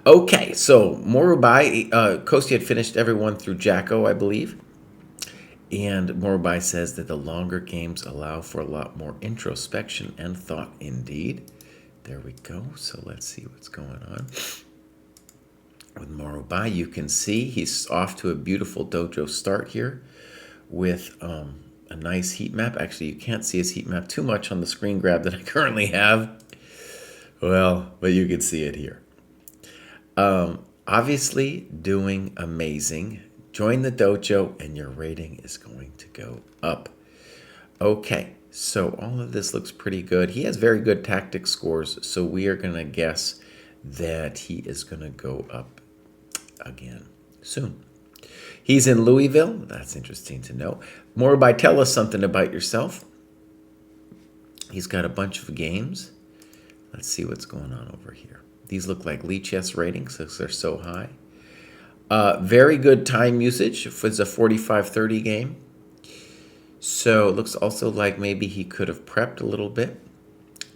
Okay, so Morubai, Kostya had finished everyone through Jacko, I believe. And Morubai says that the longer games allow for a lot more introspection and thought. Indeed. There we go. So let's see what's going on. With Morubai, you can see he's off to a beautiful dojo start here with a nice heat map. Actually, you can't see his heat map too much on the screen grab that I currently have. Well, but you can see it here. Obviously, doing amazing. Join the dojo and your rating is going to go up. Okay, so all of this looks pretty good. He has very good tactic scores, so we are going to guess that he is going to go up again soon. He's in Louisville. That's interesting to know. Morubai, tell us something about yourself. He's got a bunch of games. Let's see what's going on over here. These look like Lichess ratings because they're so high. Very good time usage. It's a 45-30 game. So it looks also like maybe he could have prepped a little bit.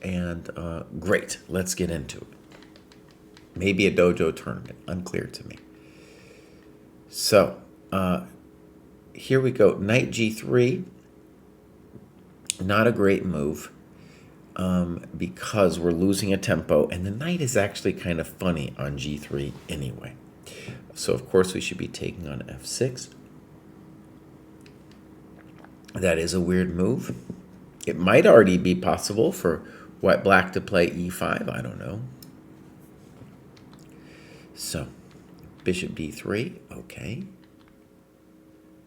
And great. Let's get into it. Maybe a dojo tournament. Unclear to me. So here we go. Knight g3. Not a great move. Because we're losing a tempo, and the knight is actually kind of funny on g3 anyway. So of course we should be taking on f6. That is a weird move. It might already be possible for white black to play e5. I don't know. So bishop d3. Okay.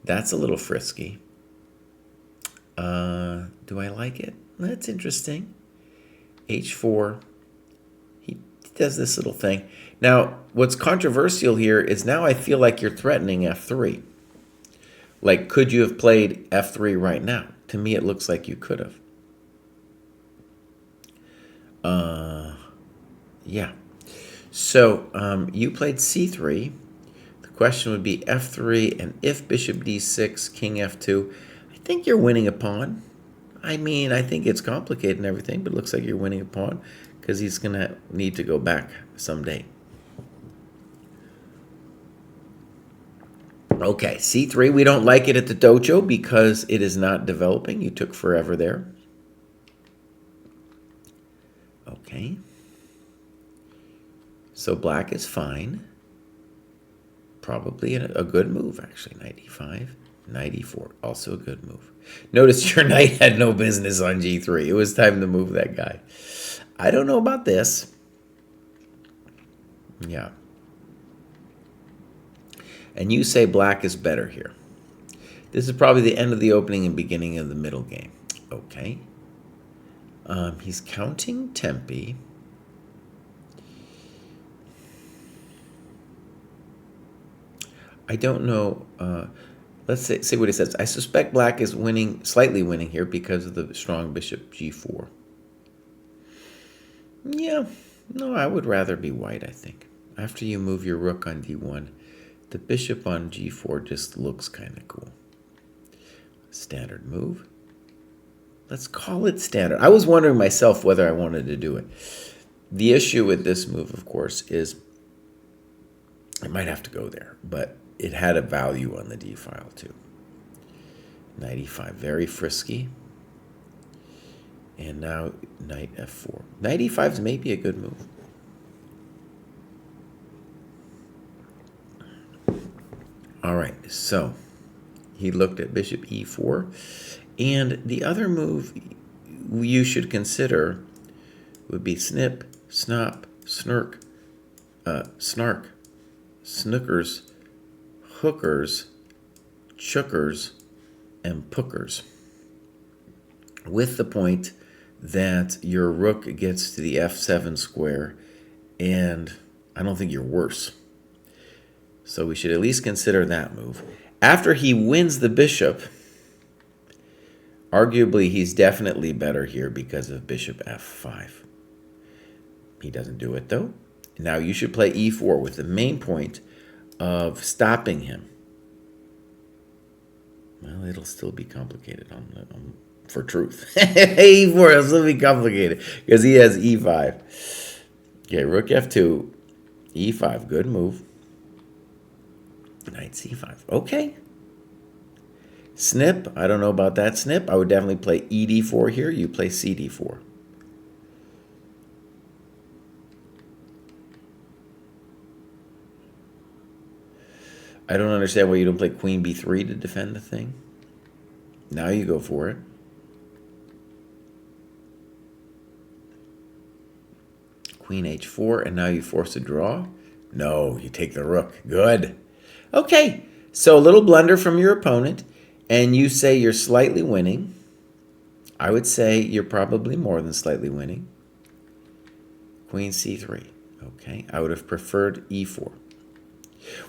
That's a little frisky. Do I like it? That's interesting. h4. He does this little thing. Now, what's controversial here is now I feel like you're threatening f3. Like, could you have played f3 right now? To me, it looks like you could have. Yeah. So, you played c3. The question would be f3, and if bishop d6, king f2, I think you're winning a pawn. I mean, I think it's complicated and everything, but it looks like you're winning a pawn because he's going to need to go back someday. Okay, c3. We don't like it at the dojo because it is not developing. You took forever there. Okay. So black is fine. Probably a good move, actually. Knight e5, knight e4. Also a good move. Notice your knight had no business on g3. It was time to move that guy. I don't know about this. Yeah. And you say black is better here. This is probably the end of the opening and beginning of the middle game. Okay. He's counting tempi. I don't know. Let's see what he says. I suspect black is winning, slightly winning here because of the strong bishop g4. Yeah. No, I would rather be white, I think. After you move your rook on d1, the bishop on g4 just looks kind of cool. Standard move. Let's call it standard. I was wondering myself whether I wanted to do it. The issue with this move, of course, is I might have to go there, but it had a value on the d file too. Knight e5, very frisky. And now knight f4. Knight e5 is maybe a good move. All right, so he looked at bishop e4. And the other move you should consider would be snip, snop, snark, snookers, hookers, chookers, and pookers. With the point that your rook gets to the f7 square, and I don't think you're worse. So we should at least consider that move. After he wins the bishop, arguably he's definitely better here because of bishop f5. He doesn't do it though. Now you should play e4 with the main point of stopping him. Well, it'll still be complicated for truth. e4 will still be complicated because he has e5. Okay, rook f2. E5, good move. Knight C5. Okay. Snip, I don't know about that snip. I would definitely play ED4 here. You play CD4. I don't understand why you don't play Queen B3 to defend the thing. Now you go for it. Queen H4, and now you force a draw? No, you take the rook. Good. Okay, so a little blunder from your opponent, and you say you're slightly winning. I would say you're probably more than slightly winning. Queen C3. Okay, I would have preferred E4.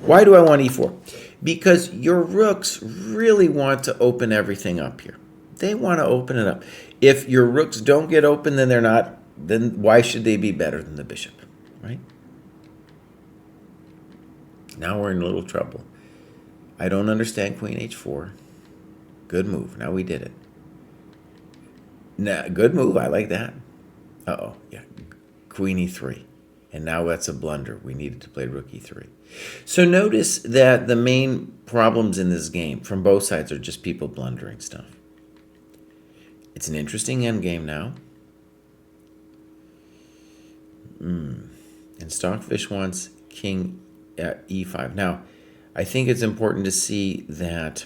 Why do I want E4? Because your rooks really want to open everything up here. They want to open it up. If your rooks don't get open, then they're not. Then why should they be better than the bishop, right? Now we're in a little trouble. I don't understand Queen H4. Good move. Now we did it. Now, good move. I like that. Uh-oh. Yeah. Queen E3. And now that's a blunder. We needed to play Rook E3. So notice that the main problems in this game from both sides are just people blundering stuff. It's an interesting endgame now. And Stockfish wants King at E5. Now, I think it's important to see that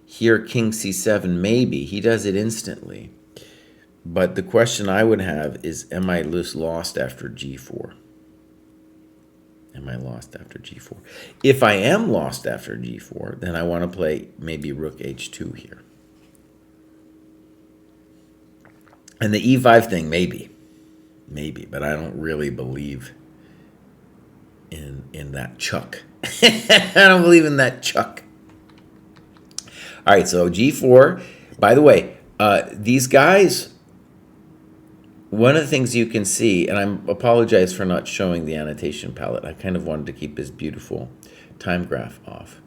here King C7 maybe. He does it instantly. But the question I would have is, am I lost after G4? Am I lost after G4? If I am lost after G4, then I want to play maybe Rook H2 here. And the E5 thing, maybe. Maybe, but I don't really believe in that chuck. I don't believe in that chuck. All right, so G4. By the way, these guys, one of the things you can see, and I apologize for not showing the annotation palette. I kind of wanted to keep this beautiful time graph off.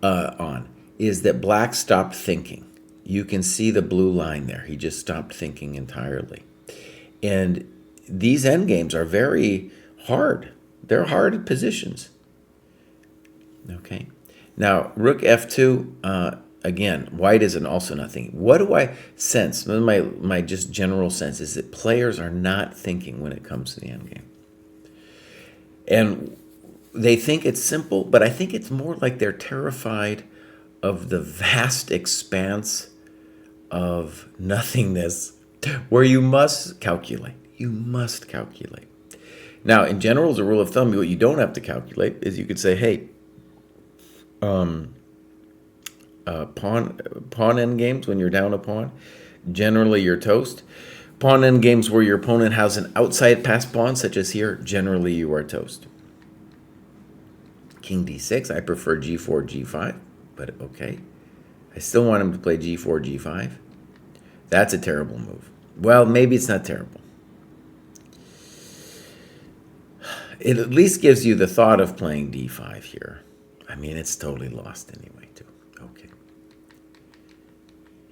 On, is that black stopped thinking. You can see the blue line there. He just stopped thinking entirely. And these endgames are very hard. They're hard positions. Okay. Now, Rook F2, again, white isn't also not thinking. What do I sense? My just general sense is that players are not thinking when it comes to the endgame. And they think it's simple, but I think it's more like they're terrified of the vast expanse of nothingness where you must calculate. You must calculate. Now, in general, as a rule of thumb, what you don't have to calculate is you could say, hey, pawn end games when you're down a pawn, generally you're toast. Pawn end games where your opponent has an outside pass pawn, such as here, generally you are toast. King D6, I prefer G4, G5, but okay. I still want him to play G4, G5. That's a terrible move. Well, maybe it's not terrible. It at least gives you the thought of playing D5 here. I mean, it's totally lost anyway, too. Okay.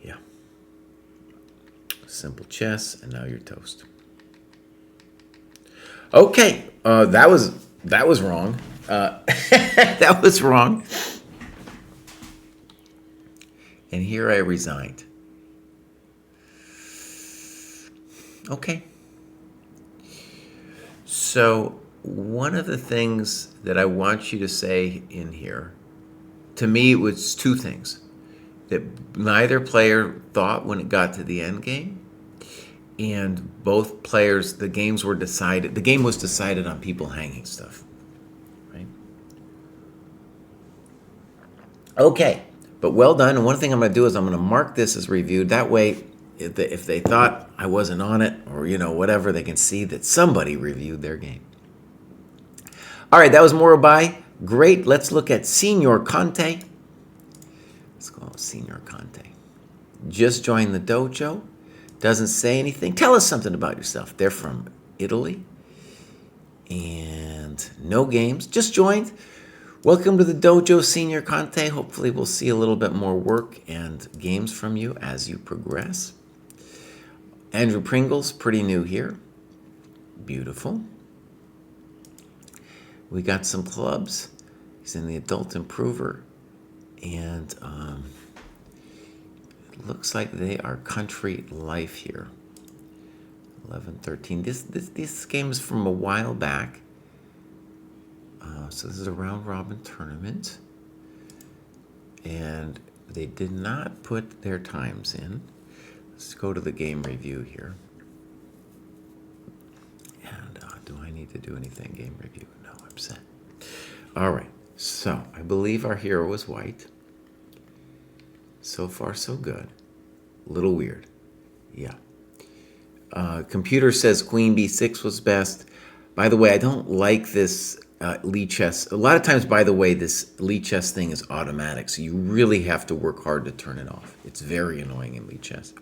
Yeah. Simple chess, and now you're toast. Okay. That was wrong. That was wrong. And here I resigned. Okay. So one of the things that I want you to say in here, to me, it was two things. That neither player thought when it got to the end game, and both players, the game was decided on people hanging stuff. Right? Okay. But well done. And one thing I'm going to do is I'm going to mark this as reviewed. That way, if they thought I wasn't on it or, whatever, they can see that somebody reviewed their game. All right, that was Morobai. Great. Let's look at Signor Conte. Let's go Signor Conte. Just joined the dojo. Doesn't say anything. Tell us something about yourself. They're from Italy. And no games. Just joined. Welcome to the dojo, Signor Conte. Hopefully we'll see a little bit more work and games from you as you progress. Andrew Pringle's pretty new here. Beautiful. We got some clubs. He's in the Adult Improver. And it looks like they are Country Life here. 11, 13. This game is from a while back. So this is a round-robin tournament. And they did not put their times in. Let's go to the game review here. And do I need to do anything? Game review? No, I'm set. All right. So I believe our hero was white. So far, so good. A little weird. Yeah. Computer says Queen B6 was best. By the way, I don't like this Lichess. A lot of times, by the way, this Lichess thing is automatic, so you really have to work hard to turn it off. It's very annoying in Lichess.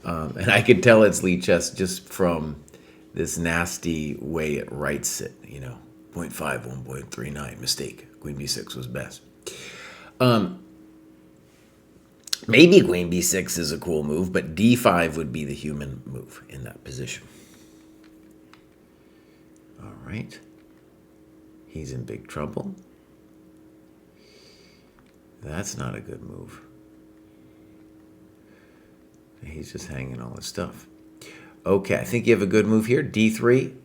And I could tell it's Lichess just from this nasty way it writes it, 0.5, 1.39, mistake. Queen B6 was best. Maybe Queen B6 is a cool move, but D5 would be the human move in that position. All right. He's in big trouble. That's not a good move. He's just hanging all his stuff. Okay, I think you have a good move here. D3.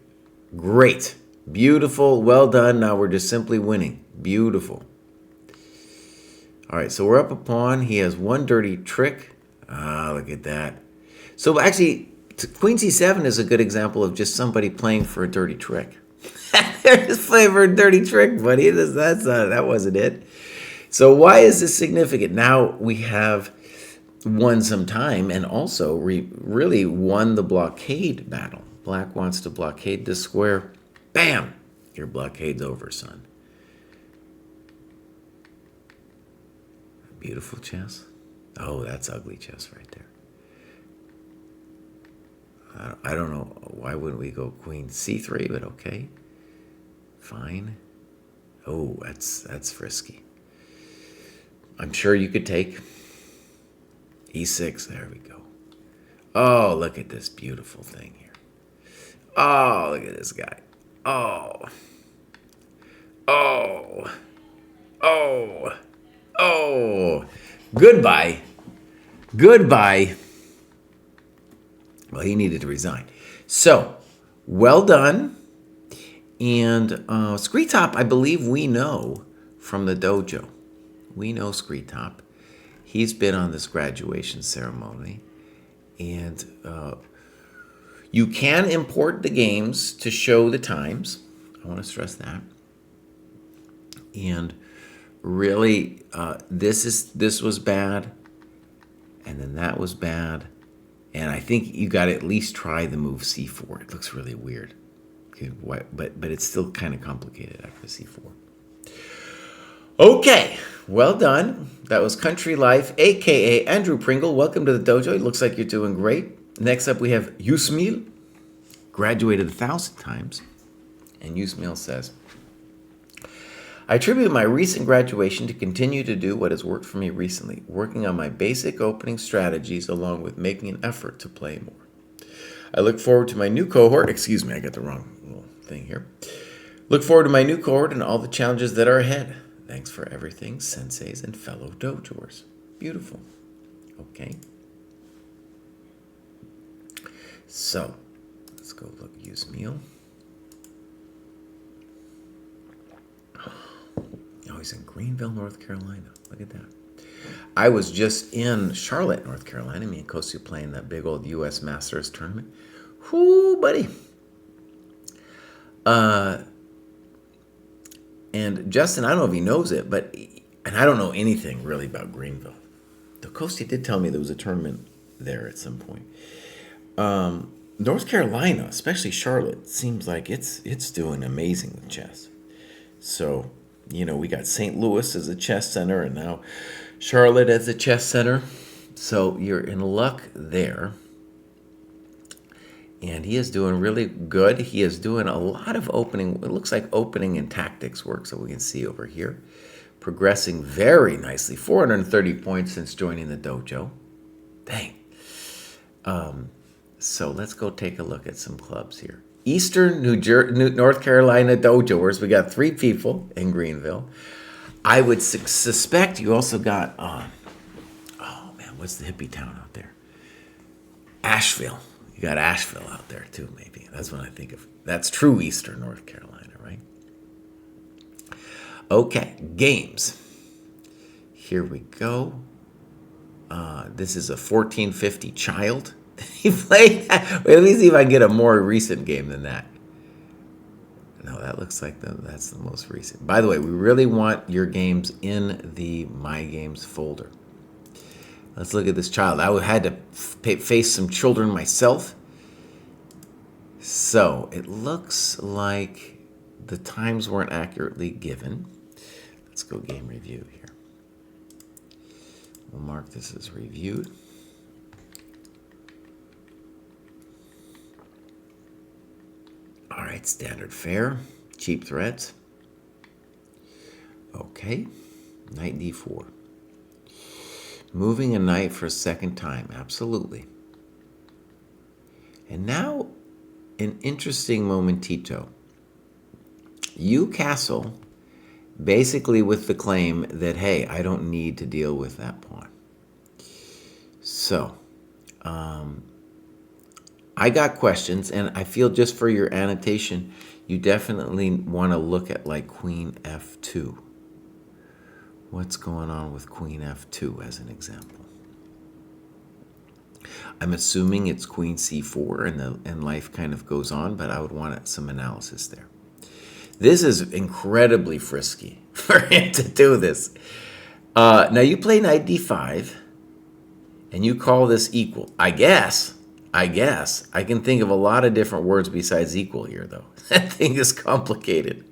Great. Beautiful. Well done. Now we're just simply winning. Beautiful. All right, so we're up a pawn. He has one dirty trick. Ah, look at that. So actually, Queen C7 is a good example of just somebody playing for a dirty trick. They're just playing for a dirty trick, buddy. That wasn't it. So why is this significant? Now we have won some time and also really won the blockade battle. Black wants to blockade this square. Bam! Your blockade's over, son. Beautiful chess. Oh, that's ugly chess right there. I don't know. Why wouldn't we go Queen C3, but okay. Fine. Oh, that's frisky. I'm sure you could take E6. There we go. Oh, look at this beautiful thing here. Oh, look at this guy. Oh. Oh. Oh. Oh. Goodbye. Goodbye. Well, he needed to resign. So, well done. And Skritop, I believe we know from the dojo. We know Skritop. He's been on this graduation ceremony. And you can import the games to show the times. I want to stress that. And really, this was bad. And then that was bad. And I think you got to at least try the move C4. It looks really weird. Okay, but it's still kind of complicated after C4. Okay, well done. That was Country Life, a.k.a. Andrew Pringle. Welcome to the dojo. It looks like you're doing great. Next up, we have Yusmil, graduated 1,000 times. And Yusmil says, I attribute my recent graduation to continue to do what has worked for me recently, working on my basic opening strategies along with making an effort to play more. I look forward to my new cohort. Excuse me, I got the wrong little thing here. Look forward to my new cohort and all the challenges that are ahead. Thanks for everything, senseis and fellow dojoers. Beautiful. Okay. So, let's go look Yusmil. Oh, he's in Greenville, North Carolina. Look at that. I was just in Charlotte, North Carolina. Me and Kostya playing that big old U.S. Masters tournament. Whoo, buddy. And Justin, I don't know if he knows it, and I don't know anything really about Greenville. Though Kostya did tell me there was a tournament there at some point. North Carolina, especially Charlotte, seems like it's doing amazing with chess. So, we got St. Louis as a chess center and now Charlotte as a chess center. So you're in luck there. And he is doing really good. He is doing a lot of opening. It looks like opening and tactics work, so we can see over here. Progressing very nicely. 430 points since joining the dojo. Dang. So let's go take a look at some clubs here. Eastern North Carolina Dojoers. We got 3 people in Greenville. I would suspect you also got, oh man, what's the hippie town out there? Asheville. You got Asheville out there too, maybe. That's what I think of. That's true Eastern North Carolina, right? Okay, games. Here we go. This is a 1450 child. He played that. Wait, let me see if I can get a more recent game than that. No, that looks like that's the most recent. By the way, we really want your games in the My Games folder. Let's look at this child. I had to face some children myself. So it looks like the times weren't accurately given. Let's go game review here. We'll mark this as reviewed. All right, standard fare, cheap threats. Okay, knight d4. Moving a knight for a second time, absolutely. And now, an interesting momentito. You castle, basically with the claim that, hey, I don't need to deal with that pawn. So, I got questions, and I feel just for your annotation, you definitely want to look at like Queen F2. What's going on with Queen F2 as an example? I'm assuming it's Queen C4 and life kind of goes on, but I would want some analysis there. This is incredibly frisky for him to do this. Now you play knight d5, and you call this equal. I guess. I can think of a lot of different words besides equal here, though. That thing is complicated.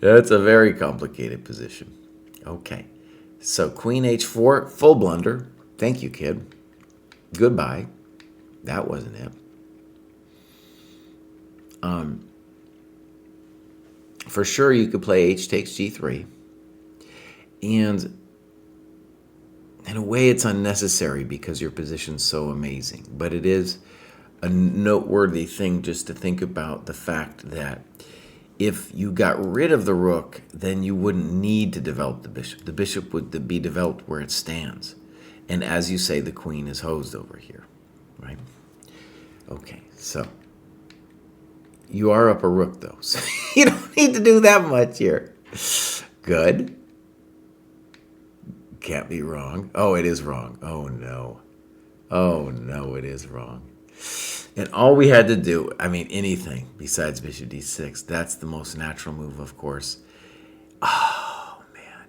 That's a very complicated position. Okay. So Queen H4, full blunder. Thank you, kid. Goodbye. That wasn't it. For sure, you could play H takes G3. And in a way, it's unnecessary because your position's so amazing. But it is a noteworthy thing just to think about the fact that if you got rid of the rook, then you wouldn't need to develop the bishop. The bishop would be developed where it stands. And as you say, the queen is hosed over here, right? Okay, so you are up a rook, though. So you don't need to do that much here. Good. Can't be wrong. Oh, it is wrong. Oh, no. Oh, no, it is wrong. And all we had to do, I mean, anything besides bishop d6, that's the most natural move, of course. Oh, man.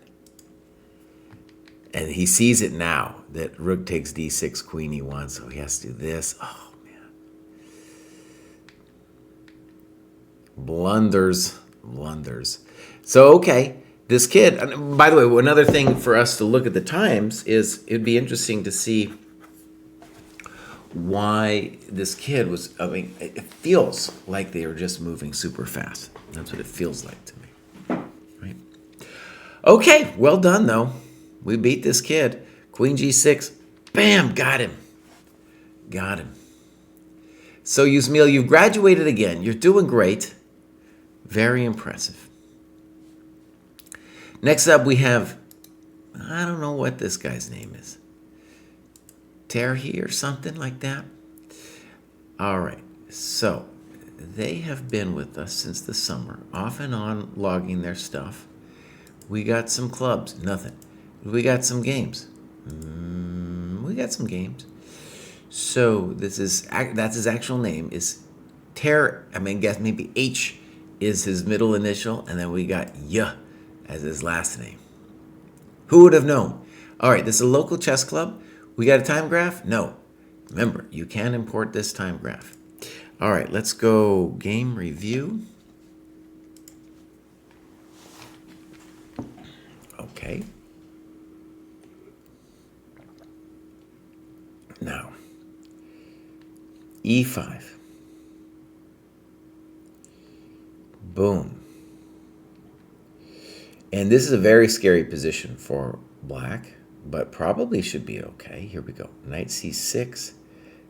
And he sees it now that rook takes d6, queen e1, so he has to do this. Oh, man. Blunders. So, okay. This kid, and by the way, another thing for us to look at the times is it'd be interesting to see why this kid was, I mean, it feels like they were just moving super fast. That's what it feels like to me, right? Okay, well done, though. We beat this kid. Queen g6, bam, got him. So, Yusmil, you've graduated again. You're doing great. Very impressive. Next up, we have, I don't know what this guy's name is. Terhi or something like that. All right, so they have been with us since the summer, off and on logging their stuff. We got some clubs, nothing. We got some games. So that's his actual name is guess maybe H is his middle initial, and then we got Y as his last name. Who would have known? All right, this is a local chess club. We got a time graph? No. Remember, you can import this time graph. All right, let's go game review. Okay. Now, E5. Boom. And this is a very scary position for black, but probably should be okay. Here we go. Knight c6,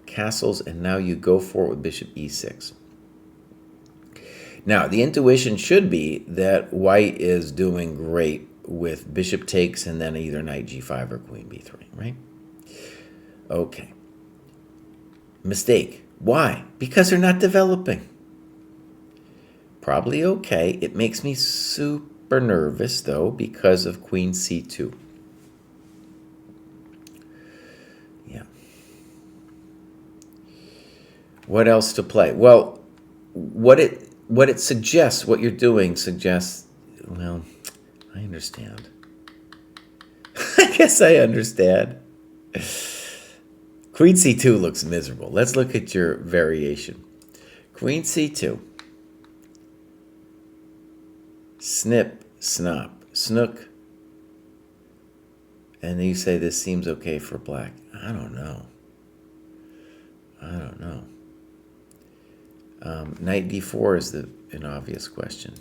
castles, and now you go for it with bishop e6. Now, the intuition should be that white is doing great with bishop takes and then either knight g5 or queen b3, right? Okay. Mistake. Why? Because they're not developing. Probably okay. It makes me super nervous, though, because of queen c2. Yeah. What else to play? Well, what it suggests, what you're doing suggests, well, I understand. I guess I understand. Queen c2 looks miserable. Let's look at your variation. Queen c2. Snip, snop, snook. And you say this seems okay for black. I don't know. Knight d4 is an obvious question.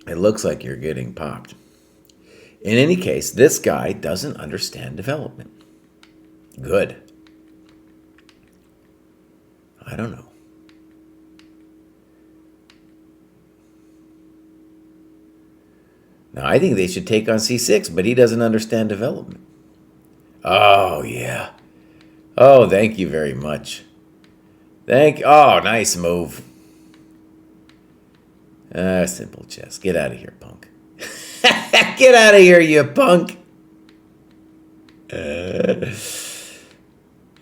It looks like you're getting popped. In any case, this guy doesn't understand development. Good. I don't know. Now, I think they should take on c6, but he doesn't understand development. Oh, yeah. Oh, thank you very much. Oh, nice move. Simple chess. Get out of here, punk. Get out of here, you punk.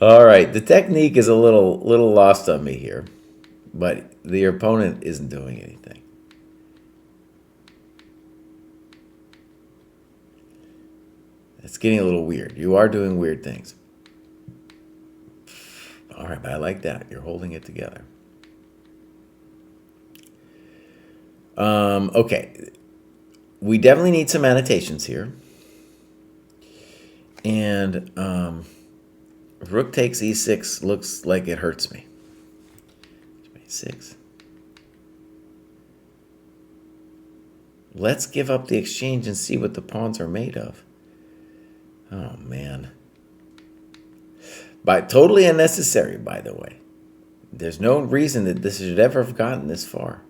All right, the technique is a little lost on me here, but the opponent isn't doing anything. It's getting a little weird. You are doing weird things. All right, but I like that. You're holding it together. Okay. We definitely need some annotations here. And rook takes e6 looks like it hurts me. e6. Let's give up the exchange and see what the pawns are made of. Oh, man. But totally unnecessary, by the way. There's no reason that this should ever have gotten this far.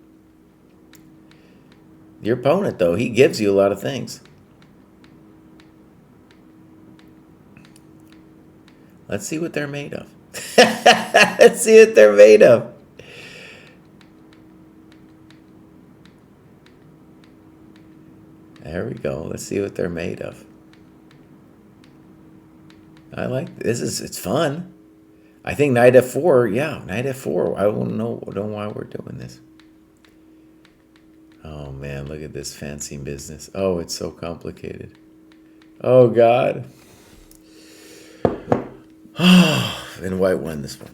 Your opponent, though, he gives you a lot of things. Let's see what they're made of. Let's see what they're made of. There we go. Let's see what they're made of. I like this. It's fun. I think knight f4. Yeah, knight f4. I don't know why we're doing this. Oh man, look at this fancy business. Oh, it's so complicated. Oh God. And white won this one.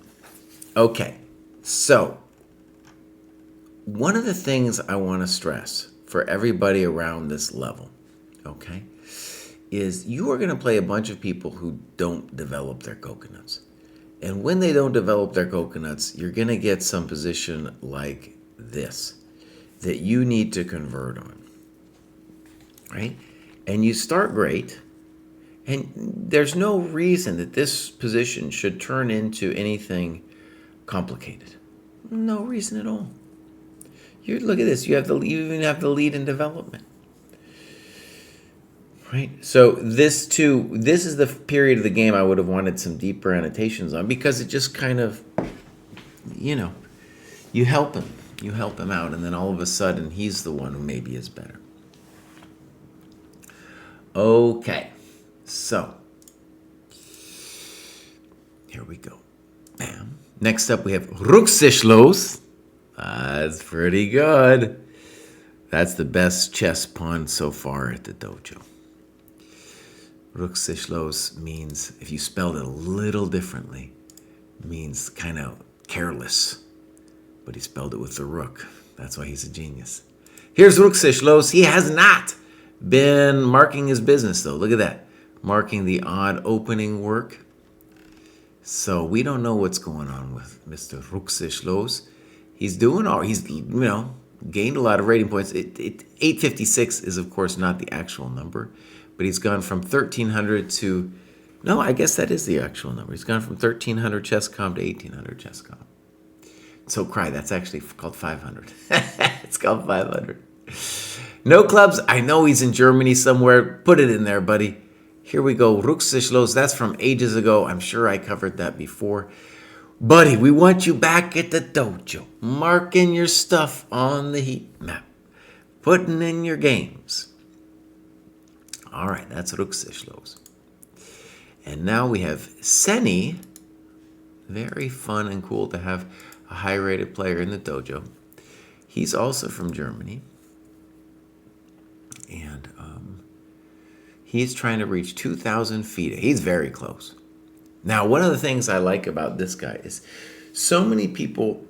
Okay, so one of the things I want to stress for everybody around this level, okay, is you are going to play a bunch of people who don't develop their coconuts. And when they don't develop their coconuts, you're going to get some position like this that you need to convert on, right? And you start great, and there's no reason that this position should turn into anything complicated. No reason at all. Look at this. You even have the lead in development. Right. So this is the period of the game I would have wanted some deeper annotations on, because it just kind of, you help him. You help him out, and then all of a sudden he's the one who maybe is better. Okay. So here we go. Bam. Next up we have Rukseschloss. That's pretty good. That's the best chess pawn so far at the dojo. Rukseschloss means, if you spelled it a little differently, means kind of careless. But he spelled it with the rook. That's why he's a genius. Here's Rukseschloss. He has not been marking his business, though. Look at that. Marking the odd opening work. So we don't know what's going on with Mr. Rukseschloss. He's doing all. He's, gained a lot of rating points. 856 is, of course, not the actual number. But he's gone from 1,300 to No, I guess that is the actual number. He's gone from 1300 ChessCom to 1800 ChessCom. So Kraai, that's actually called 500. It's called 500. No clubs. I know he's in Germany somewhere. Put it in there, buddy. Here we go. Rukseschlos. That's from ages ago. I'm sure I covered that before. Buddy, we want you back at the dojo. Marking your stuff on the heat map. Putting in your games. All right, that's Rukseschlos. And now we have Seni. Very fun and cool to have a high-rated player in the dojo. He's also from Germany. And he's trying to reach 2,000 feet. He's very close. Now, one of the things I like about this guy is so many people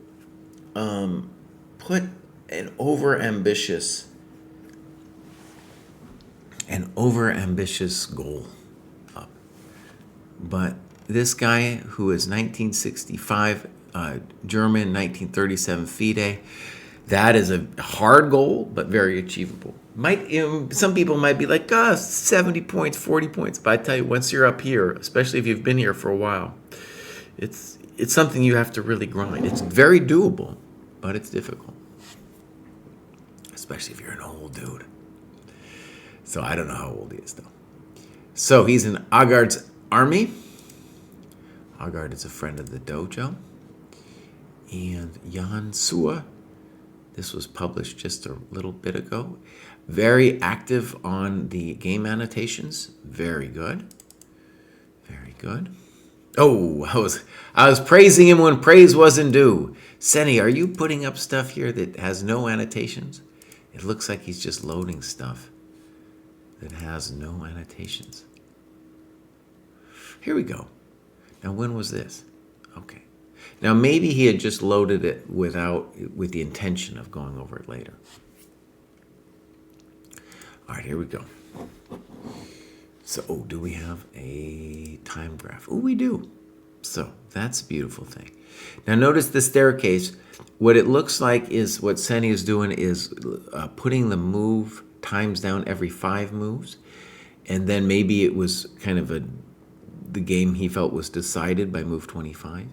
put an over-ambitious goal up. But this guy, who is 1965 German, 1937 FIDE, that is a hard goal, but very achievable. Some people might be like, 70 points, 40 points. But I tell you, once you're up here, especially if you've been here for a while, it's something you have to really grind. It's very doable, but it's difficult, especially if you're an old dude. So I don't know how old he is, though. So he's in Agard's army. Agard is a friend of the dojo. And Jan Sua, this was published just a little bit ago. Very active on the game annotations. Very good. Very good. Oh, I was praising him when praise wasn't due. Seni, are you putting up stuff here that has no annotations? It looks like he's just loading stuff that has no annotations. Here we go. Now, when was this? Okay. Now, maybe he had just loaded it with the intention of going over it later. All right, here we go. So, do we have a time graph? Oh, we do. So, that's a beautiful thing. Now, notice the staircase. What it looks like is what Seni is doing is putting the move times down every 5 moves. And then maybe it was kind of the game he felt was decided by move 25.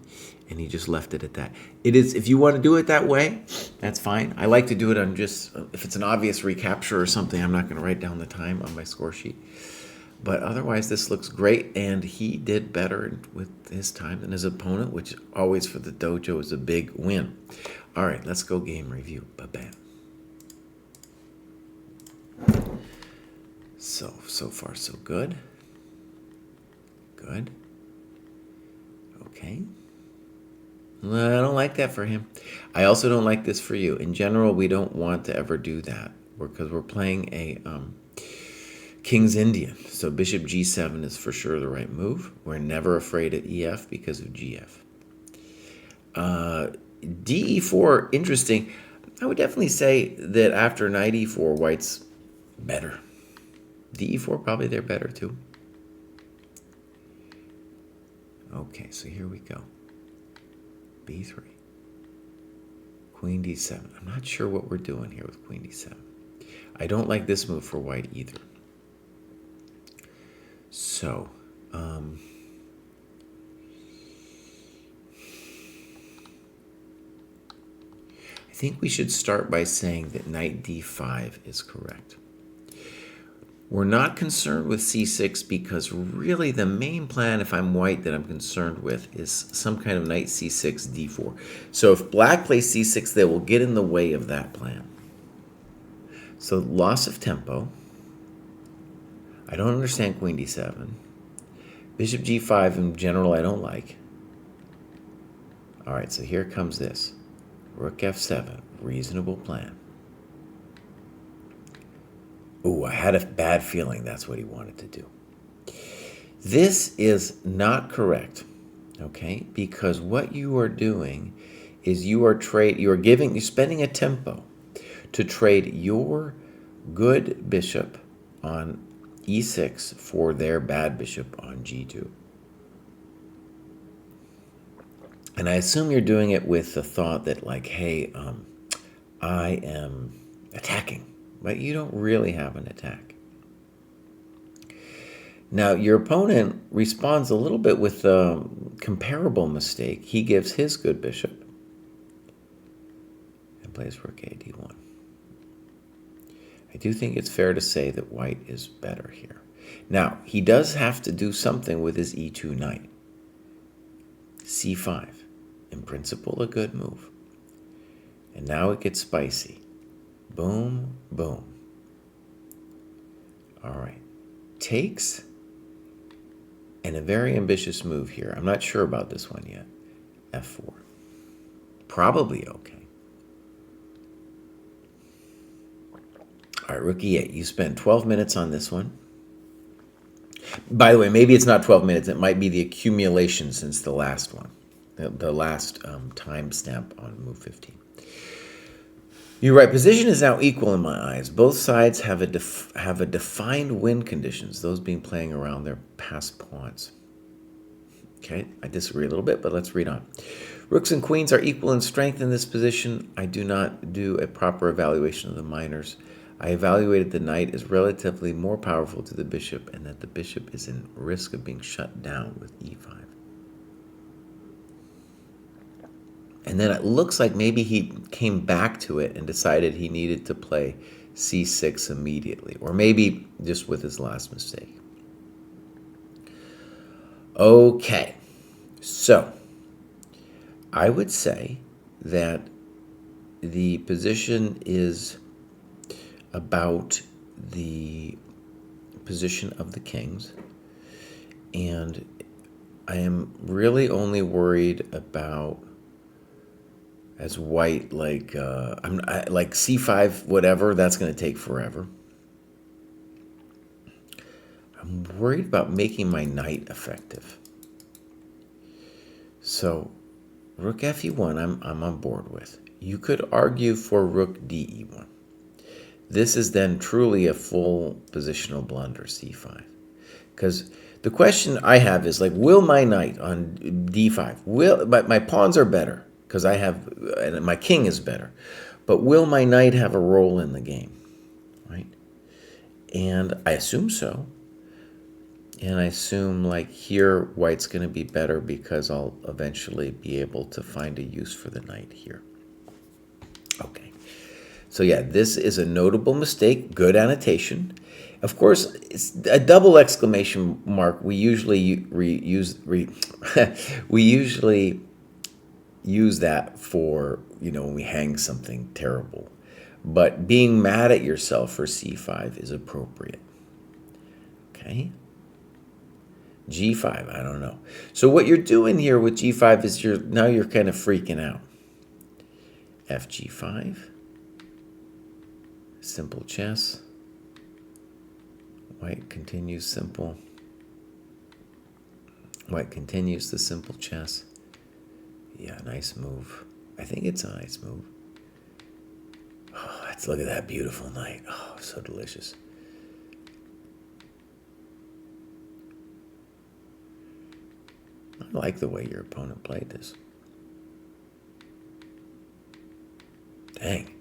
And he just left it at that. It is, if you want to do it that way, that's fine. I like to do it on just, if it's an obvious recapture or something, I'm not going to write down the time on my score sheet. But otherwise, this looks great, and he did better with his time than his opponent, which always for the dojo is a big win. All right, let's go game review. Ba-bam. So far, so good. Good. Okay. Well, I don't like that for him. I also don't like this for you. In general, we don't want to ever do that because we're playing a King's Indian. So bishop g7 is for sure the right move. We're never afraid of EF because of GF. DE4, interesting. I would definitely say that after knight e4, white's better. DE4, probably they're better too. Okay, so here we go. B3. Queen d7. I'm not sure what we're doing here with queen d7. I don't like this move for white either. So, I think we should start by saying that knight d5 is correct. We're not concerned with c6 because really the main plan, if I'm white, that I'm concerned with is some kind of knight c6, d4. So if black plays c6, they will get in the way of that plan. So loss of tempo. I don't understand queen d7. Bishop g5 in general I don't like. All right, so here comes this. Rook f7, reasonable plan. Ooh, I had a bad feeling that's what he wanted to do. This is not correct, okay? Because what you are doing is you're spending a tempo to trade your good bishop on e6 for their bad bishop on g2. And I assume you're doing it with the thought that like, hey, I am attacking. But you don't really have an attack. Now, your opponent responds a little bit with a comparable mistake. He gives his good bishop and plays rook a d1. I do think it's fair to say that white is better here. Now, he does have to do something with his e2 knight. c5, in principle, a good move. And now it gets spicy. Boom, boom. All right. Takes, and a very ambitious move here. I'm not sure about this one yet. f4. Probably okay. All right, rook e8. You spend 12 minutes on this one. By the way, maybe it's not 12 minutes. It might be the accumulation since the last one, the last time stamp on move 15. You're right. Position is now equal in my eyes. Both sides have a defined win conditions, those being playing around their passed pawns. Okay, I disagree a little bit, but let's read on. Rooks and queens are equal in strength in this position. I do not do a proper evaluation of the minors. I evaluated the knight as relatively more powerful to the bishop and that the bishop is in risk of being shut down with e5. And then it looks like maybe he came back to it and decided he needed to play c6 immediately, or maybe just with his last mistake. Okay, so I would say that the position is about the position of the kings, and I am really only worried about, as white, like like c5, whatever, that's going to take forever. I'm worried about making my knight effective. So rook fe1 I'm on board with. You could argue for rook de1. This is then truly a full positional blunder, c5. Because the question I have is, like, will my knight on d5, my pawns are better, because I have, and my king is better, but will my knight have a role in the game, right? And I assume so. And I assume, like, here, white's going to be better because I'll eventually be able to find a use for the knight here. Okay. So yeah, this is a notable mistake. Good annotation. Of course, it's a double exclamation mark. We usually use that for, when we hang something terrible. But being mad at yourself for c5 is appropriate. Okay. g5, I don't know. So what you're doing here with g5 is now you're kind of freaking out. fg5. Simple chess. White continues simple. White continues the simple chess. Yeah, nice move. I think it's a nice move. Oh, let's look at that beautiful knight. Oh, so delicious. I like the way your opponent played this. Dang.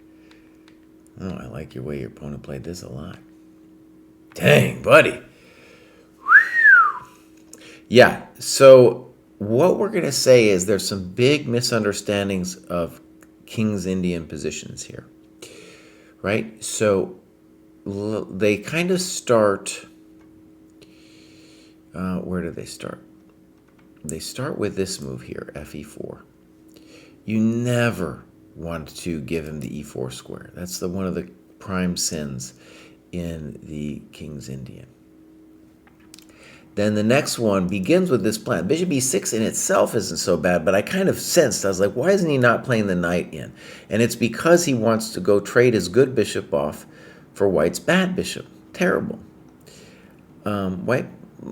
Oh, I like your way your opponent played this a lot. Dang, buddy. Whew. Yeah, so what we're going to say is there's some big misunderstandings of King's Indian positions here, right? So they kind of start, where do they start? They start with this move here, fe4. You never want to give him the e4 square. That's one of the prime sins in the King's Indian. Then the next one begins with this plan. Bishop e6 in itself isn't so bad, but I kind of sensed, I was like, why isn't he not playing the knight in? And it's because he wants to go trade his good bishop off for white's bad bishop. Terrible. White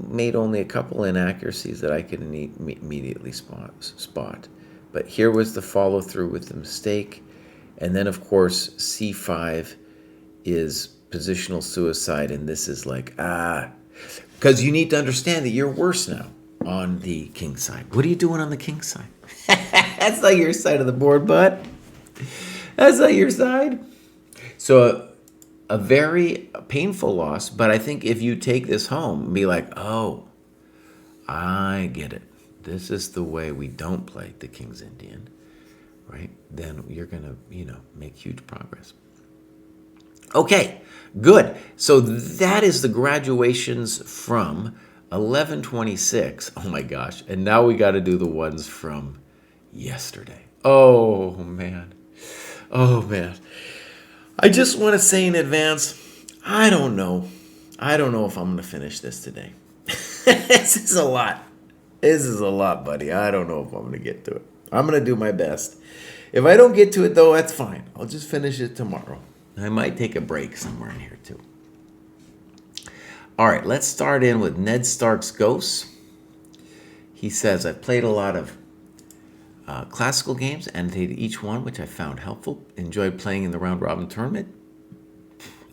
made only a couple inaccuracies that I could immediately spot. But here was the follow through with the mistake. And then, of course, c5 is positional suicide. And this is like, because you need to understand that you're worse now on the king side. What are you doing on the king side? That's not your side of the board, bud. That's not your side. So a very painful loss, but I think if you take this home and be like, oh, I get it. This is the way we don't play the King's Indian, right? Then you're going to, make huge progress. Okay, good. So that is the graduations from 11/26. Oh my gosh. And now we got to do the ones from yesterday. Oh man. Oh man. I just want to say in advance, I don't know. I don't know if I'm going to finish this today. This is a lot. This is a lot, buddy. I don't know if I'm going to get to it. I'm going to do my best. If I don't get to it, though, that's fine. I'll just finish it tomorrow. I might take a break somewhere in here, too. All right, let's start in with Ned Stark's Ghosts. He says, I've played a lot of classical games, annotated each one, which I found helpful. Enjoyed playing in the round-robin tournament.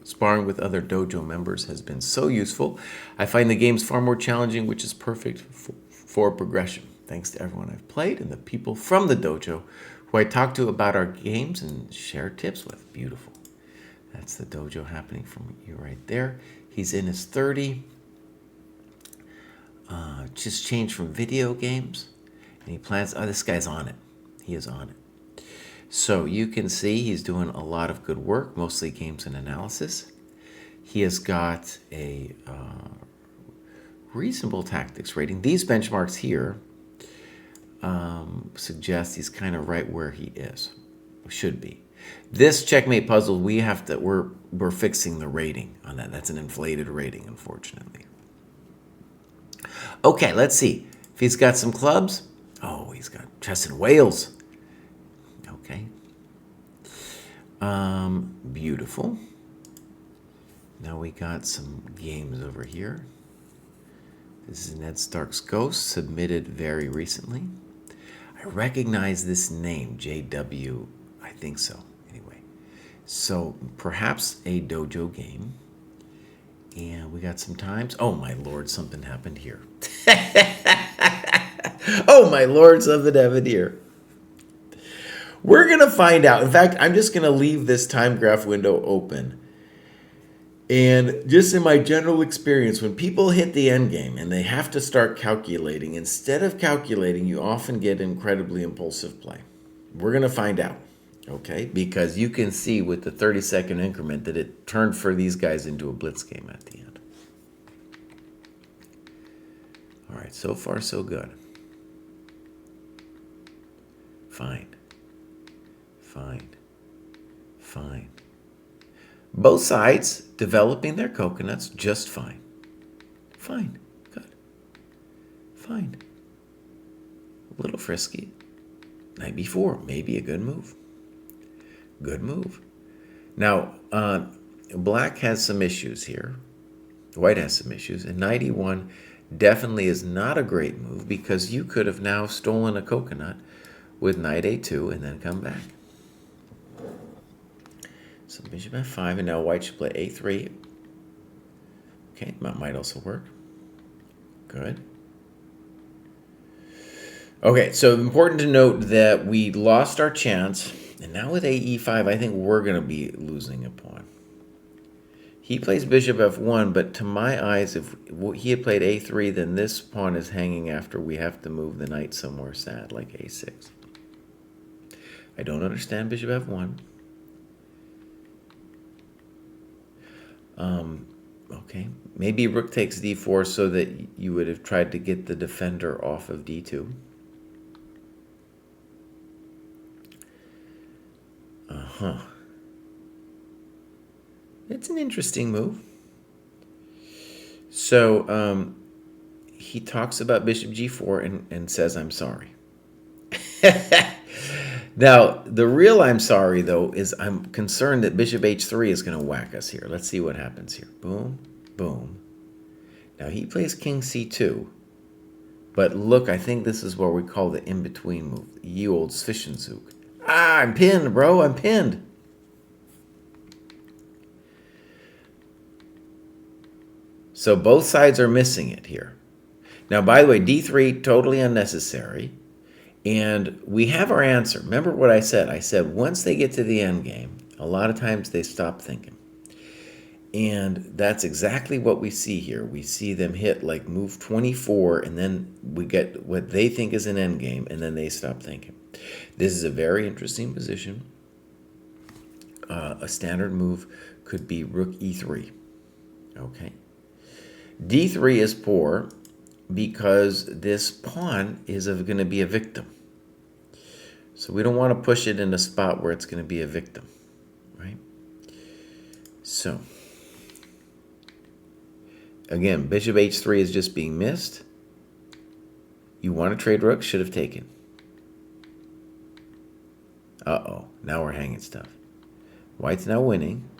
Sparring with other dojo members has been so useful. I find the games far more challenging, which is perfect for progression. Thanks to everyone I've played and the people from the dojo who I talk to about our games and share tips with. Beautiful. That's the dojo happening from you right there. He's in his 30. Just changed from video games. And he plans, this guy's on it. He is on it. So you can see he's doing a lot of good work, mostly games and analysis. He has got a reasonable tactics rating. These benchmarks here suggest he's kind of right where he is, should be. This checkmate puzzle, we're fixing the rating on that. That's an inflated rating, unfortunately. Okay, let's see if he's got some clubs. Oh, he's got chess in Wales. Okay. Beautiful. Now we got some games over here. This is Ned Stark's Ghost, submitted very recently. I recognize this name, JW, I think so, anyway. So perhaps a dojo game. And we got some times. Oh my lord, something happened here. Oh my lord, something happened here. We're going to find out. In fact, I'm just going to leave this time graph window open. And just in my general experience, when people hit the end game and they have to start calculating, instead of calculating, you often get incredibly impulsive play. We're going to find out, okay? Because you can see with the 30-second increment that it turned for these guys into a blitz game at the end. All right, so far so good. Fine. Fine. Fine. Both sides developing their coconuts just fine. Fine. Good. Fine. A little frisky. Knight b4. Maybe a good move. Good move. Now, black has some issues here. White has some issues. And knight e1 definitely is not a great move because you could have now stolen a coconut with knight a2 and then come back. So bishop f5, and now white should play a3. Okay, that might also work. Good. Okay, so important to note that we lost our chance, and now with ae5, I think we're going to be losing a pawn. He plays bishop f1, but to my eyes, if he had played a3, then this pawn is hanging after we have to move the knight somewhere sad, like a6. I don't understand bishop f1. Okay, maybe rook takes d4 so that you would have tried to get the defender off of d2. It's an interesting move. So he talks about bishop g4 and says, I'm sorry. Now, the real I'm sorry, though, is I'm concerned that bishop h3 is going to whack us here. Let's see what happens here. Boom, boom. Now, he plays king c2. But look, I think this is what we call the in-between move. Ye old Zwischenzug. Ah, I'm pinned, bro. I'm pinned. So both sides are missing it here. Now, by the way, d3, totally unnecessary. And we have our answer. Remember what I said? I said once they get to the end game, a lot of times they stop thinking. And that's exactly what we see here. We see them hit like move 24, and then we get what they think is an endgame, and then they stop thinking. This is a very interesting position. A standard move could be rook e3. Okay. d3 is poor because this pawn is going to be a victim. So we don't want to push it in a spot where it's going to be a victim, right? So, again, bishop h3 is just being missed. You want to trade rook, should have taken. Uh-oh, now we're hanging stuff. White's now winning.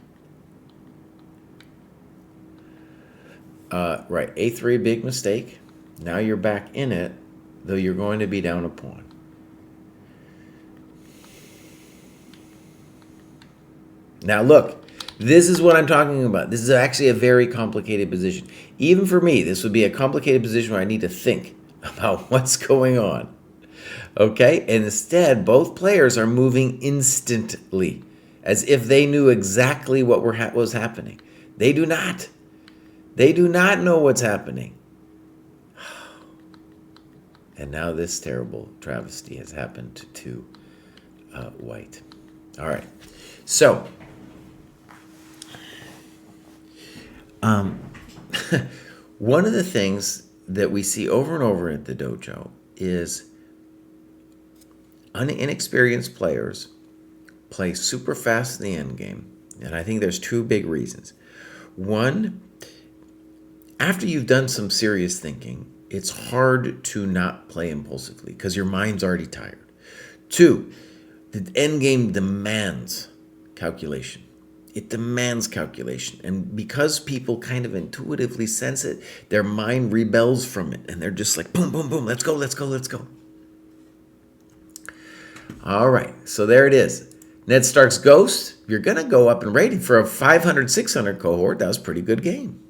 Right, a3, big mistake. Now you're back in it, though you're going to be down a pawn. Now look, this is what I'm talking about. This is actually a very complicated position. Even for me, this would be a complicated position where I need to think about what's going on. Okay? And instead, both players are moving instantly, as if they knew exactly what was happening. They do not. They do not know what's happening. And now this terrible travesty has happened to White. All right. So, one of the things that we see over and over at the dojo is inexperienced players play super fast in the end game. And I think there's two big reasons. One, after you've done some serious thinking, it's hard to not play impulsively because your mind's already tired. Two, the end game demands calculation. It demands calculation. And because people kind of intuitively sense it, their mind rebels from it. And they're just like, boom, boom, boom, let's go, let's go, let's go. All right, so there it is. Ned Stark's Ghost, you're going to go up in rating for a 500, 600 cohort. That was a pretty good game.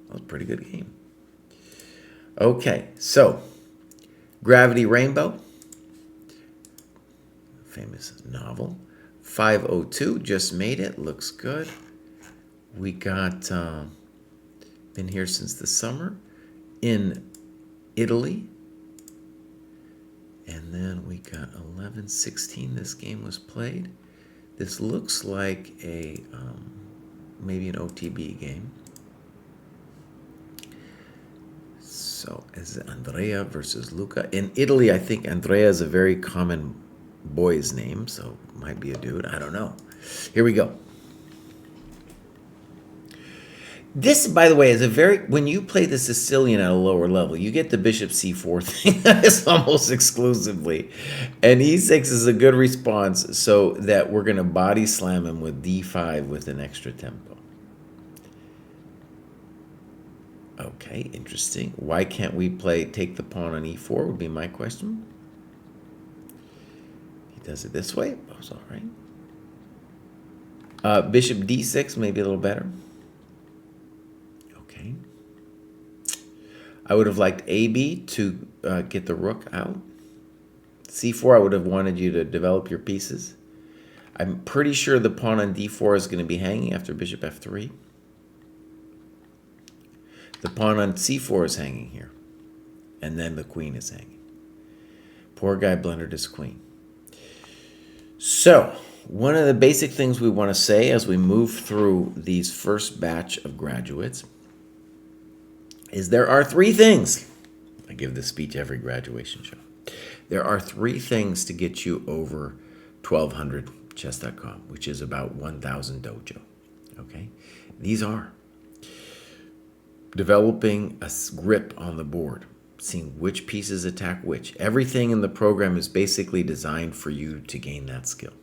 That was a pretty good game. Okay, so Gravity Rainbow, famous novel. 502, just made it, looks good. We got, been here since the summer, in Italy. And then we got 11/16, this game was played. This looks like a, maybe an OTB game. So, is it Andrea versus Luca? In Italy, I think Andrea is a very common boy's name, so it might be a dude. I don't know. Here we go. This, by the way, is a very, when you play the Sicilian at a lower level, you get the bishop c4 thing. That is almost exclusively. And e6 is a good response so that we're going to body slam him with d5 with an extra tempo. Okay, interesting. Why can't we take the pawn on e4 would be my question. He does it this way. That was all right. Bishop d6, maybe a little better. Okay. I would have liked AB to get the rook out. C4, I would have wanted you to develop your pieces. I'm pretty sure the pawn on d4 is going to be hanging after bishop f3. The pawn on c4 is hanging here. And then the queen is hanging. Poor guy blundered his queen. So, one of the basic things we want to say as we move through these first batch of graduates is there are three things. I give this speech every graduation show. There are three things to get you over 1200 chess.com, which is about 1000 dojo. Okay? These are developing a grip on the board, seeing which pieces attack which. Everything in the program is basically designed for you to gain that skill.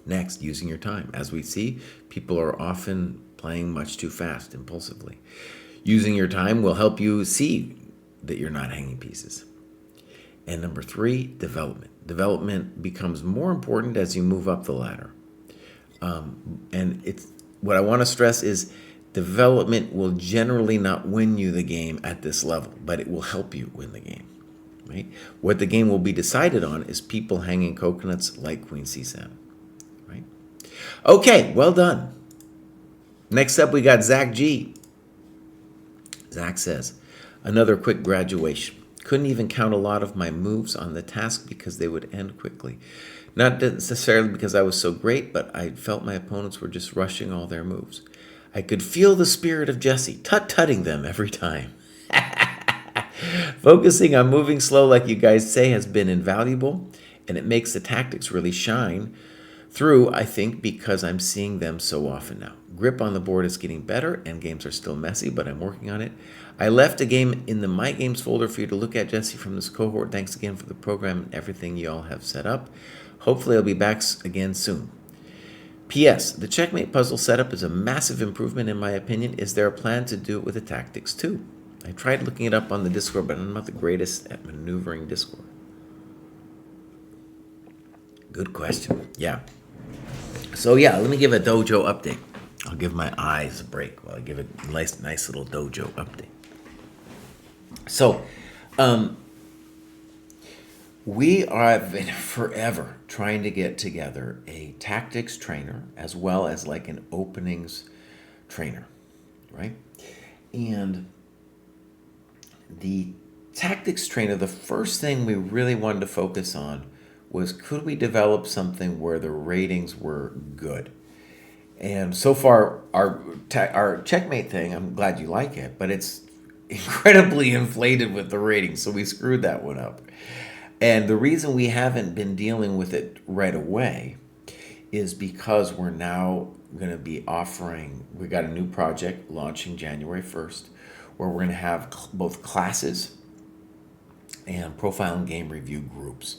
Next, using your time. As we see, people are often playing much too fast, impulsively. Using your time will help you see that you're not hanging pieces. And number three, development. Development becomes more important as you move up the ladder. And it's what I want to stress is development will generally not win you the game at this level, but it will help you win the game. Right? What the game will be decided on is people hanging coconuts like Queen C7. Right? Okay, well done. Next up, we got Zach G. Zach says, another quick graduation. Couldn't even count a lot of my moves on the task because they would end quickly. Not necessarily because I was so great, but I felt my opponents were just rushing all their moves. I could feel the spirit of Jesse, tut-tutting them every time. Focusing on moving slow, like you guys say, has been invaluable, and it makes the tactics really shine through, I think, because I'm seeing them so often now. Grip on the board is getting better, and games are still messy, but I'm working on it. I left a game in the My Games folder for you to look at, Jesse, from this cohort. Thanks again for the program and everything you all have set up. Hopefully I'll be back again soon. P.S. The checkmate puzzle setup is a massive improvement in my opinion. Is there a plan to do it with the tactics too? I tried looking it up on the Discord, but I'm not the greatest at maneuvering Discord. Good question. Yeah. So yeah, let me give a dojo update. I'll give my eyes a break while I give a nice little dojo update. So, we have been forever trying to get together a tactics trainer as well as like an openings trainer, right? And the tactics trainer, the first thing we really wanted to focus on was, could we develop something where the ratings were good? And so far, our checkmate thing, I'm glad you like it, but it's incredibly inflated with the ratings, so we screwed that one up. And the reason we haven't been dealing with it right away is because we're now going to be offering, we got a new project launching January 1st, where we're going to have both classes and profile and game review groups.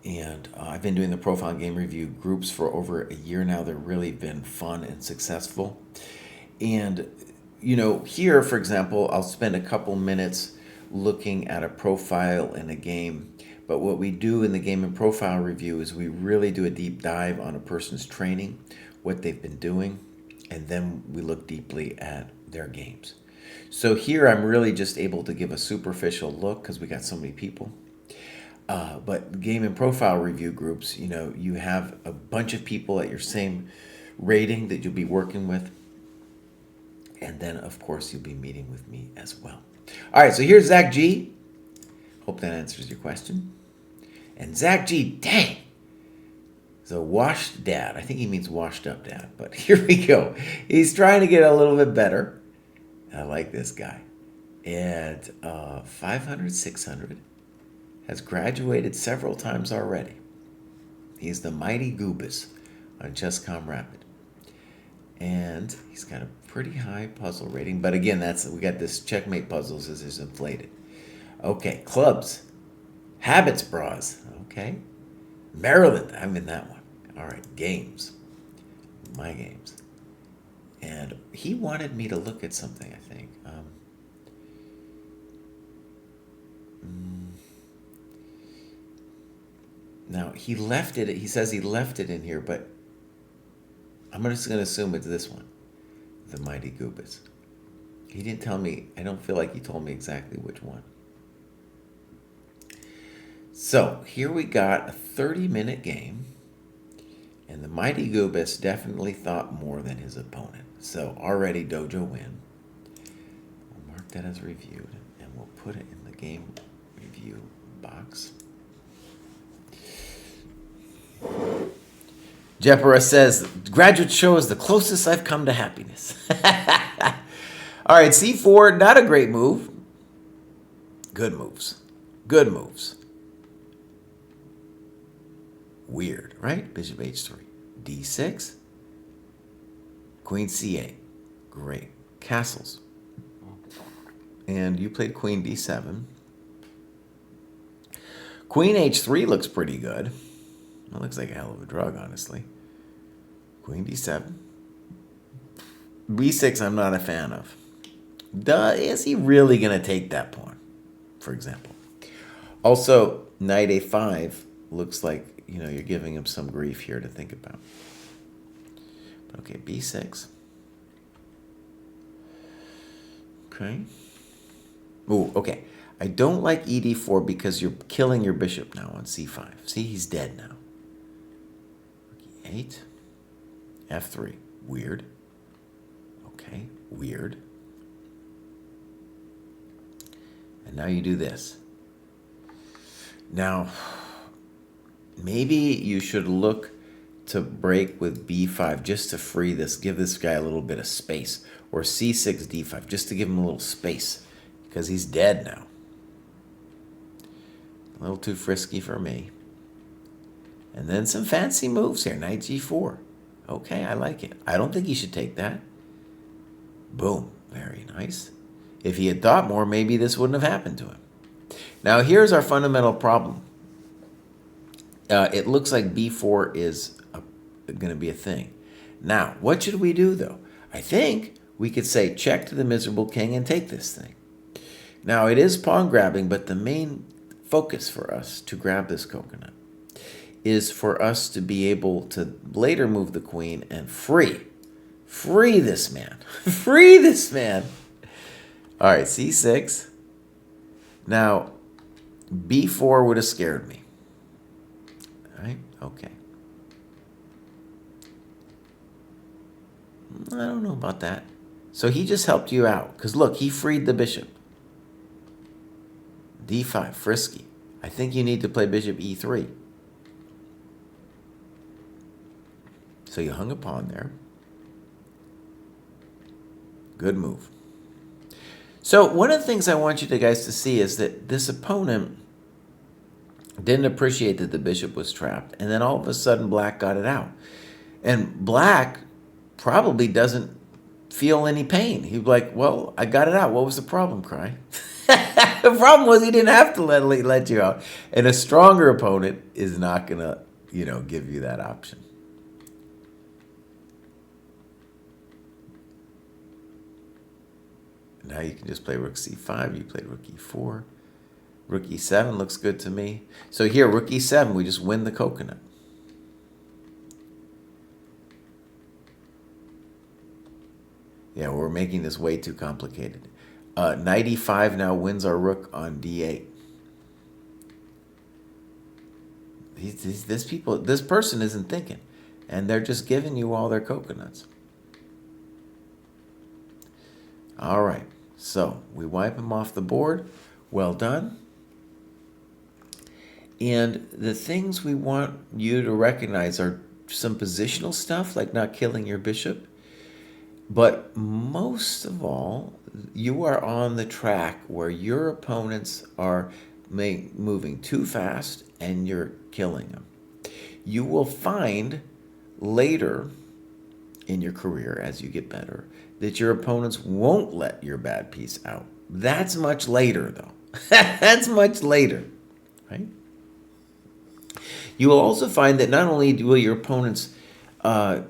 And I've been doing the profile and game review groups for over a year now. They've really been fun and successful. And, you know, here, for example, I'll spend a couple minutes looking at a profile in a game. But what we do in the game and profile review is we really do a deep dive on a person's training, what they've been doing, and then we look deeply at their games. So here I'm really just able to give a superficial look because we got so many people. But game and profile review groups, you know, you have a bunch of people at your same rating that you'll be working with. And then, of course, you'll be meeting with me as well. All right, so here's Zach G. Hope that answers your question. And Zach G, dang, is a washed dad. I think he means washed up dad, but here we go. He's trying to get a little bit better. I like this guy. And 500, 600. Has graduated several times already. He's the mighty Goobus on ChessCom Rapid. And he's got a pretty high puzzle rating. But again, we got this checkmate puzzles as is inflated. Okay, clubs. Habits bras. Okay. Maryland, I'm in that one. All right, games. My games. And he wanted me to look at something, I think. Now, he left it, he says he left it in here, but I'm just going to assume it's this one, the Mighty Goobus. He didn't tell me, I don't feel like he told me exactly which one. So, here we got a 30-minute game, and the Mighty Goobus definitely thought more than his opponent. So, already Dojo win. We'll mark that as reviewed, and we'll put it in the game review box. Jepera says, graduate show is the closest I've come to happiness. All right, C4, not a great move. Good moves. Good moves. Weird, right? Bishop H3. D6. Queen C8. Great. Castles. And you played Queen D7. Queen H3 looks pretty good. That looks like a hell of a drug, honestly. Queen D7. B6 I'm not a fan of. Is he really going to take that pawn, for example? Also, Knight A5 looks like, you know, you're giving him some grief here to think about. Okay, B6. Okay. Ooh, okay. I don't like ED4 because you're killing your bishop now on C5. See, he's dead now. 8. F3. Weird. Okay, weird. And now you do this. Now, maybe you should look to break with b5 just to free this, give this guy a little bit of space. Or c6, d5, just to give him a little space. Because he's dead now. A little too frisky for me. And then some fancy moves here. Knight g4. Okay, I like it. I don't think he should take that. Boom. Very nice. If he had thought more, maybe this wouldn't have happened to him. Now, here's our fundamental problem. It looks like b4 is going to be a thing. Now, what should we do, though? I think we could say check to the miserable king and take this thing. Now, it is pawn grabbing, but the main focus for us to grab this coconut is for us to be able to later move the queen and free this man. Free this man. All right, c6. Now, b4 would have scared me. All right, okay. I don't know about that. So he just helped you out. Because look, he freed the bishop. d5, frisky. I think you need to play bishop e3. So you hung a pawn there. Good move. So one of the things I want you guys to see is that this opponent didn't appreciate that the bishop was trapped. And then all of a sudden, black got it out. And black probably doesn't feel any pain. He'd be like, well, I got it out. What was the problem, Kraai? The problem was he didn't have to let you out. And a stronger opponent is not going to, give you that option. Now you can just play rook c5. You played rook e4. Rook e7 looks good to me. So here, rook e7, we just win the coconut. Yeah, we're making this way too complicated. Knight e5 now wins our rook on d8. This person isn't thinking, and they're just giving you all their coconuts. All right, so we wipe them off the board. Well done. And the things we want you to recognize are some positional stuff, like not killing your bishop. But most of all, you are on the track where your opponents are moving too fast and you're killing them. You will find later in your career, as you get better, that your opponents won't let your bad piece out. That's much later, though. That's much later, right? You will also find that not only will your opponents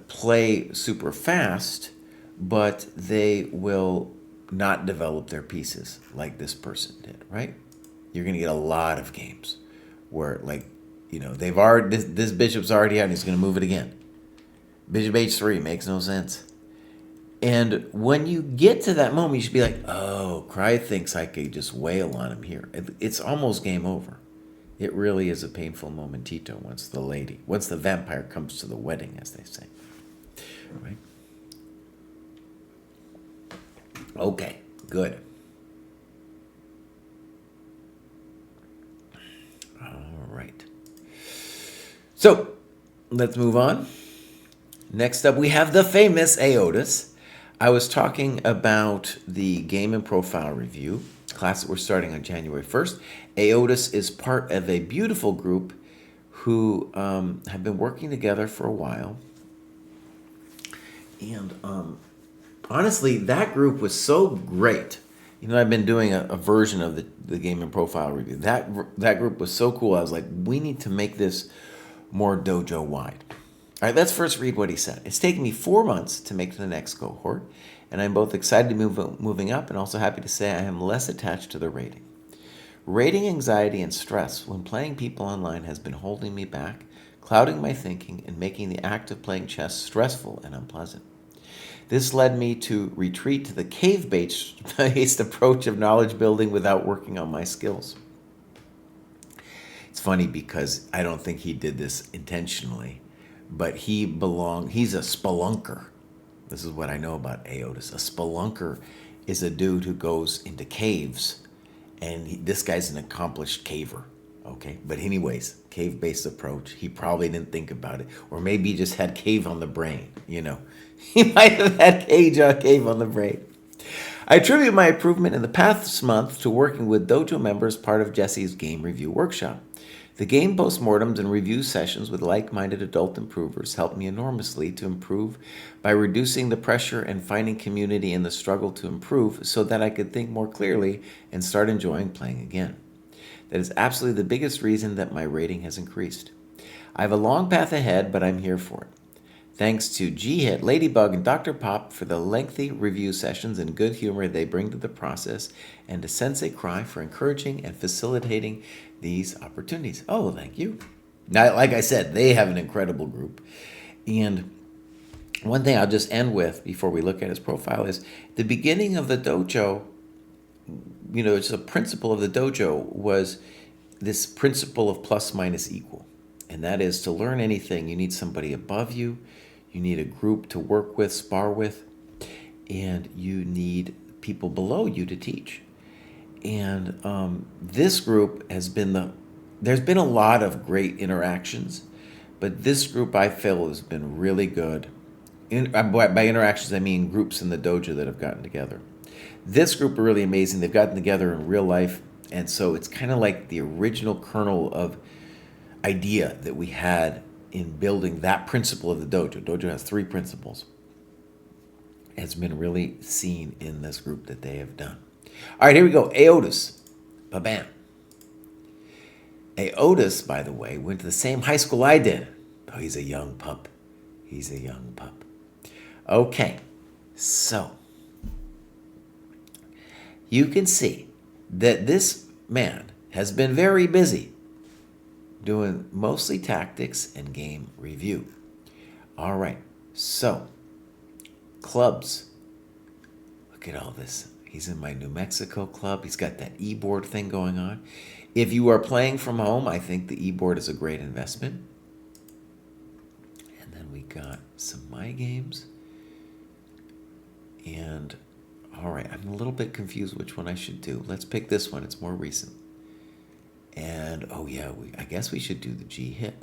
play super fast, but they will not develop their pieces like this person did, right? You're going to get a lot of games where, they've already, this bishop's already out and he's going to move it again. Bishop h3 makes no sense. And when you get to that moment, you should be like, oh, Kraai thinks I could just wail on him here. It's almost game over. It really is a painful momentito once the vampire comes to the wedding, as they say. Right? Okay, good. All right. So, let's move on. Next up, we have the famous Aotis. I was talking about the Game and Profile Review class that we're starting on January 1st. Aotis is part of a beautiful group who have been working together for a while. And honestly, that group was so great. I've been doing a version of the Game and Profile Review. That group was so cool. I was like, we need to make this more dojo-wide. All right, let's first read what he said. It's taken me 4 months to make the next cohort, and I'm both excited to moving up and also happy to say I am less attached to the rating. Rating anxiety and stress when playing people online has been holding me back, clouding my thinking, and making the act of playing chess stressful and unpleasant. This led me to retreat to the cave-based approach of knowledge building without working on my skills. It's funny because I don't think he did this intentionally, but he's a spelunker. This is what I know about Aotus. A spelunker is a dude who goes into caves, and this guy's an accomplished caver. Okay, but anyways, cave-based approach. He probably didn't think about it, or maybe he just had cave on the brain. He might have had cave on the brain. I attribute my improvement in the past month to working with dojo members part of Jesse's game review workshop. The game postmortems and review sessions with like-minded adult improvers helped me enormously to improve by reducing the pressure and finding community in the struggle to improve so that I could think more clearly and start enjoying playing again. That is absolutely the biggest reason that my rating has increased. I have a long path ahead, but I'm here for it. Thanks to G-Hit, Ladybug, and Dr. Pop for the lengthy review sessions and good humor they bring to the process, and to Sensei Kraai for encouraging and facilitating these opportunities. Oh, well, thank you. Now, like I said, they have an incredible group. And one thing I'll just end with before we look at his profile is the beginning of the dojo, it's a principle of the dojo was this principle of plus minus equal. And that is to learn anything, you need somebody above you, you need a group to work with, spar with, and you need people below you to teach. And this group has been there's been a lot of great interactions, but this group I feel has been really good. By interactions, I mean groups in the dojo that have gotten together. This group are really amazing. They've gotten together in real life, and so it's kind of like the original kernel of idea that we had in building that principle of the dojo. Dojo has 3 principles. It's been really seen in this group that they have done. All right, here we go. Aotus. Ba-bam. Aotus, by the way, went to the same high school I did. Oh, he's a young pup. He's a young pup. Okay, so you can see that this man has been very busy doing mostly tactics and game review. All right, so clubs. Look at all this. He's in my New Mexico club. He's got that e-board thing going on. If you are playing from home, I think the e-board is a great investment. And then we got some My Games. And, all right, I'm a little bit confused which one I should do. Let's pick this one. It's more recent. And, oh yeah, I guess we should do the G-Hit.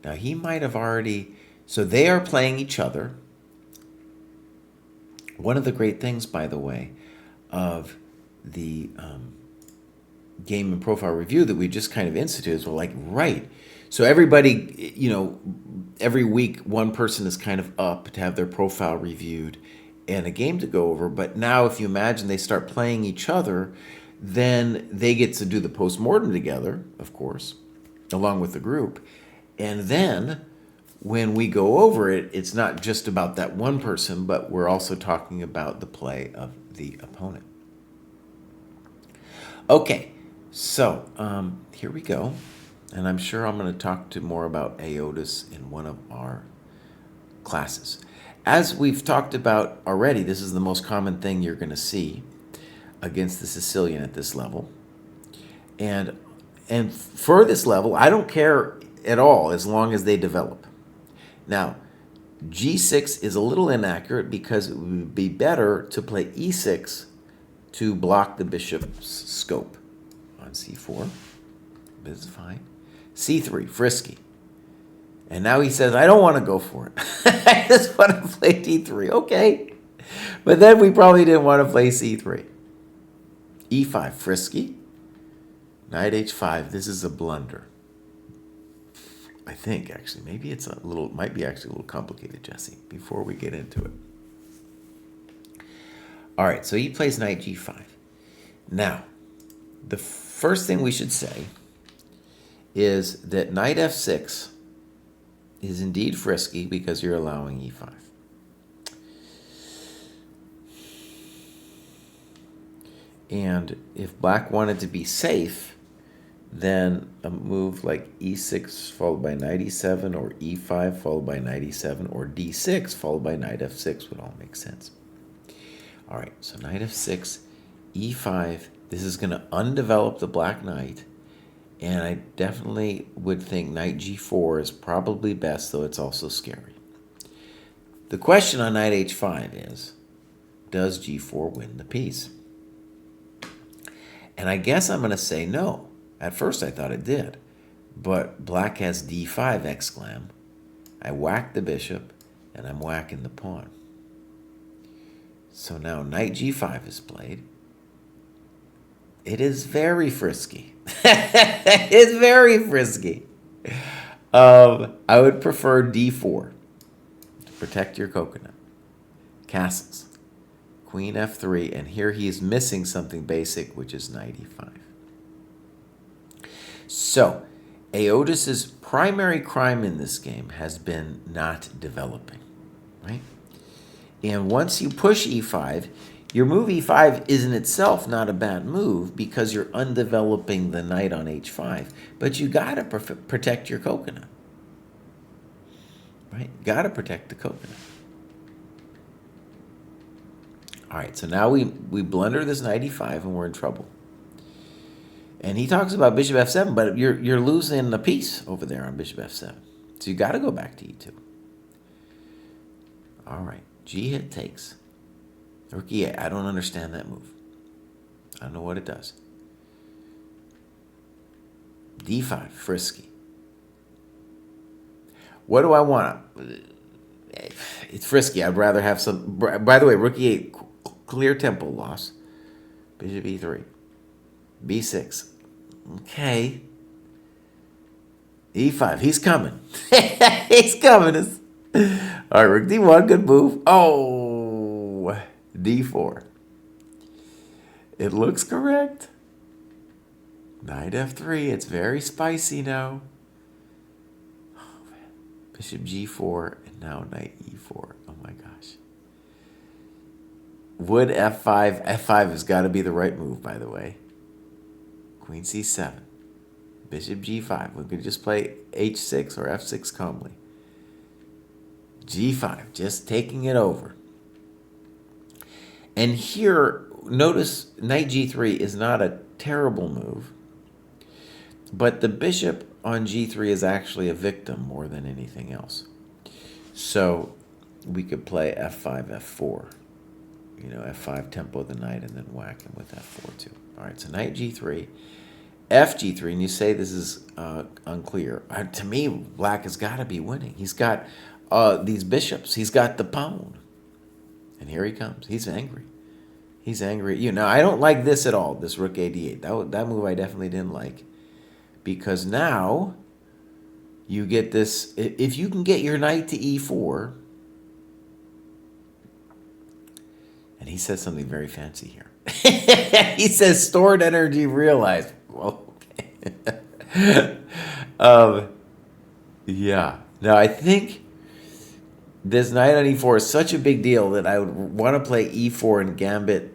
Now, he might have already... So they are playing each other. One of the great things, by the way, of the game and profile review that we just kind of instituted is we're like, right. So everybody, every week one person is kind of up to have their profile reviewed and a game to go over. But now if you imagine they start playing each other, then they get to do the postmortem together, of course, along with the group. And then when we go over it, it's not just about that one person, but we're also talking about the play of the opponent. Okay, so here we go. And I'm sure I'm going to talk to more about Aotus in one of our classes. As we've talked about already, this is the most common thing you're going to see against the Sicilian at this level. And for this level, I don't care at all as long as they develop. Now, G6 is a little inaccurate because it would be better to play E6 to block the bishop's scope on C4. But it's fine. C3, frisky. And now he says, I don't want to go for it. I just want to play D3. Okay. But then we probably didn't want to play C3. E5, frisky. Knight H5, this is a blunder. I think, actually. Maybe it's might be actually a little complicated, Jesse, before we get into it. All right, so he plays Knight G5. Now, the first thing we should say is that Knight F6 is indeed frisky because you're allowing E5. And if black wanted to be safe, then a move like E6 followed by Knight E7 or E5 followed by Knight E7 or D6 followed by Knight F6 would all make sense. All right, so Knight F6, E5. This is going to undevelop the black knight. And I definitely would think Knight G4 is probably best, though it's also scary. The question on knight h5 is, does g4 win the piece? And I guess I'm going to say no. At first I thought it did. But black has d5 exclam. I whack the bishop, and I'm whacking the pawn. So now knight g5 is played. It is very frisky. It's very frisky. I would prefer d4 to protect your coconut. Castles. Queen f3, and here he is missing something basic, which is knight e5. So, Aotis's primary crime in this game has been not developing, right? And once you push e5, your move e5 is in itself not a bad move because you're undeveloping the knight on h5. But you got to protect your coconut, right? Got to protect the coconut. All right, so now we blunder this knight e5 and we're in trouble. And he talks about bishop f7, but you're losing a piece over there on bishop f7. So you got to go back to e2. All right, g hit takes. Rook e8. I don't understand that move. I don't know what it does. d5, frisky. What do I want? It's frisky. I'd rather have some. By the way, rook e8, clear tempo loss. Bishop e3. b6. Okay. e5. He's coming. He's coming. All right, rook d1. Good move. Oh, d4. It looks correct. Knight f3. It's very spicy now. Oh, man. Bishop g4 and now knight e4. Oh, my gosh. Would f5. F5 has got to be the right move, by the way. Queen c7. Bishop g5. We could just play h6 or f6 calmly. g5. Just taking it over. And here, notice knight g3 is not a terrible move. But the bishop on g3 is actually a victim more than anything else. So we could play f5, f4. You know, f5 tempo the knight and then whack him with f4 too. All right, so knight g3, f g3, and you say this is unclear. To me, black has got to be winning. He's got these bishops. He's got the pawn. And here he comes. He's angry. He's angry at you. Now, I don't like this at all, this rook a d8. That move I definitely didn't like. Because now you get this. If you can get your knight to e4, and he says something very fancy here. He says stored energy realized. Well, okay. Yeah. Now, I think this knight on e4 is such a big deal that I would want to play e4 and gambit.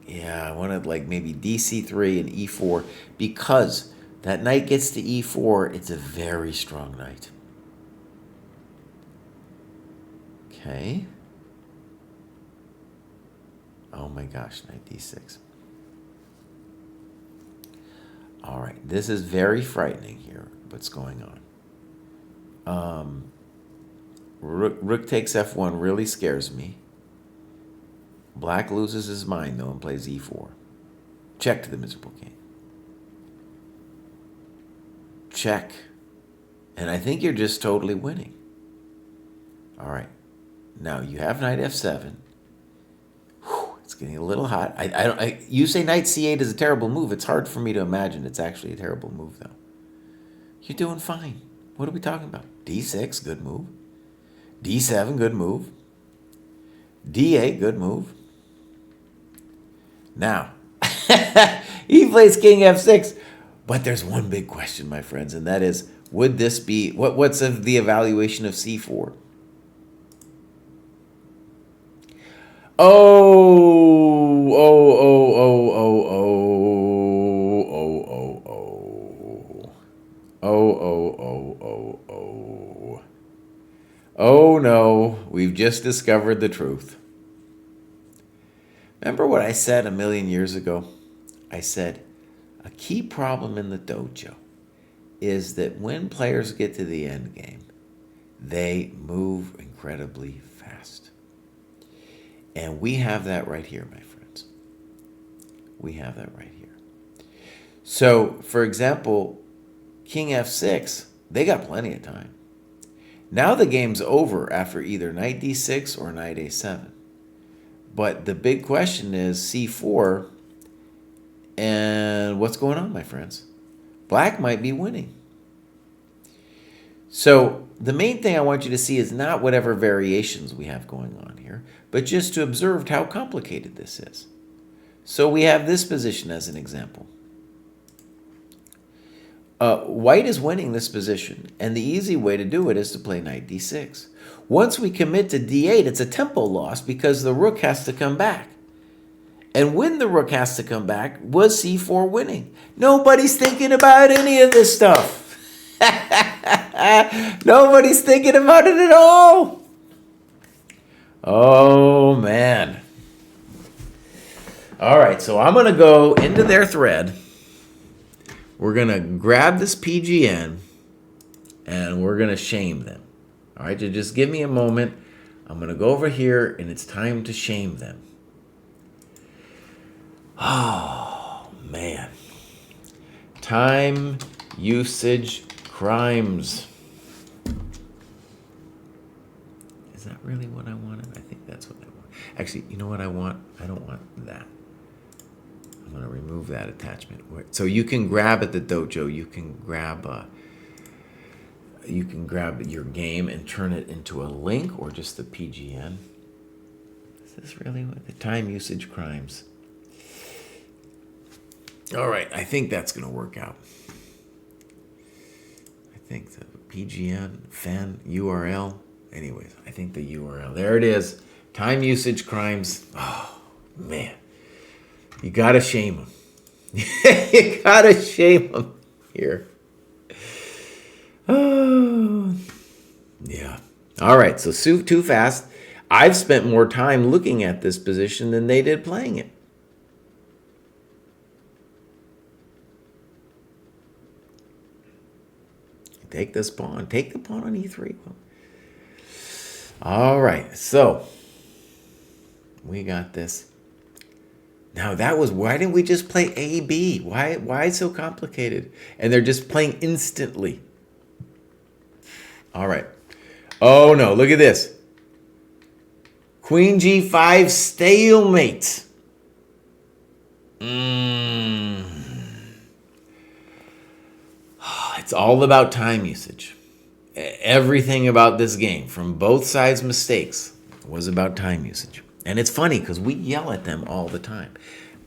Yeah, I want to like maybe dc3 and e4 because that knight gets to e4. It's a very strong knight. Okay. Oh my gosh, knight d6. All right, this is very frightening here, what's going on. Rook takes f1 really scares me. Black loses his mind, though, and plays e4. Check to the miserable king. Check. And I think you're just totally winning. All right. Now, you have knight f7. It's getting a little hot. You say knight c8 is a terrible move. It's hard for me to imagine it's actually a terrible move, though. You're doing fine. What are we talking about? d6, good move. d7, good move. d8, good move. Now, he plays king f6. But there's one big question, my friends, and that is, would this be, what's the evaluation of c4? Oh no, we've just discovered the truth. Remember what I said a million years ago? I said, a key problem in the dojo is that when players get to the end game, They move incredibly fast. And we have that right here, my friends. We have that right here. So, for example, King F6, they got plenty of time. Now the game's over after either knight d6 or knight a7. But the big question is c4, and what's going on, my friends? Black might be winning. So the main thing I want you to see is not whatever variations we have going on here, but just to observe how complicated this is. So we have this position as an example. White is winning this position, and the easy way to do it is to play knight d6. Once we commit to d8, it's a tempo loss because the rook has to come back. And when the rook has to come back, was c4 winning? Nobody's thinking about any of this stuff. Nobody's thinking about it at all. Oh, man. All right, so I'm going to go into their thread. We're going to grab this PGN, and we're going to shame them. All right, so just give me a moment. I'm going to go over here, and it's time to shame them. Oh, man. Time usage crimes. Is that really what I wanted? I think that's what I want. Actually, you know what I want? I don't want that. I'm going to remove that attachment. So you can grab at the dojo. You can grab your game and turn it into a link or just the PGN. Is this really what the time usage crimes? All right, I think that's going to work out. I think the PGN fan URL. Anyways, I think the URL. There it is. Time usage crimes. Oh, man. You got to shame them. You got to shame them here. Oh, yeah. All right, so too fast. I've spent more time looking at this position than they did playing it. Take this pawn. Take the pawn on e3. All right, so we got this. Now that was, why didn't we just play A, B? Why so complicated? And they're just playing instantly. All right. Oh no, look at this. Queen G5 stalemate. It's all about time usage. Everything about this game, from both sides' mistakes, was about time usage. And it's funny because we yell at them all the time.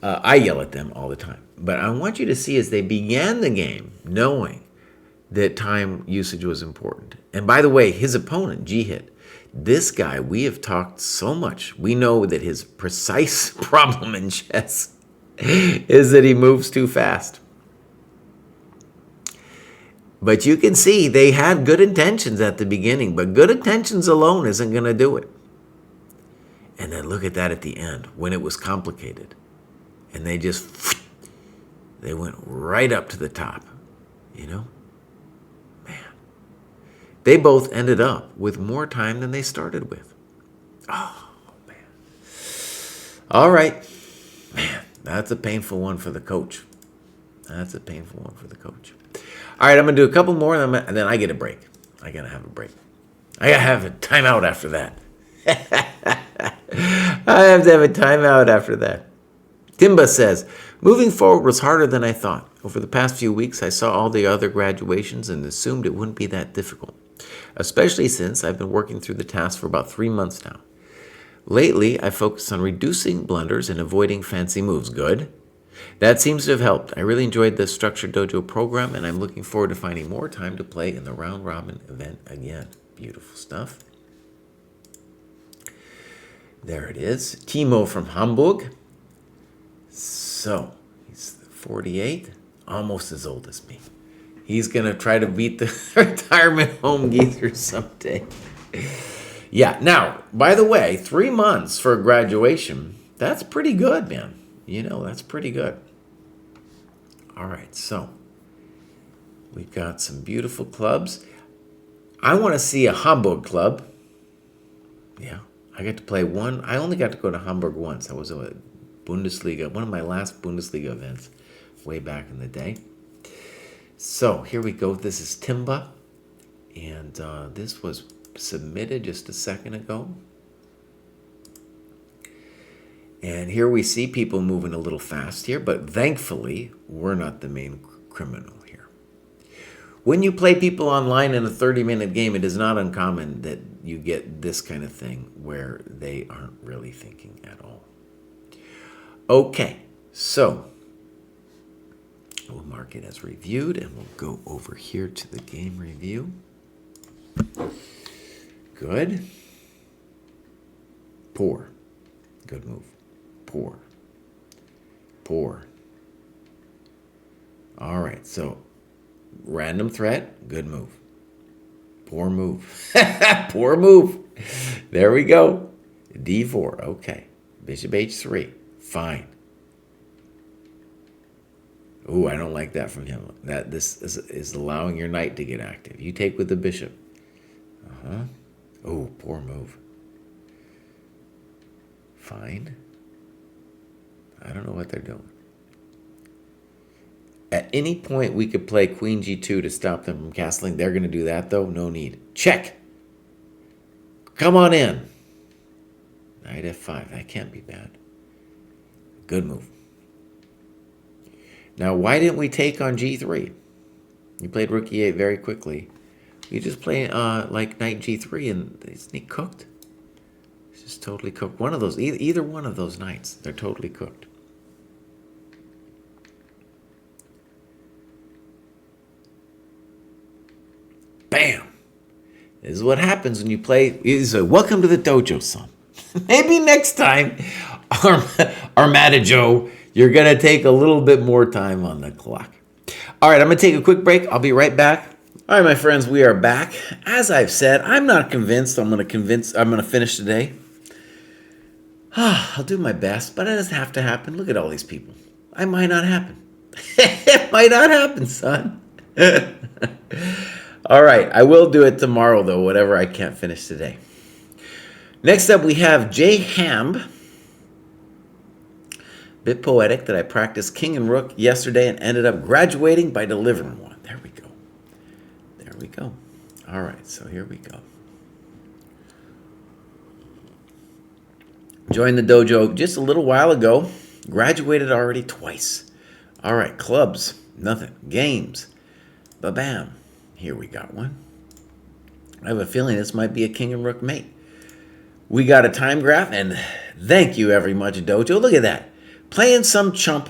I yell at them all the time. But I want you to see as they began the game knowing that time usage was important. And by the way, his opponent, G-Hit, this guy, we have talked so much. We know that his precise problem in chess is that he moves too fast. But you can see they had good intentions at the beginning, but good intentions alone isn't going to do it. And then look at that at the end, when it was complicated. And they went right up to the top, you know? Man. They both ended up with more time than they started with. Oh, man. All right. Man, that's a painful one for the coach. That's a painful one for the coach. All right, I'm going to do a couple more, and then I get a break. I got to have a break. I got to have a timeout after that. I have to have a timeout after that. Timba says, moving forward was harder than I thought. Over the past few weeks, I saw all the other graduations and assumed it wouldn't be that difficult, especially since I've been working through the task for about 3 months now. Lately, I focused on reducing blunders and avoiding fancy moves. Good. That seems to have helped. I really enjoyed the Structured Dojo program, and I'm looking forward to finding more time to play in the round-robin event again. Beautiful stuff. There it is. Timo from Hamburg. So, he's 48, almost as old as me. He's going to try to beat the retirement home geezer someday. Yeah, now, by the way, 3 months for graduation, that's pretty good, man. You know, that's pretty good. All right, so we've got some beautiful clubs. I want to see a Hamburg club. Yeah, I got to play one. I only got to go to Hamburg once. That was a Bundesliga, one of my last Bundesliga events way back in the day. So here we go. This is Timba, and this was submitted just a second ago. And here we see people moving a little fast here, but thankfully, we're not the main criminal here. When you play people online in a 30-minute game, it is not uncommon that you get this kind of thing where they aren't really thinking at all. Okay, so we'll mark it as reviewed, and we'll go over here to the game review. Good. Poor. Good move. Poor. Poor. All right, so random threat, good move. Poor move. Poor move. There we go. D4, okay. Bishop H3, fine. Ooh, I don't like that from him. This is allowing your knight to get active. You take with the bishop. Oh, poor move. Fine. I don't know what they're doing. At any point, we could play Queen G2 to stop them from castling. They're going to do that, though. No need. Check. Come on in. Knight F5. That can't be bad. Good move. Now, why didn't we take on G3? You played Rook E8 very quickly. You just play like Knight G3, and isn't he cooked? He's just totally cooked. One of those, either one of those knights, they're totally cooked. Bam! This is what happens when you play. You say, welcome to the dojo, son. Maybe next time, Armada Joe, you're going to take a little bit more time on the clock. All right, I'm going to take a quick break. I'll be right back. All right, my friends, we are back. As I've said, I'm not convinced I'm going to finish today. I'll do my best, but it doesn't have to happen. Look at all these people. I might not happen. It might not happen, son. All right, I will do it tomorrow, though, whatever I can't finish today. Next up, we have Jay Hamb. Bit poetic that I practiced King and Rook yesterday and ended up graduating by delivering one. There we go. There we go. All right, so here we go. Joined the dojo just a little while ago. Graduated already twice. All right, clubs, nothing. Games, ba-bam. Here we got one. I have a feeling this might be a King and Rook mate. We got a time graph, and thank you very much, Dojo. Look at that. Playing some chump,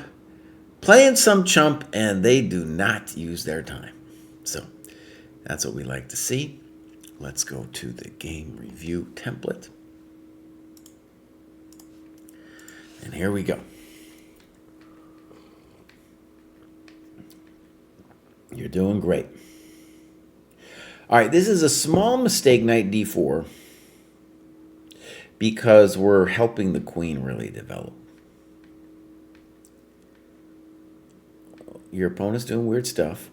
and they do not use their time. So that's what we like to see. Let's go to the game review template. And here we go. You're doing great. All right, this is a small mistake, Knight D4, because we're helping the queen really develop. Your opponent's doing weird stuff.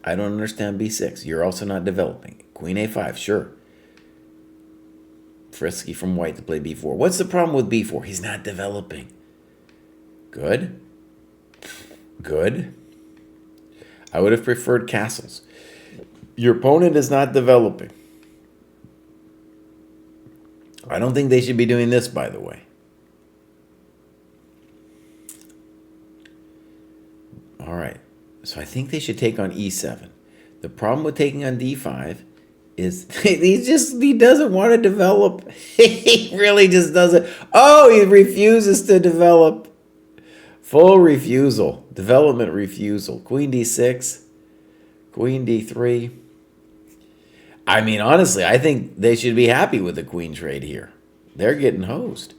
I don't understand B6. You're also not developing. Queen A5, sure. Frisky from white to play B4. What's the problem with B4? He's not developing. Good. Good. I would have preferred castles. Your opponent is not developing. I don't think they should be doing this, by the way. All right. So I think they should take on E7. The problem with taking on D5 is he doesn't want to develop. He really just doesn't. Oh, he refuses to develop. Full refusal. Development refusal. Queen D6. Queen D3. I mean, honestly, I think they should be happy with the queen trade here. They're getting hosed.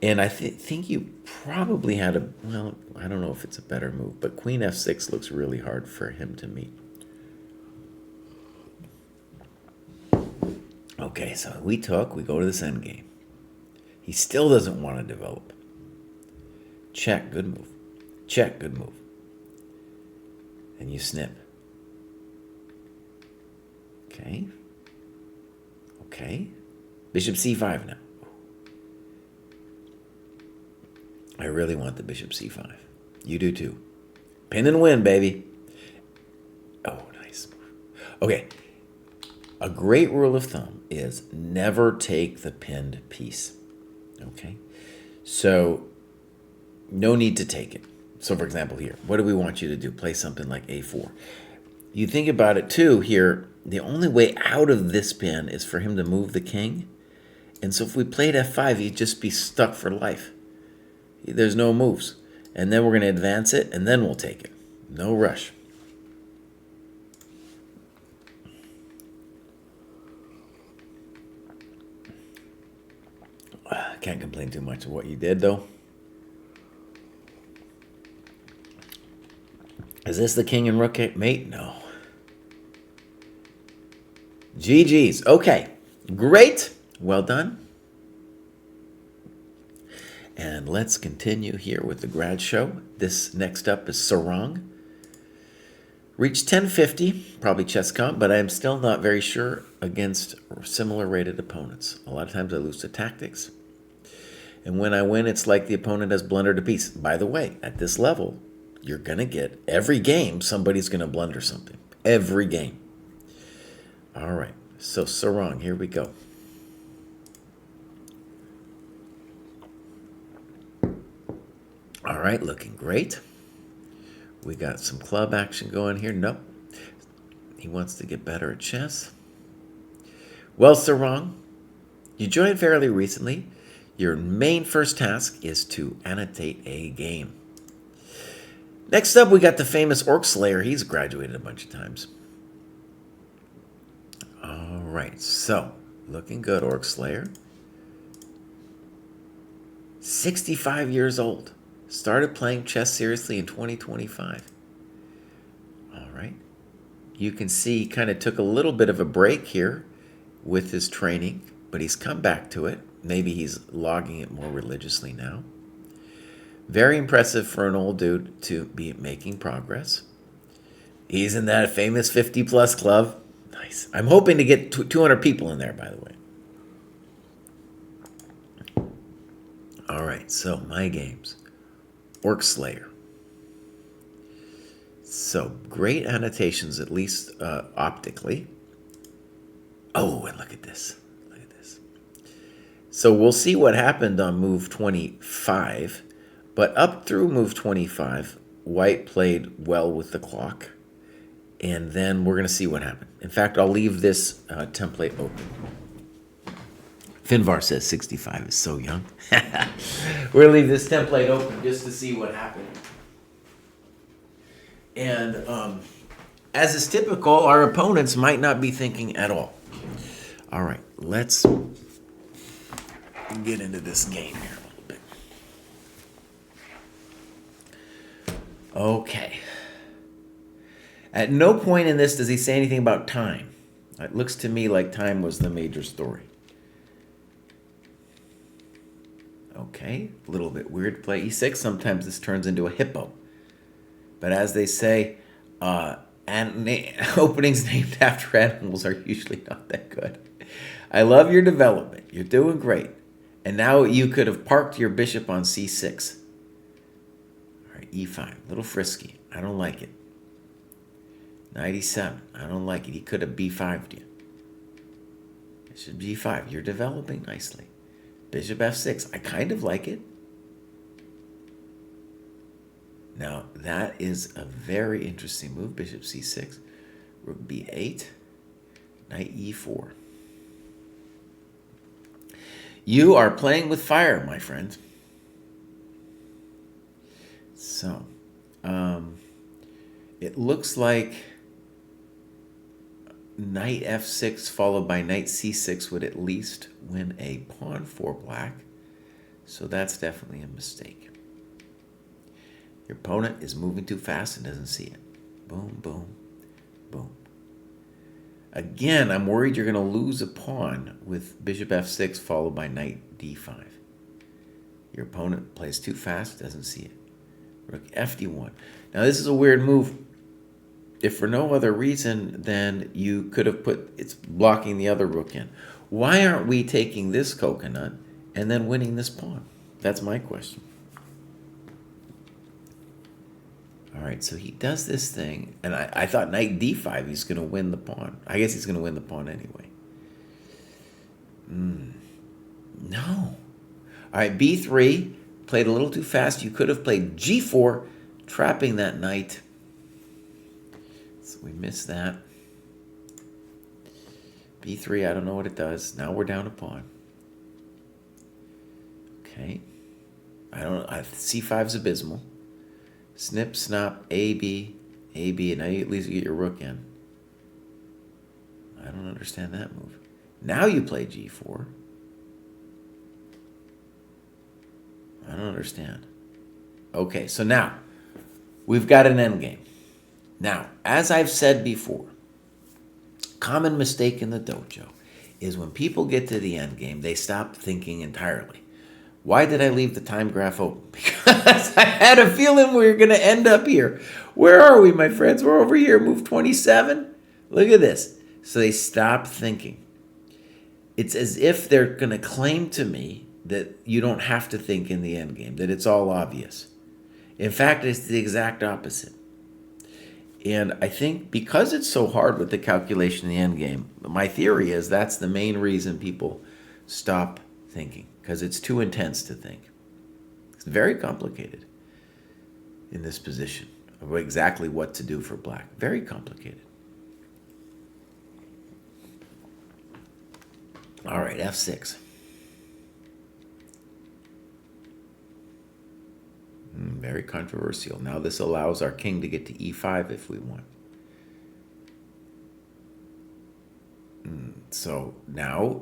And I think you probably had a, well, I don't know if it's a better move, but Queen F6 looks really hard for him to meet. Okay, so we go to this endgame. He still doesn't want to develop. Check, good move. Check, good move. And you snip. Okay. Okay. Bishop c5 now. I really want the bishop c5. You do too. Pin and win, baby. Oh, nice. Okay. A great rule of thumb is never take the pinned piece. Okay? So, no need to take it. So, for example, here, what do we want you to do? Play something like a4. You think about it too here, the only way out of this pin is for him to move the king. And so if we played f5, you'd just be stuck for life. There's no moves. And then we're going to advance it, and then we'll take it. No rush. Can't complain too much of what you did, though. Is this the king and rook mate? No. GG's. Okay. Great. Well done. And let's continue here with the grad show. This next up is Sarang. Reached 1050, probably chess comp, but I'm still not very sure against similar rated opponents. A lot of times I lose to tactics. And when I win, it's like the opponent has blundered a piece. By the way, at this level, you're going to get, every game, somebody's going to blunder something. Every game. All right. So, Sarang, here we go. All right, looking great. We got some club action going here. Nope. He wants to get better at chess. Well, Sarang, you joined fairly recently. Your main first task is to annotate a game. Next up, we got the famous Orc Slayer. He's graduated a bunch of times. All right, so looking good, Orc Slayer. 65 years old. Started playing chess seriously in 2025. All right. You can see he kind of took a little bit of a break here with his training, but he's come back to it. Maybe he's logging it more religiously now. Very impressive for an old dude to be making progress. He's in that famous 50-plus club. Nice. I'm hoping to get 200 people in there, by the way. All right, so my games. Orc Slayer. So, great annotations, at least optically. Oh, and look at this. Look at this. So, we'll see what happened on move 25. But up through move 25, White played well with the clock. And then we're going to see what happened. In fact, I'll leave this template open. Finvar says 65 is so young. We're going to leave this template open just to see what happened. And as is typical, our opponents might not be thinking at all. All right, let's get into this game here a little bit. Okay. At no point in this does he say anything about time. It looks to me like time was the major story. Okay, a little bit weird to play e6. Sometimes this turns into a hippo. But as they say, openings named after animals are usually not that good. I love your development. You're doing great. And now you could have parked your bishop on c6. All right, e5. A little frisky. I don't like it. Knight e7. I don't like it. He could have b5'd you. It should be g5. You're developing nicely. Bishop f6. I kind of like it. Now, that is a very interesting move. Bishop c6. Rook b8. Knight e4. You are playing with fire, my friend. So, it looks like knight f6 followed by knight c6 would at least win a pawn for black. So that's definitely a mistake. Your opponent is moving too fast and doesn't see it. Boom, boom, boom. Again, I'm worried you're going to lose a pawn with bishop f6 followed by knight d5. Your opponent plays too fast, doesn't see it. Rook fd1. Now this is a weird move. If for no other reason, then you could have put, it's blocking the other rook in. why aren't we taking this coconut and then winning this pawn? That's my question. All right, so he does this thing, and I thought knight d5, he's going to win the pawn. I guess he's going to win the pawn anyway. No. All right, b3, played a little too fast. You could have played g4, trapping that knight. So we missed that. b3, I don't know what it does. Now we're down a pawn. Okay. c5's abysmal. Snip, snap, A, B, and now you at least get your rook in. I don't understand that move. Now you play g4. I don't understand. Okay, so now we've got an endgame. Now, as I've said before, common mistake in the dojo is when people get to the endgame, they stop thinking entirely. Why did I leave the time graph open? Because I had a feeling we were going to end up here. Where are we, my friends? We're over here, move 27. Look at this. So they stop thinking. It's as if they're going to claim to me that you don't have to think in the endgame, that it's all obvious. In fact, it's the exact opposite. And I think because it's so hard with the calculation in the endgame, my theory is that's the main reason people stop thinking, because it's too intense to think. It's very complicated in this position of exactly what to do for black. Very complicated. All right, f6. Very controversial. Now this allows our king to get to e5 if we want. So now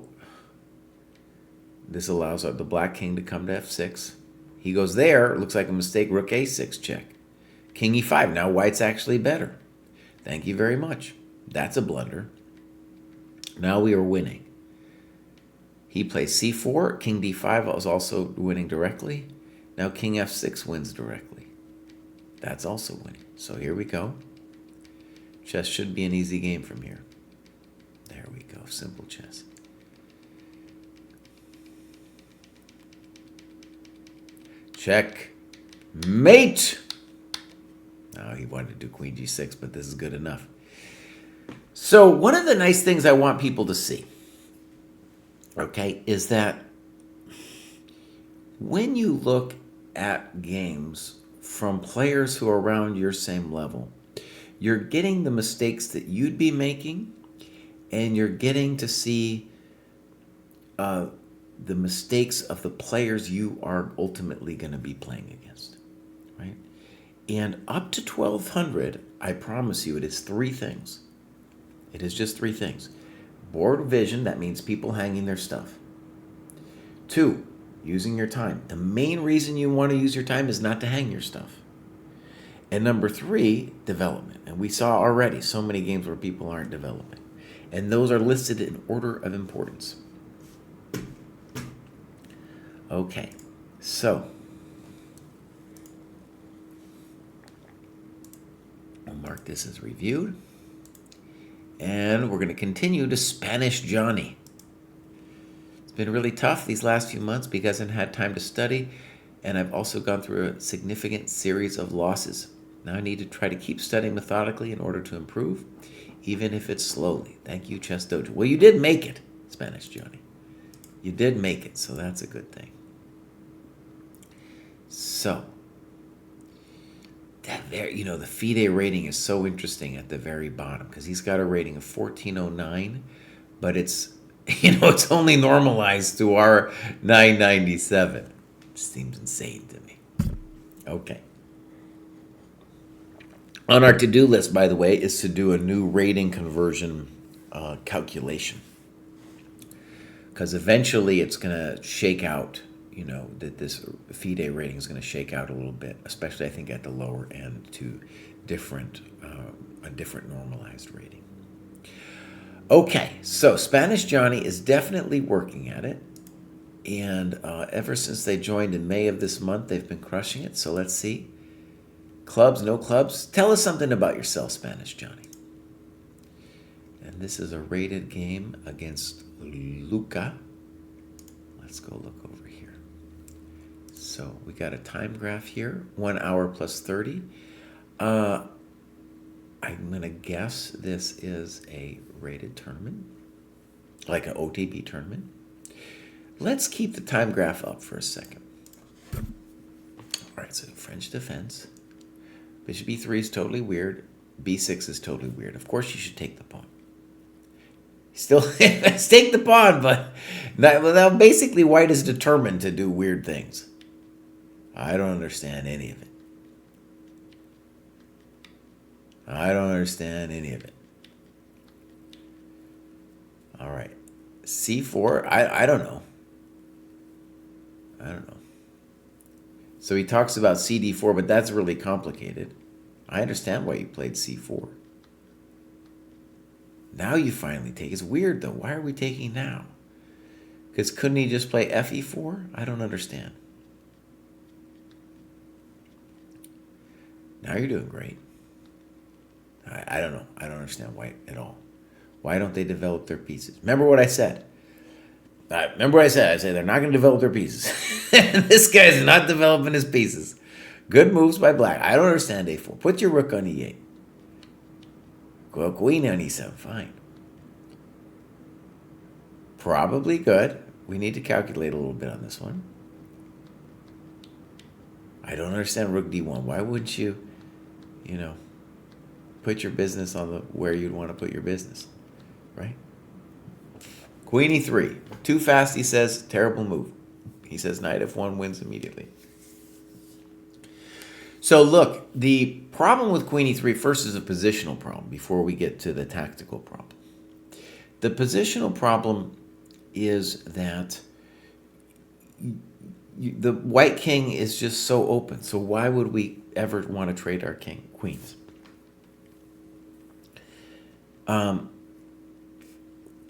this allows the black king to come to f6. He goes there. It looks like a mistake. Rook a6 check. King e5. Now white's actually better. Thank you very much. That's a blunder. Now we are winning. He plays c4. King d5 is also winning directly. Now king f6 wins directly. That's also winning. So here we go. Chess should be an easy game from here. There we go. Simple chess. Check. Mate. Oh, he wanted to do queen g6, but this is good enough. So one of the nice things I want people to see, okay, is that when you look at games from players who are around your same level, you're getting the mistakes that you'd be making, and you're getting to see the mistakes of the players you are ultimately going to be playing against, right? And up to 1200, I promise you, it is three things. It is just three things. Board vision, that means people hanging their stuff. 2, using your time. The main reason you want to use your time is not to hang your stuff. And number 3, development. And we saw already so many games where people aren't developing. And those are listed in order of importance. Okay, so I'll mark this as reviewed. And we're going to continue to Spanish Johnny. It's been really tough these last few months because I haven't had time to study, and I've also gone through a significant series of losses. Now I need to try to keep studying methodically in order to improve, even if it's slowly. Thank you, Chess Dojo. Well, you did make it, Spanish Johnny. You did make it, so that's a good thing. So, that very, the FIDE rating is so interesting at the very bottom because he's got a rating of 1409, but it's, it's only normalized to our 997. It seems insane to me. Okay. On our to-do list, by the way, is to do a new rating conversion calculation. Because eventually it's going to shake out, that this FIDE rating is going to shake out a little bit, especially I think at the lower end to a different normalized rating. Okay, so Spanish Johnny is definitely working at it. And ever since they joined in May of this month, they've been crushing it. So let's see. Clubs, no clubs? Tell us something about yourself, Spanish Johnny. And this is a rated game against Luca. Let's go look over here. So we got a time graph here, 1 hour plus 30. I'm going to guess this is a rated tournament, like an OTB tournament. Let's keep the time graph up for a second. All right, so French defense. Bishop e3 is totally weird. b6 is totally weird. Of course, you should take the pawn. Still, let's take the pawn, but now basically white is determined to do weird things. I don't understand any of it. I don't understand any of it. All right. c4, I don't know. I don't know. So he talks about cd4, but that's really complicated. I understand why you played c4. Now you finally take. It's weird, though. Why are we taking now? Because couldn't he just play fe4? I don't understand. Now you're doing great. I don't know. I don't understand white at all. Why don't they develop their pieces? Remember what I said. I said they're not going to develop their pieces. This guy's not developing his pieces. Good moves by black. I don't understand a4. Put your rook on e8. Go queen on e7. Fine. Probably good. We need to calculate a little bit on this one. I don't understand rook d1. Why wouldn't you, put your business on where you'd want to put your business, right? Queen e3. Too fast, he says. Terrible move. He says knight f1 wins immediately. So look, the problem with queen e3 first is a positional problem before we get to the tactical problem. The positional problem is that the white king is just so open. So why would we ever want to trade our queens?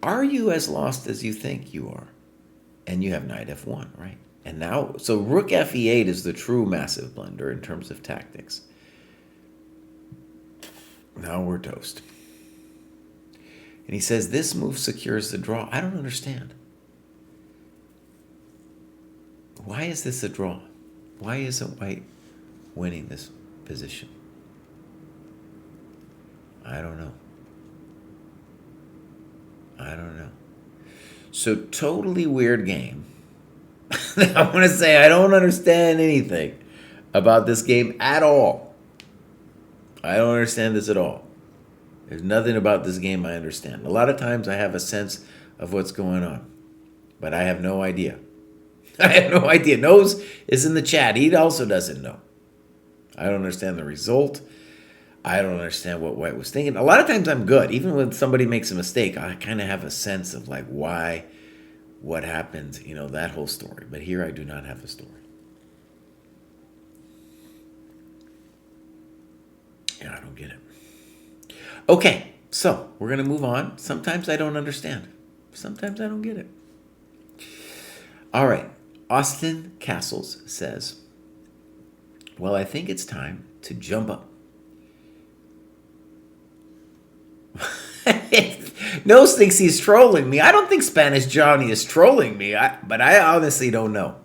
Are you as lost as you think you are? And you have knight f1, right? And now, so rook fe8 is the true massive blunder in terms of tactics. Now we're toast. And he says this move secures the draw. I don't understand. Why is this a draw? Why isn't white winning this position? I don't know. I don't know. So totally weird game. I want to say I don't understand anything about this game at all. I don't understand this at all. There's nothing about this game I understand. A lot of times I have a sense of what's going on, but I have no idea. I have no idea. Knows is in the chat. He also doesn't know. I don't understand the result. I don't understand what white was thinking. A lot of times I'm good. Even when somebody makes a mistake, I kind of have a sense of like why, what happened, that whole story. But here I do not have a story. Yeah, I don't get it. Okay, so we're going to move on. Sometimes I don't understand. Sometimes I don't get it. All right. Austin Castles says, well, I think it's time to jump up. Nose thinks he's trolling me. I don't think Spanish Johnny is trolling me, but I honestly don't know.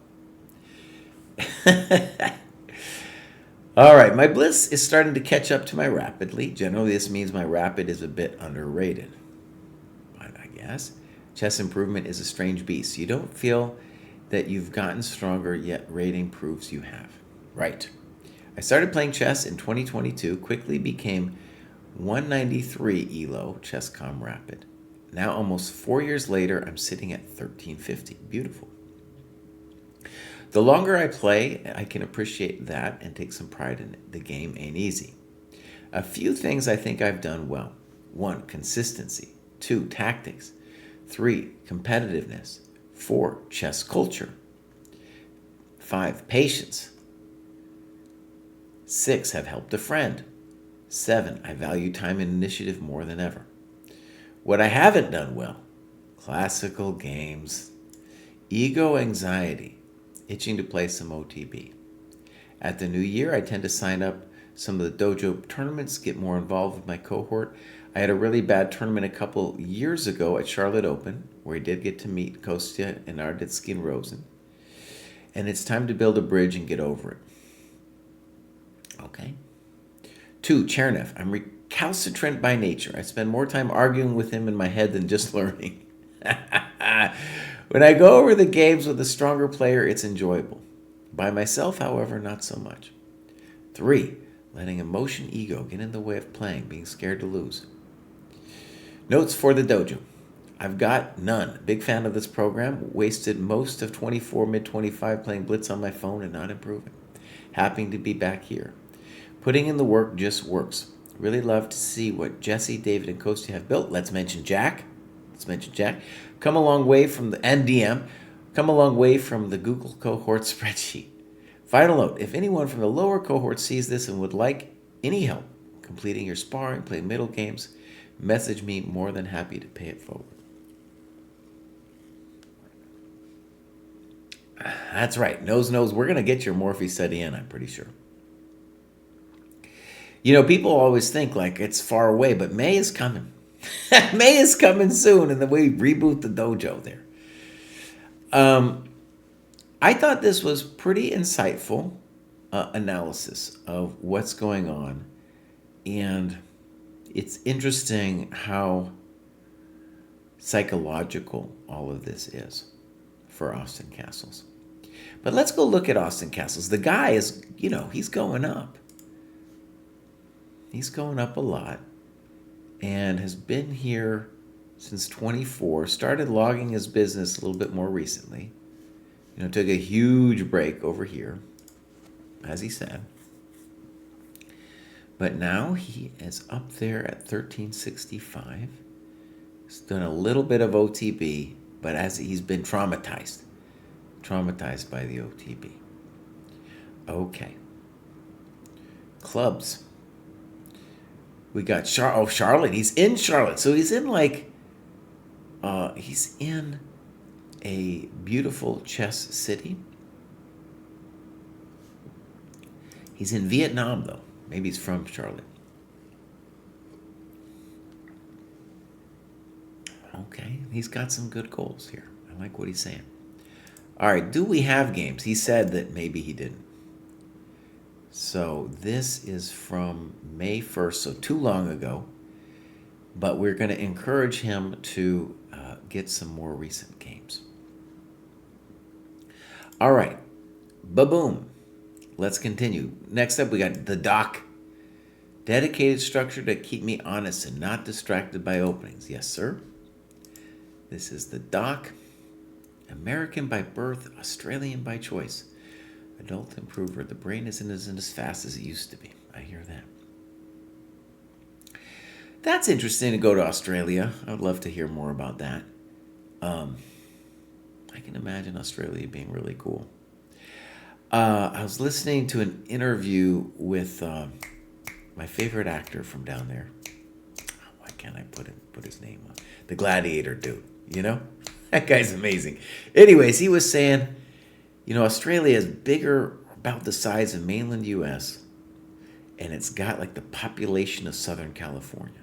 All right, my bliss is starting to catch up to my rapidly. Generally, this means my rapid is a bit underrated. But I guess chess improvement is a strange beast. You don't feel that you've gotten stronger, yet rating proves you have. Right. I started playing chess in 2022, quickly became 193 ELO, ChessCom Rapid. Now, almost 4 years later, I'm sitting at 1350. Beautiful. The longer I play, I can appreciate that and take some pride in it. The game ain't easy. A few things I think I've done well. 1, consistency. 2, tactics. 3, competitiveness. 4, chess culture. 5, patience. 6, have helped a friend. 7, I value time and initiative more than ever. What I haven't done well, classical games, ego anxiety, itching to play some OTB. At the new year, I tend to sign up some of the dojo tournaments, get more involved with my cohort. I had a really bad tournament a couple years ago at Charlotte Open, where I did get to meet Kostya and Arditsky and Rosen. And it's time to build a bridge and get over it. Okay. 2, Chernev. I'm recalcitrant by nature. I spend more time arguing with him in my head than just learning. When I go over the games with a stronger player, it's enjoyable. By myself, however, not so much. 3, letting emotion, ego get in the way of playing, being scared to lose. Notes for the dojo. I've got none. Big fan of this program. Wasted most of 24, mid-25 playing Blitz on my phone and not improving. Happy to be back here. Putting in the work just works. Really love to see what Jesse, David, and Kostya have built. Let's mention Jack. Come a long way from the NDM. Come a long way from the Google cohort spreadsheet. Final note, if anyone from the lower cohort sees this and would like any help completing your sparring, playing middle games, message me. More than happy to pay it forward. That's right. Nose. We're going to get your Morphe study in, I'm pretty sure. You know, people always think like it's far away, but May is coming. May is coming soon, and then we reboot the dojo there. I thought this was pretty insightful analysis of what's going on, and it's interesting how psychological all of this is for Austin Castles. But let's go look at Austin Castles. The guy is, you know, he's going up. He's going up a lot and has been here since 24, started logging his business a little bit more recently. You know, took a huge break over here, as he said. But now he is up there at 1365. He's done a little bit of OTB, but as he's been traumatized by the OTB. Okay. Clubs. We got Charlotte. He's in Charlotte. So he's in he's in a beautiful chess city. He's in Vietnam, though. Maybe he's from Charlotte. Okay, he's got some good goals here. I like what he's saying. All right, do we have games? He said that maybe he didn't. So this is from May 1st, so too long ago. But we're going to encourage him to get some more recent games. All right, ba-boom. Let's continue. Next up, we got the doc. Dedicated structure to keep me honest and not distracted by openings. Yes, sir. This is the doc. American by birth, Australian by choice. Adult improver. The brain isn't as fast as it used to be. I hear that. That's interesting to go to Australia. I would love to hear more about that. I can imagine Australia being really cool. I was listening to an interview with my favorite actor from down there. Why can't I put his name on? The Gladiator dude, you know? That guy's amazing. Anyways, he was saying, you know, Australia is bigger, about the size of mainland U.S., and it's got like the population of Southern California.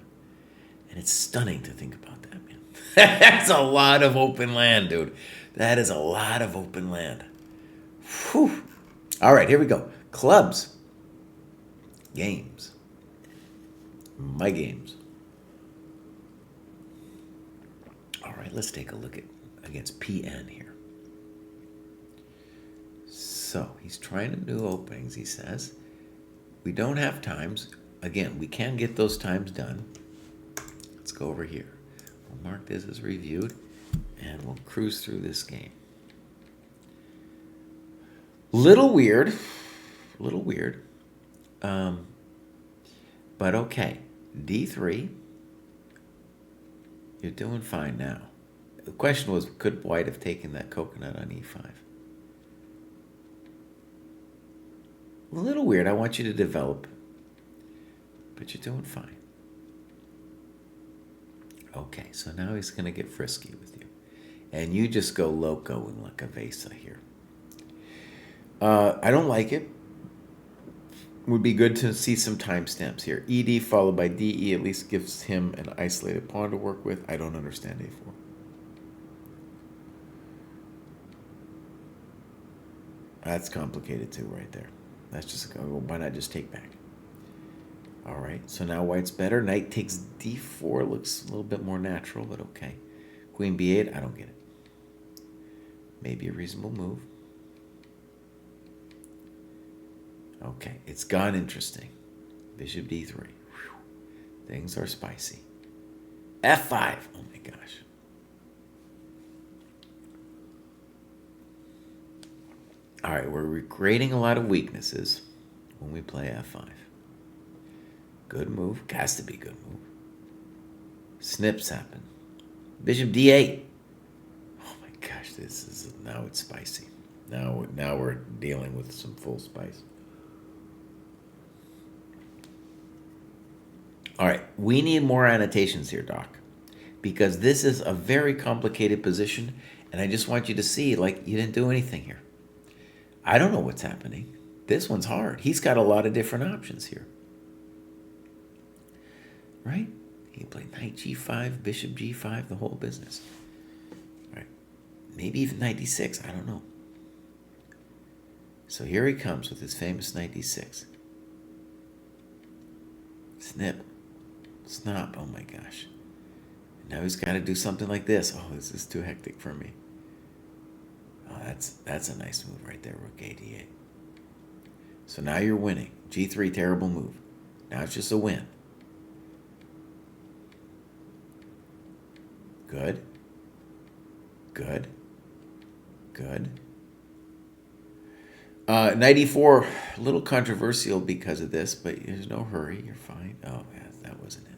And it's stunning to think about that, man. That's a lot of open land, dude. That is a lot of open land. Whew. All right, here we go. Clubs. Games. My games. All right, let's take a look at against PN here. So he's trying to do openings, he says. We don't have times. Again, we can get those times done. Let's go over here. We'll mark this as reviewed, and we'll cruise through this game. Little weird. But okay. D3. You're doing fine now. The question was, could White have taken that coconut on E5? A little weird. I want you to develop, but you're doing fine. Okay, so now he's going to get frisky with you. And you just go loco in La Cabeza here. I don't like it. Would be good to see some timestamps here. ED followed by DE at least gives him an isolated pawn to work with. I don't understand A4. That's complicated too right there. That's just, why not just take back? All right, so now white's better. Knight takes D4. Looks a little bit more natural, but okay. Queen B8, I don't get it. Maybe a reasonable move. Okay, it's gone interesting. Bishop D3. Whew. Things are spicy. F5. Oh my gosh. All right, we're creating a lot of weaknesses when we play F5. Good move. Has to be good move. Snips happen. Bishop D8. Oh my gosh, this is, now it's spicy. Now we're dealing with some full spice. All right, we need more annotations here, Doc, because this is a very complicated position, and I just want you to see, like, you didn't do anything here. I don't know what's happening. This one's hard. He's got a lot of different options here. Right? He can play knight G5, bishop G5, the whole business. All right. Maybe even knight D6. I don't know. So here he comes with his famous knight D6. Snip. Snop. Oh my gosh. Now he's got to do something like this. Oh, this is too hectic for me. Oh, that's a nice move right there, rook A8. So now you're winning. G3, terrible move. Now it's just a win. Good. Good. Good. Knight E4, a little controversial because of this, but there's no hurry. You're fine. Oh, yeah, that wasn't it.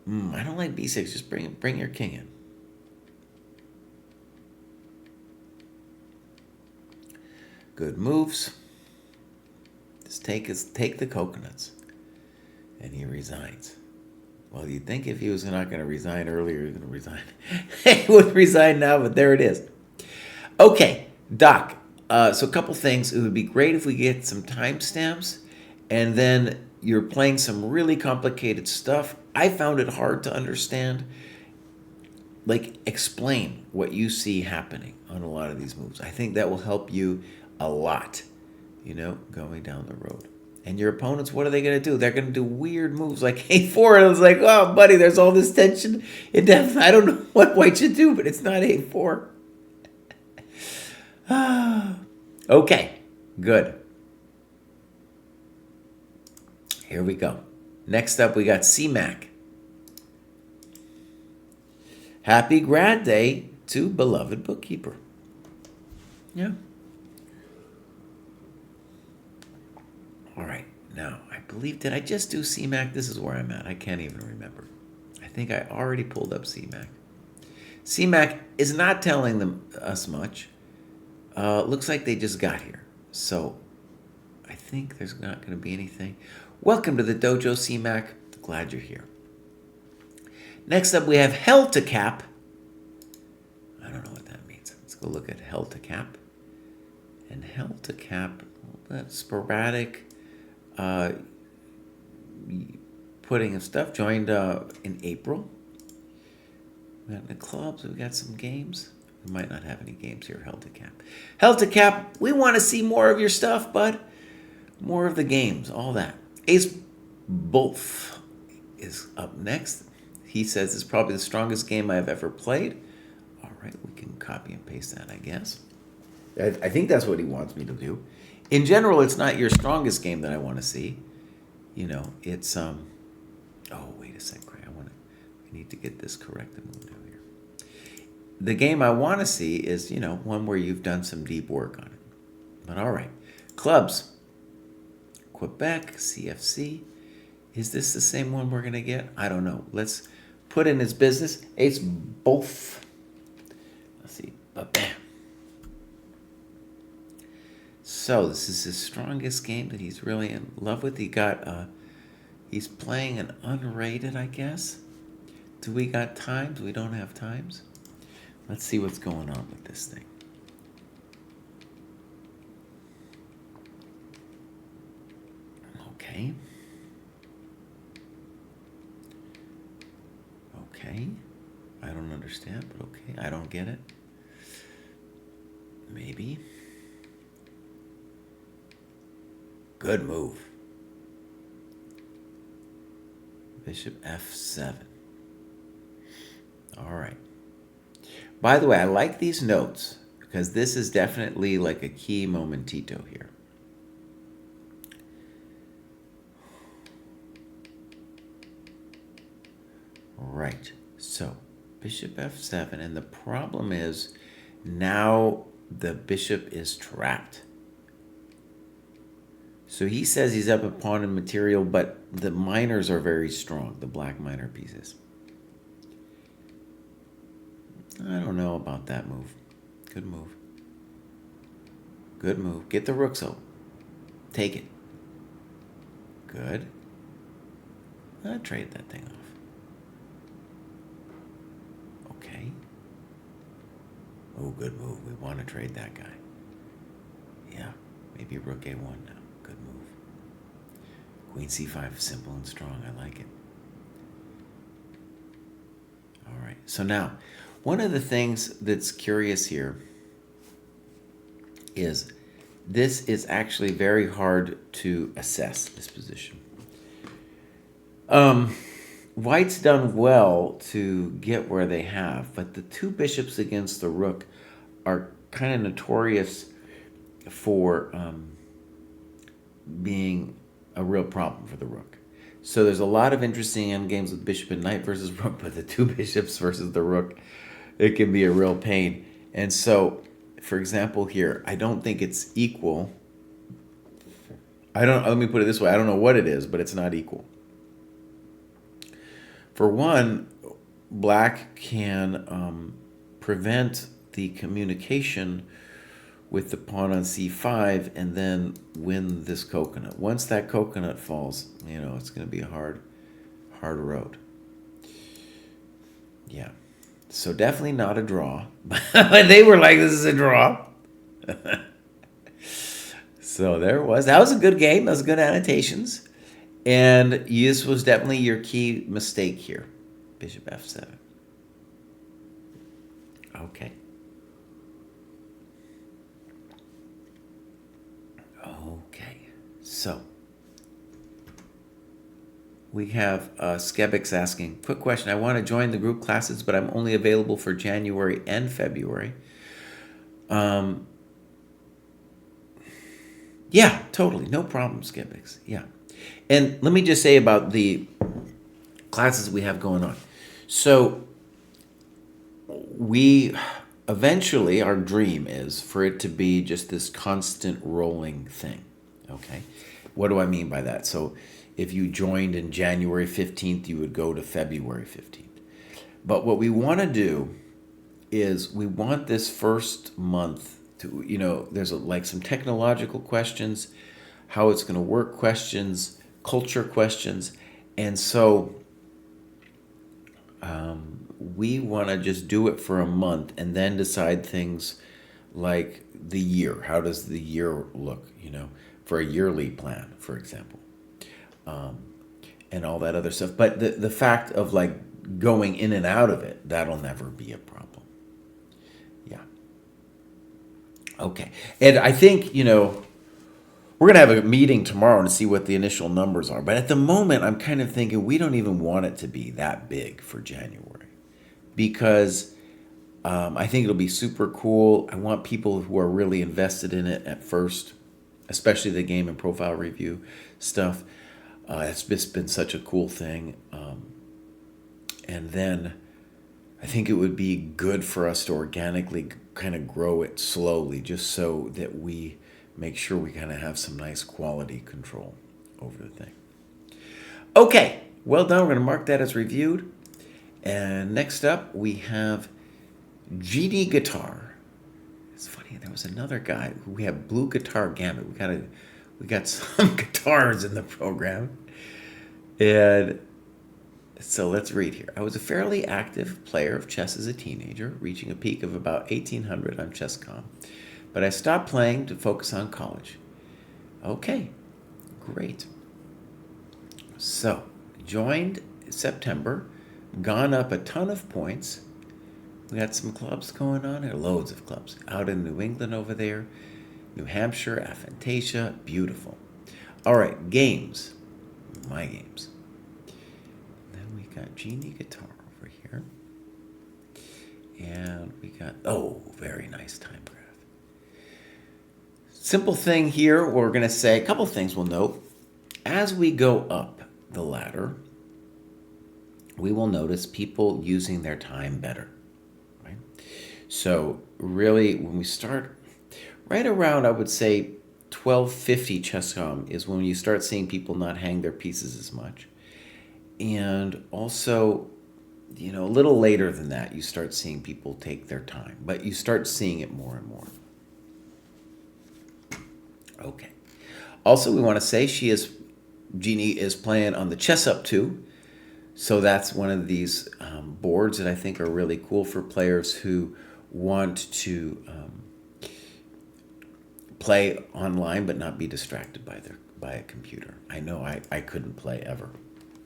I don't like B6. Just bring your king in. Good moves. Just take the coconuts. And he resigns. Well, you'd think if he was not going to resign earlier, he was going to resign. He would resign now, but there it is. Okay, Doc. So a couple things. It would be great if we get some timestamps, and then you're playing some really complicated stuff. I found it hard to understand. Like, explain what you see happening on a lot of these moves. I think that will help you a lot, going down the road. And your opponents, what are they going to do? They're going to do weird moves like A4. And I was like, oh, buddy, there's all this tension. I don't know what white should do, but it's not A4. Okay, good. Here we go. Next up, we got CMAC. Happy grad day to beloved bookkeeper. Yeah. All right. Now, I believe, did I just do CMAC? This is where I'm at. I can't even remember. I think I already pulled up CMAC. CMAC is not telling us much. Looks like they just got here. So I think there's not going to be anything. Welcome to the Dojo, CMAC. Glad you're here. Next up, we have held to cap. I don't know what that means. Let's go look at held to cap. And held to cap, that's sporadic putting of stuff. Joined in April. We got the clubs. We got some games. We might not have any games here. Held to cap. Held to cap. We want to see more of your stuff, bud. More of the games. All that. Ace Bolf is up next. He says it's probably the strongest game I've ever played. All right, we can copy and paste that, I guess. I think that's what he wants me to do. In general, it's not your strongest game that I want to see. It's oh, wait a sec, Kraai. I need to get this corrected. Here. The game I want to see is, one where you've done some deep work on it. But all right. Clubs. Quebec, CFC. Is this the same one we're going to get? I don't know. Let's put in his business. Ace both. Let's see. Bam. So this is his strongest game that he's really in love with. He's playing an unrated, I guess. Do we got times? We don't have times. Let's see what's going on with this thing. Okay. Okay. I don't understand, but okay. I don't get it. Maybe. Good move. Bishop f7. All right. By the way, I like these notes because this is definitely like a key momentito here. Right. So, bishop f7, and the problem is now the bishop is trapped. So he says he's up a pawn in material, but the minors are very strong, the black minor pieces. I don't know about that move. Good move. Good move. Get the rooks out. Take it. Good. I'll trade that thing off. Okay. Oh, good move. We want to trade that guy. Yeah. Maybe rook a1 now. Good move. Queen c5, simple and strong. I like it. All right. So now, one of the things that's curious here is this is actually very hard to assess, this position. White's done well to get where they have, but the two bishops against the rook are kind of notorious for being a real problem for the rook. So there's a lot of interesting endgames with bishop and knight versus rook, but the two bishops versus the rook, it can be a real pain. And so, for example here, I don't think it's equal. Let me put it this way, I don't know what it is, but it's not equal. For one, black can prevent the communication with the pawn on c5 and then win this coconut. Once that coconut falls, you know, it's going to be a hard road. Yeah. So definitely not a draw. They were like, this is a draw. So there it was. That was a good game. That was good annotations. And this was definitely your key mistake here. Bishop f7. Okay. Okay. So we have Skebix asking, quick question. I want to join the group classes, but I'm only available for January and February. Yeah, totally. No problem, Skebix. Yeah. And let me just say about the classes we have going on. So we eventually, our dream is for it to be just this constant rolling thing. Okay. What do I mean by that? So if you joined in January 15th, you would go to February 15th. But what we want to do is we want this first month to, you know, there's like some technological questions, how it's going to work questions, culture questions. And so we want to just do it for a month and then decide things like the year. How does the year look, you know, for a yearly plan, for example, and all that other stuff. But the fact of like going in and out of it, that'll never be a problem. Yeah. Okay. And I think, you know, we're going to have a meeting tomorrow to see what the initial numbers are. But at the moment, I'm kind of thinking we don't even want it to be that big for January. Because I think it'll be super cool. I want people who are really invested in it at first, especially the game and profile review stuff. It's just been such a cool thing. And then I think it would be good for us to organically kind of grow it slowly, just so that we make sure we kind of have some nice quality control over the thing. Okay, well done. We're going to mark that as reviewed. And next up, we have GD Guitar. It's funny, there was another guy. We have Blue Guitar Gamut. We got some guitars in the program. And so let's read here. I was a fairly active player of chess as a teenager, reaching a peak of about 1800 on Chess.com. But I stopped playing to focus on college. Okay, great. So, joined September, gone up a ton of points. We got some clubs going on here, loads of clubs. Out in New England over there, New Hampshire, Aphantasia, beautiful. All right, games, my games. Then we got Genie Guitar over here. And we got, oh, very nice time graph. Simple thing here, we're going to say a couple things we'll note. As we go up the ladder, we will notice people using their time better. Right? So really, when we start right around, I would say 1250 Chess.com is when you start seeing people not hang their pieces as much. And also, a little later than that, you start seeing people take their time. But you start seeing it more and more. Okay. Also, we want to say Jeannie is playing on the Chess Up 2. So that's one of these boards that I think are really cool for players who want to play online but not be distracted by a computer. I know I couldn't play ever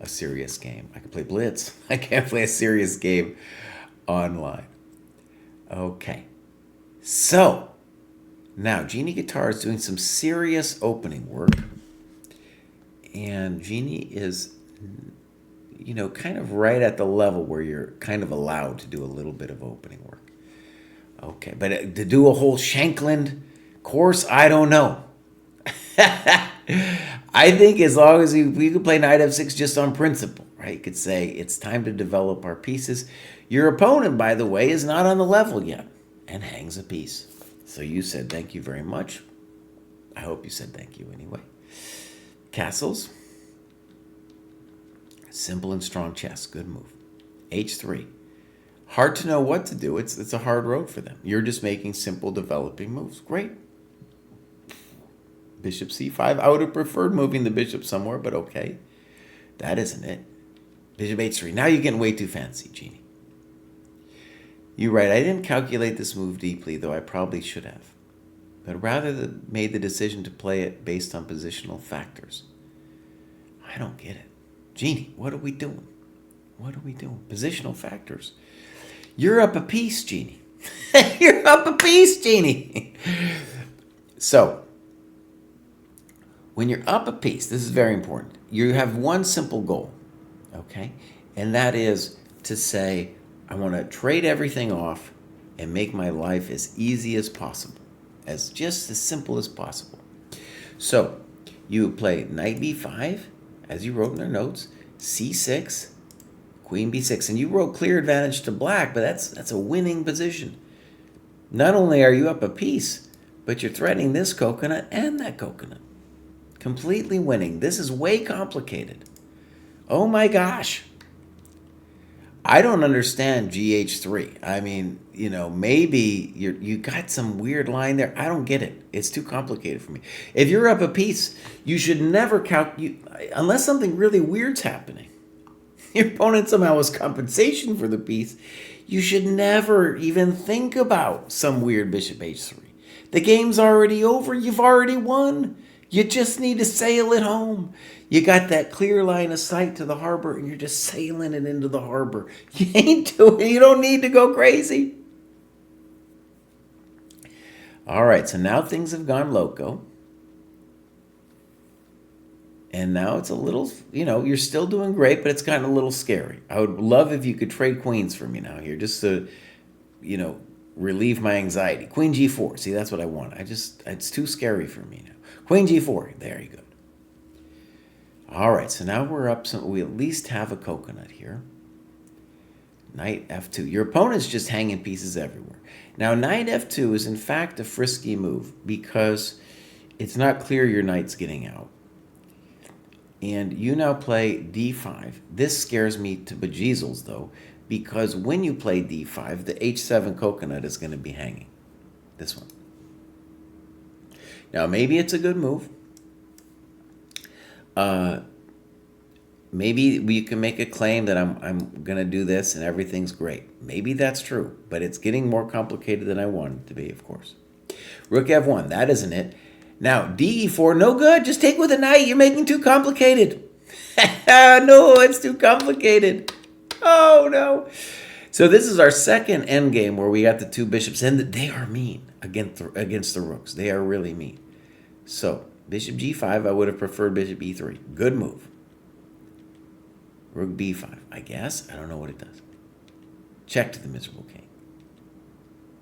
a serious game. I could play Blitz. I can't play a serious game online. Okay. So, now Jeannie Guitar is doing some serious opening work. And Jeannie is, kind of right at the level where you're kind of allowed to do a little bit of opening work. Okay, but to do a whole Shankland course, I don't know. I think as long as we could play knight f6 just on principle, right? You could say it's time to develop our pieces. Your opponent, by the way, is not on the level yet and hangs a piece. So you said thank you very much. I hope you said thank you anyway. Castles. Simple and strong chess. Good move. H3. Hard to know what to do. It's a hard road for them. You're just making simple developing moves. Great. Bishop c5. I would have preferred moving the bishop somewhere, but okay. That isn't it. Bishop h3. Now you're getting way too fancy, Jeannie. You're right. I didn't calculate this move deeply, though I probably should have. But rather made the decision to play it based on positional factors. I don't get it. Jeannie, what are we doing? What are we doing? Positional factors. You're up a piece, Jeannie. You're up a piece, Jeannie. So, when you're up a piece, this is very important. You have one simple goal, okay? And that is to say, I want to trade everything off and make my life as easy as possible, just as simple as possible. So, you play knight b5, as you wrote in their notes, c6, queen b6, and you wrote clear advantage to black, but that's a winning position. Not only are you up a piece, but you're threatening this coconut and that coconut. Completely winning. This is way complicated. Oh my gosh. I don't understand GH3. I mean, maybe you got some weird line there. I don't get it. It's too complicated for me. If you're up a piece, you should never unless something really weird's happening. Your opponent somehow has compensation for the piece. You should never even think about some weird bishop h3. The game's already over. You've already won. You just need to sail it home. You got that clear line of sight to the harbor, and you're just sailing it into the harbor. You don't need to go crazy. All right, so now things have gone loco. And now it's a little, you're still doing great, but it's gotten a little scary. I would love if you could trade queens for me now here, just to, relieve my anxiety. Queen g4. See, that's what I want. It's too scary for me now. Queen g4. There you go. All right, so now we're up. We at least have a coconut here. Knight f2. Your opponent's just hanging pieces everywhere. Now, knight f2 is in fact a frisky move because it's not clear your knight's getting out. And you now play d5. This scares me to bejesus, though, because when you play d5, the h7 coconut is going to be hanging. This one. Now, maybe it's a good move. Maybe we can make a claim that I'm going to do this and everything's great. Maybe that's true, but it's getting more complicated than I want it to be, of course. Rook f1, that isn't it. Now, d4, no good. Just take with a knight. You're making too complicated. No, it's too complicated. Oh, no. So this is our second endgame where we got the two bishops, and they are mean against the rooks. They are really mean. So bishop g5, I would have preferred bishop e3. Good move. Rook b5, I guess. I don't know what it does. Check to the miserable king.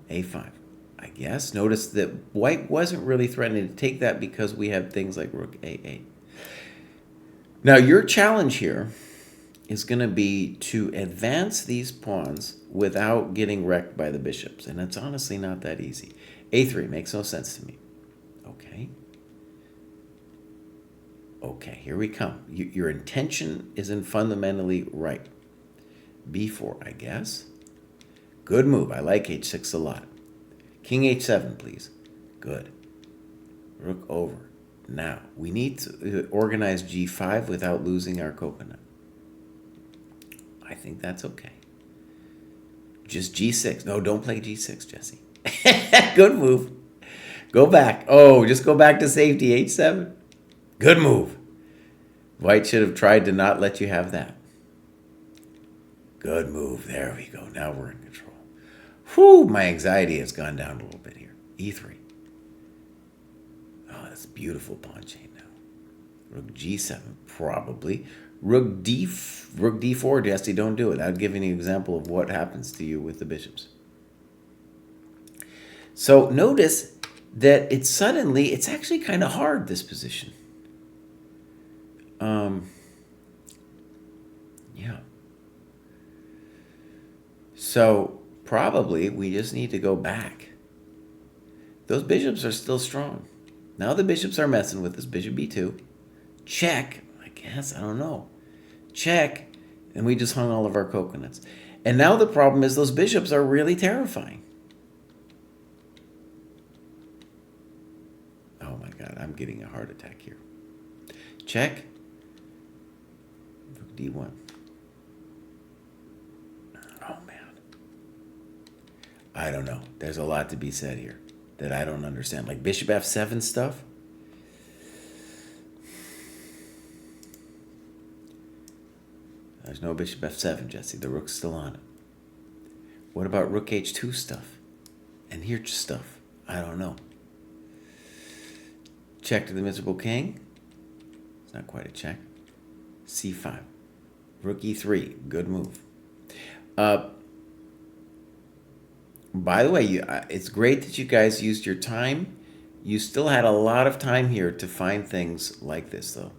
a5, I guess. Notice that white wasn't really threatening to take that because we have things like rook a8. Now your challenge here is going to be to advance these pawns without getting wrecked by the bishops. And it's honestly not that easy. a3 makes no sense to me. Okay. Okay, here we come. Your intention isn't fundamentally right. b4, I guess. Good move. I like h6 a lot. King h7, please. Good. Rook over. Now, we need to organize g5 without losing our coconut. I think that's okay. Just g6. No, don't play g6, Jesse. Good move. Go back. Oh, just go back to safety, h7. Good move. White should have tried to not let you have that. Good move. There we go. Now we're in control. Whew, my anxiety has gone down a little bit here. e3. Oh, that's a beautiful pawn chain now. Rook g7, probably. Rook d4, Jesse, don't do it. I'll give you an example of what happens to you with the bishops. So notice that it's actually kind of hard, this position. Yeah. So probably we just need to go back. Those bishops are still strong. Now the bishops are messing with us. Bishop b2. Check. I guess. I don't know. Check. And we just hung all of our coconuts. And now the problem is those bishops are really terrifying. Oh my God. I'm getting a heart attack here. Check. Rook d1. Oh man. I don't know. There's a lot to be said here that I don't understand. Like bishop f7 stuff. There's no bishop f7, Jesse. The rook's still on it. What about rook h2 stuff? And here stuff. I don't know. Check to the miserable king. It's not quite a check. c5. Rook e3. Good move. By the way, it's great that you guys used your time. You still had a lot of time here to find things like this, though,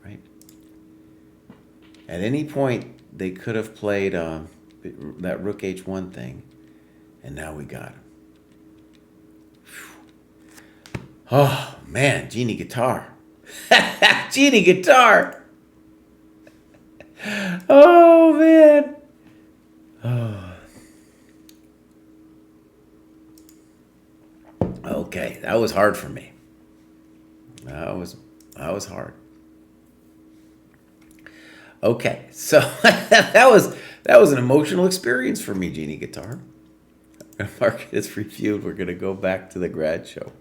right? At any point, they could have played that rook h1 thing, and now we got him. Oh, man, Genie Guitar. Genie Guitar. Oh, man. Oh. Okay, that was hard for me. That was hard. Okay, so that was an emotional experience for me, Genie Guitar. Mark it as reviewed. We're gonna go back to the grad show.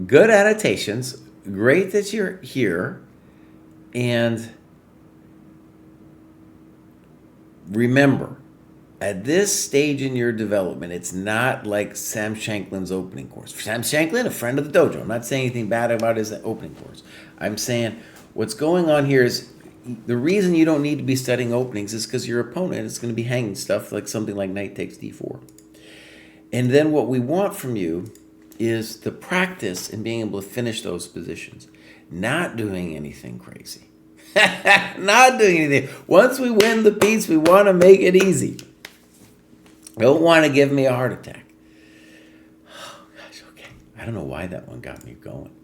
Good annotations. Great that you're here. And remember, at this stage in your development, it's not like Sam Shanklin's opening course. Sam Shanklin, a friend of the dojo. I'm not saying anything bad about his opening course. I'm saying what's going on here is the reason you don't need to be studying openings is because your opponent is going to be hanging stuff like something like knight takes d4. And then what we want from you is the practice in being able to finish those positions. Not doing anything crazy. Not doing anything. Once we win the piece, we want to make it easy. Don't want to give me a heart attack. Oh, gosh, okay. I don't know why that one got me going.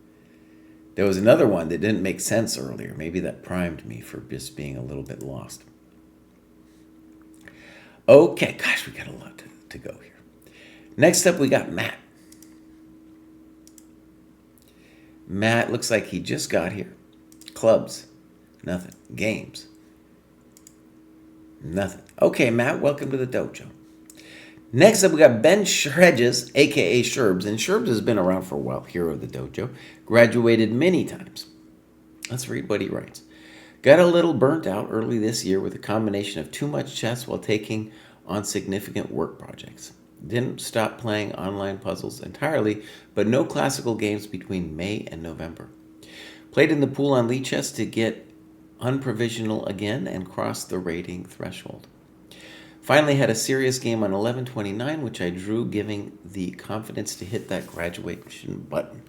There was another one that didn't make sense earlier. Maybe that primed me for just being a little bit lost. Okay, gosh, we got a lot to go here. Next up, we got Matt. Matt looks like he just got here. Clubs. Nothing. Games. Nothing. Okay, Matt, welcome to the dojo. Next up, we got Ben Hedges, a.k.a. Sherbs. And Sherbs has been around for a while, hero of the dojo. Graduated many times. Let's read what he writes. Got a little burnt out early this year with a combination of too much chess while taking on significant work projects. Didn't stop playing online puzzles entirely, but no classical games between May and November. Played in the pool on Lee Chess to get unprovisional again and crossed the rating threshold. Finally had a serious game on 11/29, which I drew, giving the confidence to hit that graduation button.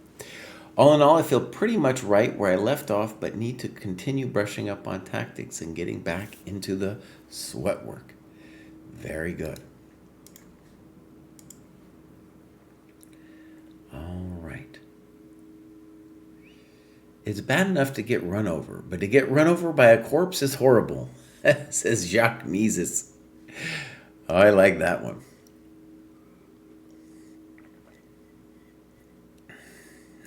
All in all, I feel pretty much right where I left off, but need to continue brushing up on tactics and getting back into the sweat work. Very good. All right. It's bad enough to get run over, but to get run over by a corpse is horrible, says Jacques Mises. Oh, I like that one.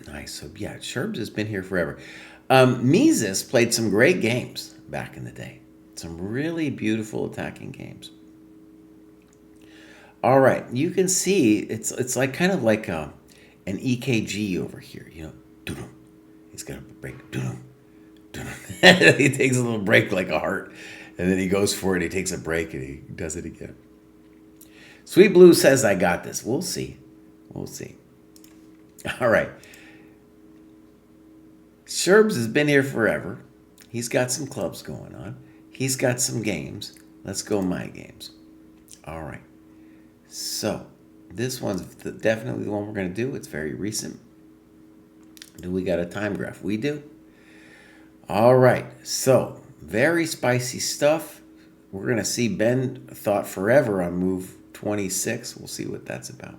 Nice. So, yeah, Sherbs has been here forever. Mises played some great games back in the day. Some really beautiful attacking games. All right. You can see it's like kind of like an EKG over here. You know, he's got a break. He takes a little break like a heart. And then he goes for it. He takes a break and he does it again. Sweet Blue says, I got this. We'll see. We'll see. All right. Sherbs has been here forever. He's got some clubs going on. He's got some games. Let's go my games. All right. So, this one's definitely the one we're going to do. It's very recent. Do we got a time graph? We do. All right. So, very spicy stuff. We're going to see Ben thought forever on move 26. We'll see what that's about.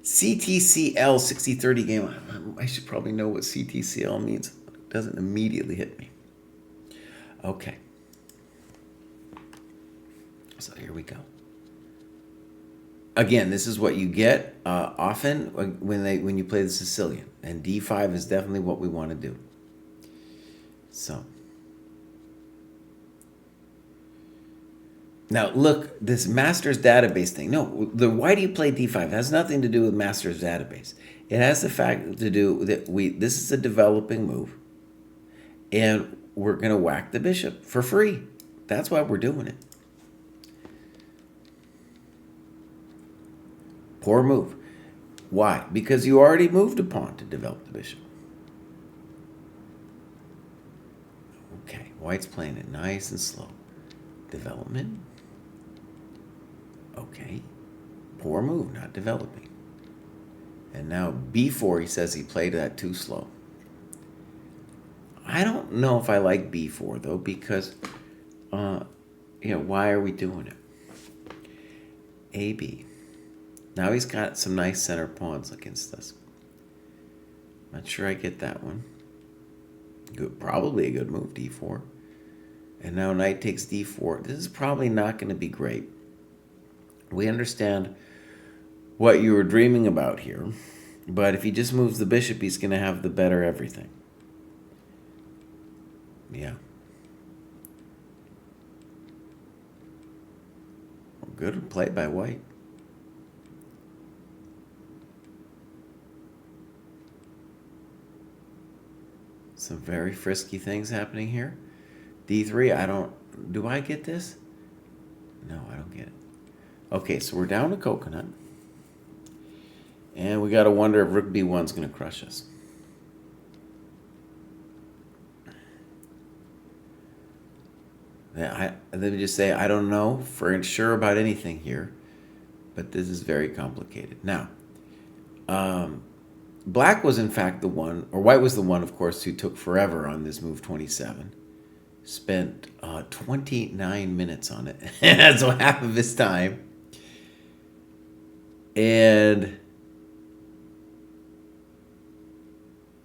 CTCL 6030 game. I should probably know what CTCL means. It doesn't immediately hit me. Okay. So here we go. Again, this is what you get often when you play the Sicilian. And D5 is definitely what we want to do. So. Now, look, this master's database thing. No, why do you play D5? It has nothing to do with master's database. It has the fact to do that this is a developing move. And we're going to whack the bishop for free. That's why we're doing it. Poor move. Why? Because you already moved a pawn to develop the bishop. Okay, White's playing it nice and slow. Development. Okay. Poor move, not developing. And now B4, he says he played that too slow. I don't know if I like B4, though, because, why are we doing it? AB. Now he's got some nice center pawns against us. Not sure I get that one. Good, probably a good move, D4. And now knight takes D4. This is probably not going to be great. We understand what you were dreaming about here. But if he just moves the bishop, he's going to have the better everything. Yeah. Good play by White. Some very frisky things happening here. D3, do I get this? No, I don't get it. Okay, so we're down to coconut. And we got to wonder if rook B1 is going to crush us. Let me just say, I don't know for sure about anything here, but this is very complicated. Now, Black was in fact the one, or White was the one, of course, who took forever on this move 27. Spent 29 minutes on it, so half of his time. And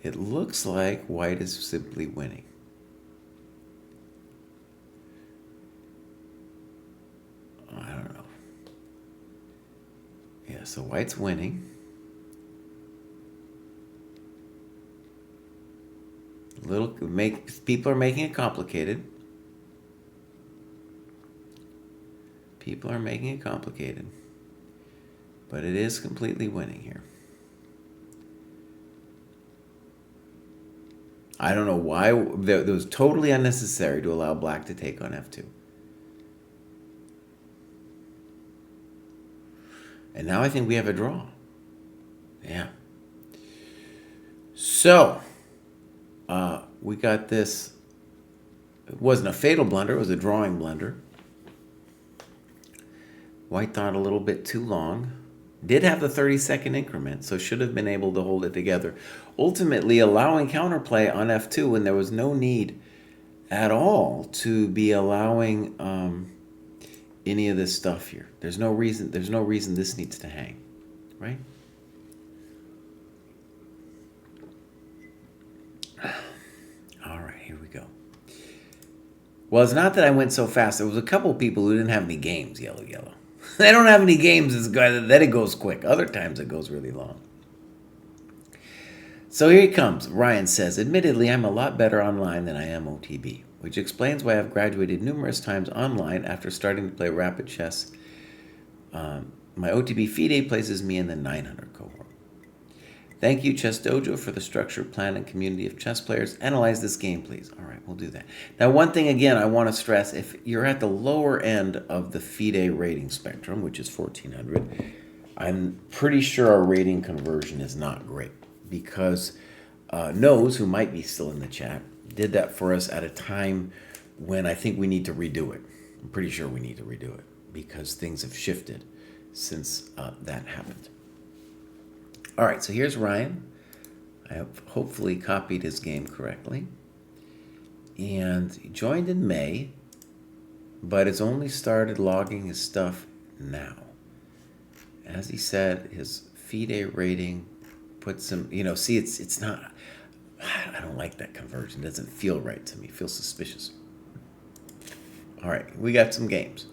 it looks like White is simply winning. I don't know. Yeah, so White's winning. People are making it complicated. People are making it complicated. But it is completely winning here. I don't know why. That was totally unnecessary to allow black to take on f2. And now I think we have a draw. Yeah. So, we got this. It wasn't a fatal blunder. It was a drawing blunder. White thought a little bit too long. Did have the 30-second increment, so should have been able to hold it together. Ultimately, allowing counterplay on f2 when there was no need at all to be allowing any of this stuff here. There's no reason this needs to hang, right? All right, here we go. Well, it's not that I went so fast. There was a couple people who didn't have any games, yellow. They don't have any games, then it goes quick. Other times it goes really long. So here he comes. Ryan says, admittedly, I'm a lot better online than I am OTB, which explains why I've graduated numerous times online after starting to play rapid chess. My OTB FIDE places me in the 900 cohort. Thank you, Chess Dojo, for the structure, plan, and community of chess players. Analyze this game, please. All right, we'll do that. Now, one thing, again, I want to stress, if you're at the lower end of the FIDE rating spectrum, which is 1400, I'm pretty sure our rating conversion is not great because Nose, who might be still in the chat, did that for us at a time when I think we need to redo it. I'm pretty sure we need to redo it because things have shifted since that happened. All right, so here's Ryan. I have hopefully copied his game correctly. And he joined in May, but has only started logging his stuff now. As he said, his FIDE rating puts him, see, it's not, I don't like that conversion. It doesn't feel right to me. It feels suspicious. All right, we got some games.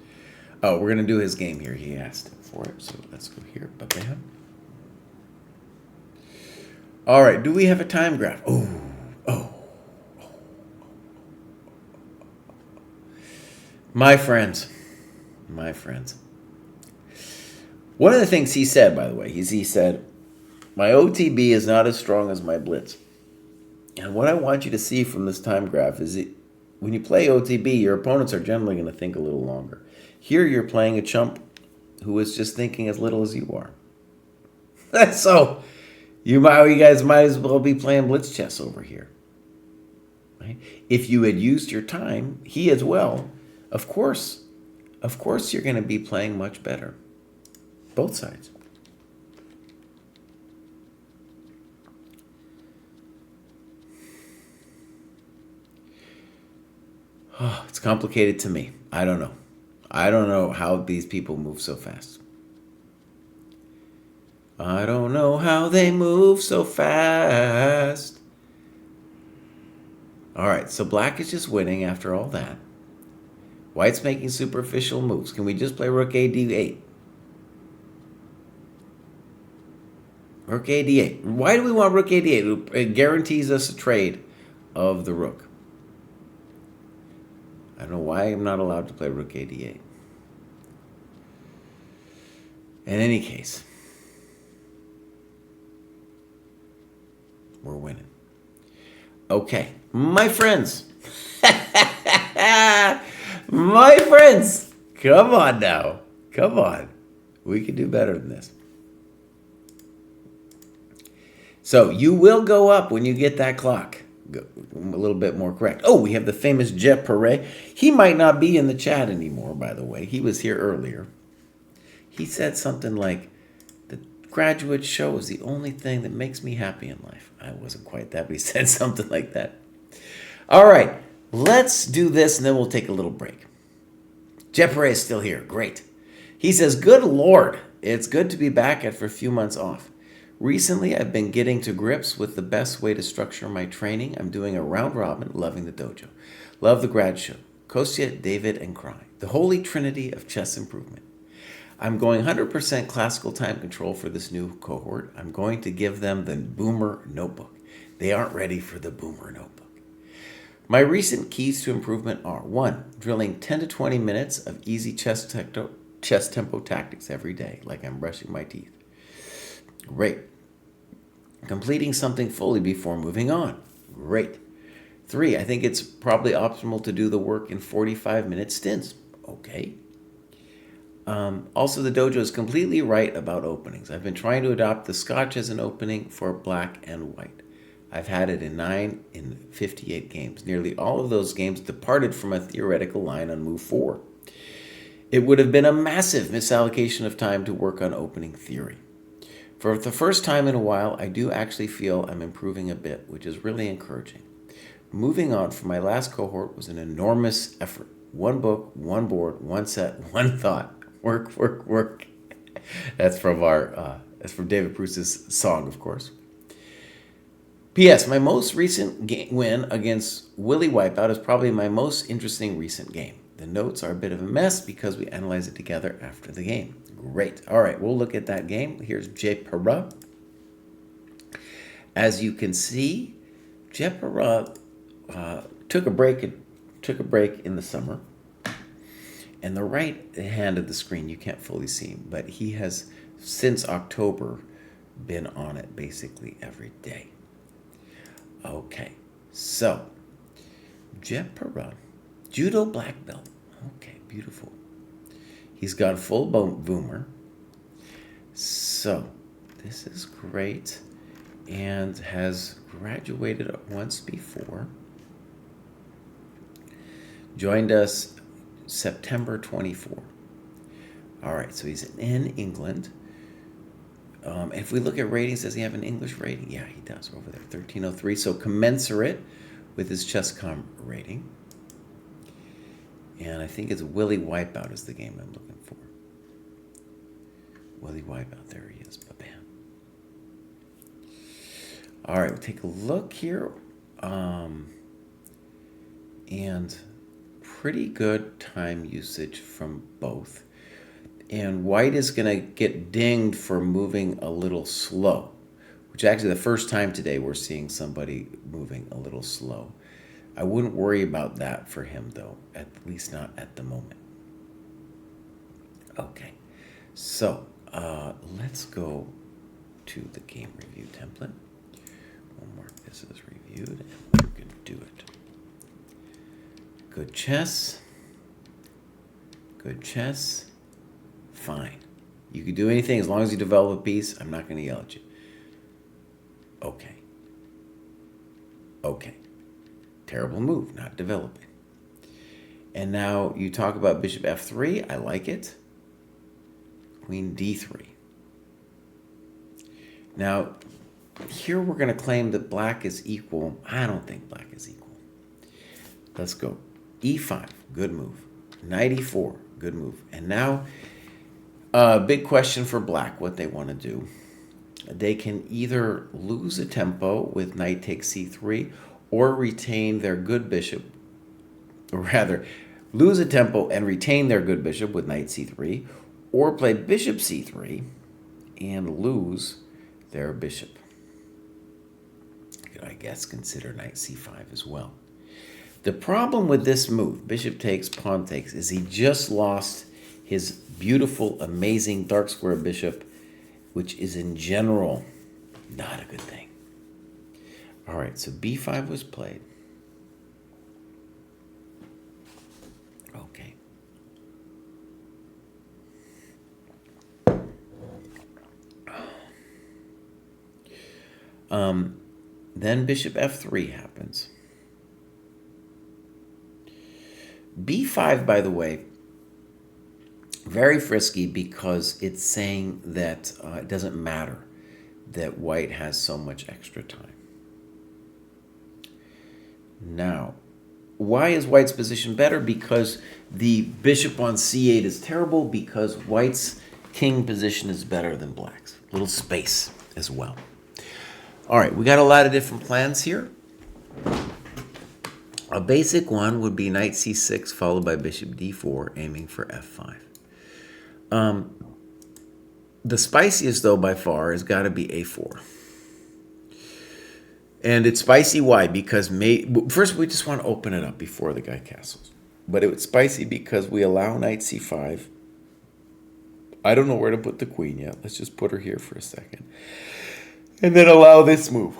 Oh, we're going to do his game here. He asked for it, so let's go here. Ba-bam. All right, do we have a time graph? Oh. My friends. One of the things he said, by the way, is he said, my OTB is not as strong as my blitz. And what I want you to see from this time graph is when you play OTB, your opponents are generally going to think a little longer. Here you're playing a chump who is just thinking as little as you are. So you guys might as well be playing blitz chess over here. Right? If you had used your time, he as well, of course you're going to be playing much better. Both sides. Oh, it's complicated to me. I don't know. I don't know how these people move so fast. I don't know how they move so fast. All right, so black is just winning after all that. White's making superficial moves. Can we just play rook a d8? Rook a d8. Why do we want rook a d8? It guarantees us a trade of the rook. I don't know why I'm not allowed to play rook a d8. In any case, we're winning. Okay, my friends. My friends. Come on now. Come on. We can do better than this. So you will go up when you get that clock. Go a little bit more correct. Oh, we have the famous Jesse Kraai. He might not be in the chat anymore, by the way. He was here earlier. He said something like, the graduate show is the only thing that makes me happy in life. I wasn't quite that, but he said something like that. All right, let's do this, and then we'll take a little break. Jesse Kraai is still here. Great. He says, good Lord, it's good to be back after a few months off. Recently, I've been getting to grips with the best way to structure my training. I'm doing a round robin, loving the dojo. Love the grad show. Kostya, David, and Kraai. The holy trinity of chess improvement. I'm going 100% classical time control for this new cohort. I'm going to give them the Boomer Notebook. They aren't ready for the Boomer Notebook. My recent keys to improvement are 1. Drilling 10 to 20 minutes of easy chess chess tempo tactics every day, like I'm brushing my teeth. Great. Completing something fully before moving on. Great. 3, I think it's probably optimal to do the work in 45-minute stints. Okay. Also, the dojo is completely right about openings. I've been trying to adopt the Scotch as an opening for black and white. I've had it in 9 in 58 games. Nearly all of those games departed from a theoretical line on move 4. It would have been a massive misallocation of time to work on opening theory. For the first time in a while, I do actually feel I'm improving a bit, which is really encouraging. Moving on from my last cohort was an enormous effort. 1 book, 1 board, 1 set, 1 thought. Work, work, work. That's from David Pruess's song, of course. P.S. My most recent win against Willie Wipeout is probably my most interesting recent game. The notes are a bit of a mess because we analyze it together after the game. Great. All right, we'll look at that game. Here's Jesse Kraai. As you can see, Jesse Kraai took a break in the summer. And the right hand of the screen, you can't fully see him, but he has, since October, been on it basically every day. Okay, so, Jesse Kraai, judo black belt. Okay, beautiful. He's got full boomer. So, this is great, and has graduated once before. Joined us September 24. All right, so he's in England. If we look at ratings, does he have an English rating? Yeah, he does over there, 1303. So commensurate with his ChessCom rating. And I think it's Willie Wipeout is the game I'm looking for. Willie Wipeout, there he is. Ba-bam. All right, we'll take a look here. And pretty good time usage from both. And white is going to get dinged for moving a little slow, which actually the first time today we're seeing somebody moving a little slow. I wouldn't worry about that for him, though, at least not at the moment. Okay, so let's go to the game review template. We'll mark this as reviewed, and we're going to do it. Good chess. Good chess. Fine. You can do anything as long as you develop a piece. I'm not going to yell at you. Okay. Okay. Terrible move, not developing. And now you talk about bishop f3. I like it. Queen d3. Now, here we're going to claim that black is equal. I don't think black is equal. Let's go. e5, good move. Knight e4, good move. And now, big question for black, what they want to do. They can either lose a tempo with knight takes c3 or retain their good bishop, or rather, lose a tempo and retain their good bishop with knight c3, or play bishop c3 and lose their bishop. I guess consider knight c5 as well. The problem with this move, bishop takes, pawn takes, is he just lost his beautiful, amazing dark square bishop, which is in general not a good thing. All right, so b5 was played. Okay. Then bishop f3 happens. b5, by the way, very frisky because it's saying that it doesn't matter that white has so much extra time. Now, why is white's position better? Because the bishop on c8 is terrible, because white's king position is better than black's. Little space as well. All right, we got a lot of different plans here. A basic one would be knight c6 followed by bishop d4, aiming for f5. The spiciest, though, by far, has got to be a4. And it's spicy, why? Because first we just want to open it up before the guy castles. But it's spicy because we allow knight c5 I don't know where to put the queen yet. Let's just put her here for a second. And then allow this move.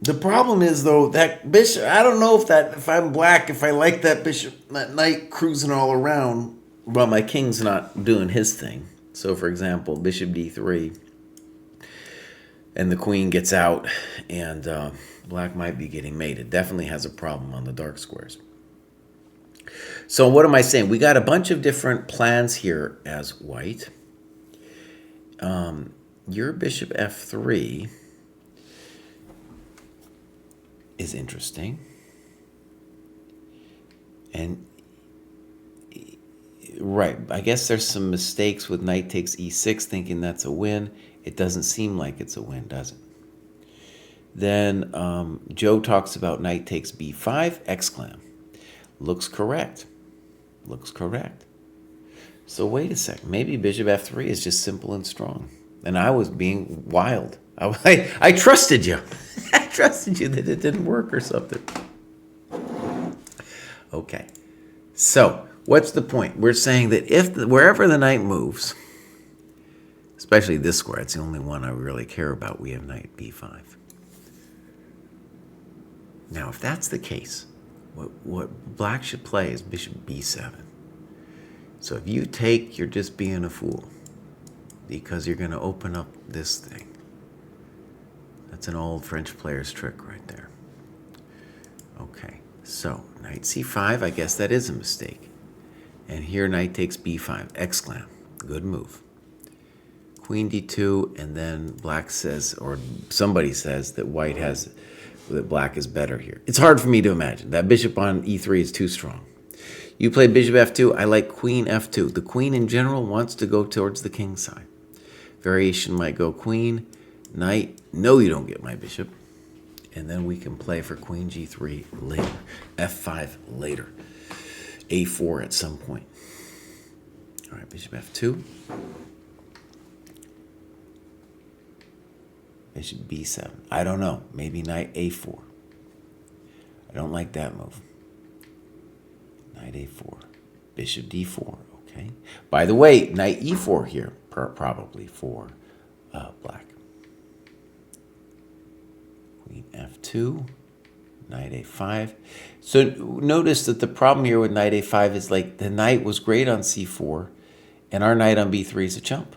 The problem is, though, that bishop, I don't know if I'm black, if I like that bishop, that knight cruising all around. Well, my king's not doing his thing. So, for example, bishop d3, and the queen gets out, and black might be getting mated. Definitely has a problem on the dark squares. So what am I saying? We got a bunch of different plans here as white. Your bishop f3 is interesting. And, right, I guess there's some mistakes with knight takes e6, thinking that's a win. It doesn't seem like it's a win, does it? Then Joe talks about knight takes b5, exclam. Looks correct. Looks correct. So wait a second. Maybe bishop f3 is just simple and strong. And I was being wild. I trusted you. I trusted you that it didn't work or something. Okay. So what's the point? We're saying that if wherever the knight moves, especially this square, it's the only one I really care about, we have knight b5. Now, if that's the case, what black should play is bishop b7. So if you take, you're just being a fool, because you're going to open up this thing. That's an old French player's trick right there. Okay, so knight c5, I guess that is a mistake. And here knight takes b5, exclam, good move. Queen d2, and then black says, or somebody says that white has, that black is better here. It's hard for me to imagine. That bishop on e3 is too strong. You play bishop f2. I like queen f2. The queen in general wants to go towards the king side. Variation might go queen, knight. No, you don't get my bishop. And then we can play for queen g3 later. f5 later. a4 at some point. All right, bishop f2. Bishop b7. I don't know. Maybe knight a4. I don't like that move. Knight a4. Bishop d4. Okay. By the way, knight e4 here, probably for black. Queen f2. Knight a5. So notice that the problem here with knight a5 is like the knight was great on c4, and our knight on b3 is a chump.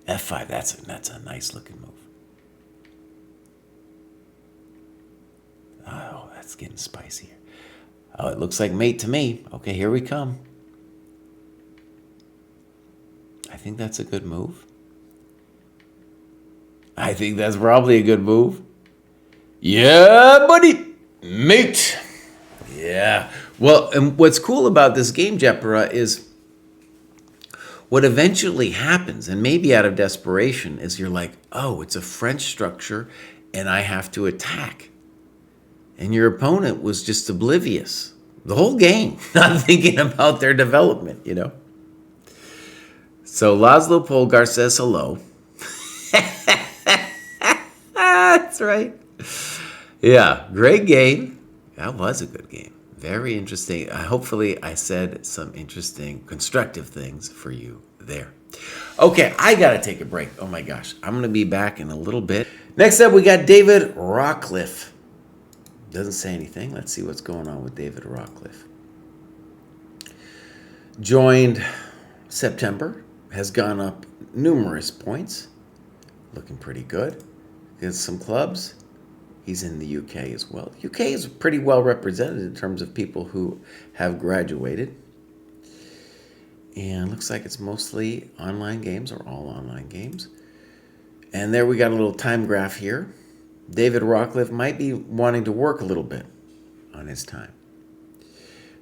f5. That's a nice looking move. Oh, that's getting spicy here. Oh, it looks like mate to me. Okay, here we come. I think that's a good move. I think that's probably a good move. Yeah, buddy. Mate. Yeah. Well, and what's cool about this game, Jepera, is what eventually happens, and maybe out of desperation, is you're like, oh, it's a French structure, and I have to attack. And your opponent was just oblivious the whole game, not thinking about their development, you know. So Laszlo Polgar says hello. That's right. Yeah, great game. That was a good game. Very interesting. Hopefully I said some interesting, constructive things for you there. Okay, I got to take a break. Oh my gosh. I'm going to be back in a little bit. Next up, we got David Rockcliffe. Doesn't say anything. Let's see what's going on with David Rockcliffe. Joined September. Has gone up numerous points. Looking pretty good. Gets some clubs. He's in the UK as well. The UK is pretty well represented in terms of people who have graduated. And looks like it's mostly online games, or all online games. And there we got a little time graph here. David Rockcliffe might be wanting to work a little bit on his time.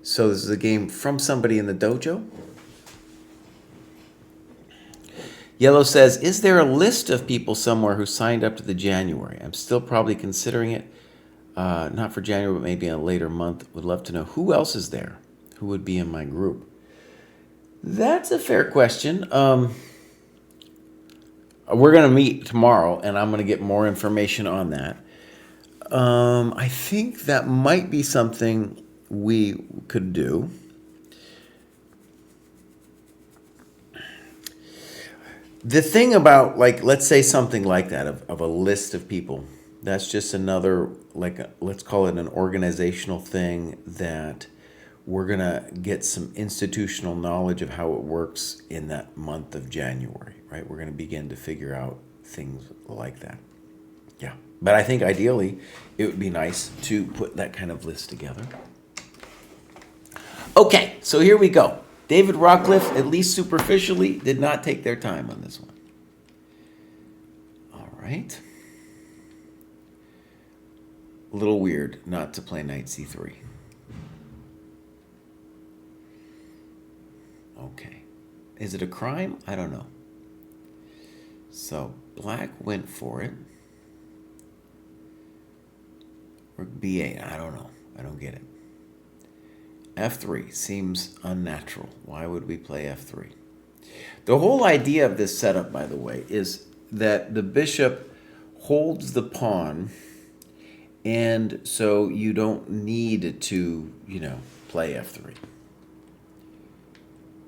So this is a game from somebody in the dojo. Yellow says, is there a list of people somewhere who signed up to the January? I'm still probably considering it. Not for January, but maybe in a later month. Would love to know who else is there, who would be in my group. That's a fair question. We're going to meet tomorrow, and I'm going to get more information on that. I think that might be something we could do. The thing about, like, let's say something like that of a list of people, that's just another, like, let's call it an organizational thing that we're going to get some institutional knowledge of how it works in that month of January, right? We're going to begin to figure out things like that. Yeah. But I think ideally it would be nice to put that kind of list together. Okay, so here we go. David Rockcliffe, at least superficially, did not take their time on this one. All right. A little weird not to play knight c3. Okay. Is it a crime? I don't know. So black went for it. Or b8, I don't know. I don't get it. f3 seems unnatural. Why would we play f3? The whole idea of this setup, by the way, is that the bishop holds the pawn, and so you don't need to, play f3.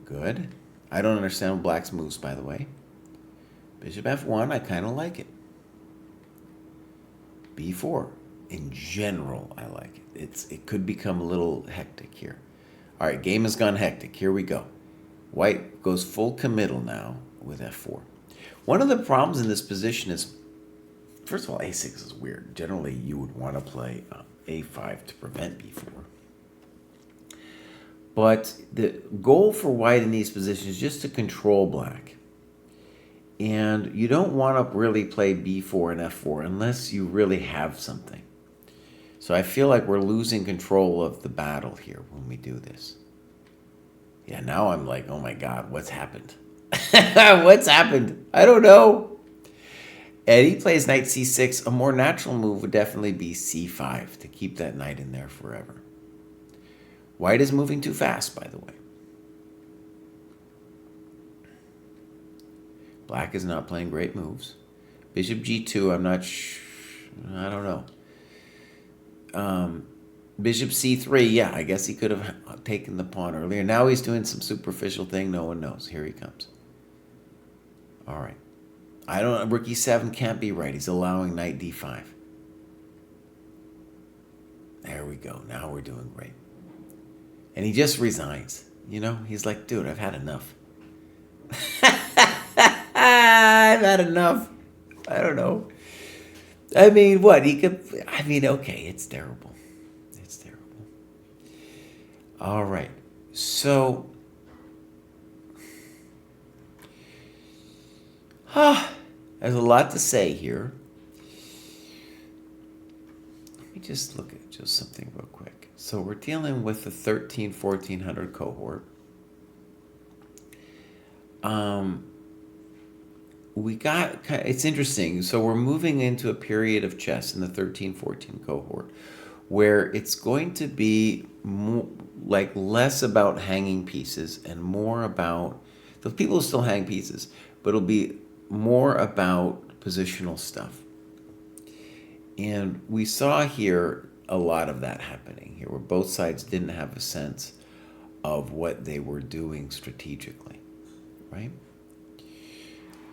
Good. I don't understand black's moves, by the way. Bishop f1, I kind of like it. b4. In general, I like it. It could become a little hectic here. All right, game has gone hectic. Here we go. White goes full committal now with f4. One of the problems in this position is, first of all, a6 is weird. Generally, you would want to play a5 to prevent b4. But the goal for white in these positions is just to control black. And you don't want to really play b4 and f4 unless you really have something. So I feel like we're losing control of the battle here when we do this. Yeah, now I'm like, oh my God, what's happened? What's happened? I don't know. And he plays knight c6. A more natural move would definitely be c5 to keep that knight in there forever. White is moving too fast, by the way. Black is not playing great moves. Bishop g2, I'm not I don't know. Bishop c3, yeah, I guess he could have taken the pawn earlier. Now he's doing some superficial thing. No one knows. Here he comes. All right. Rook e7 can't be right. He's allowing knight d5. There we go. Now we're doing great. And he just resigns. He's like, dude, I've had enough. I've had enough. I don't know. I mean, what? Okay, it's terrible. It's terrible. All right. So, there's a lot to say here. Let me just look at just something real quick. So we're dealing with the 1400 cohort. It's interesting. So we're moving into a period of chess in the 13-14 cohort where it's going to be less about hanging pieces and more about, the people will still hang pieces, but it'll be more about positional stuff. And we saw here a lot of that happening here, where both sides didn't have a sense of what they were doing strategically, right?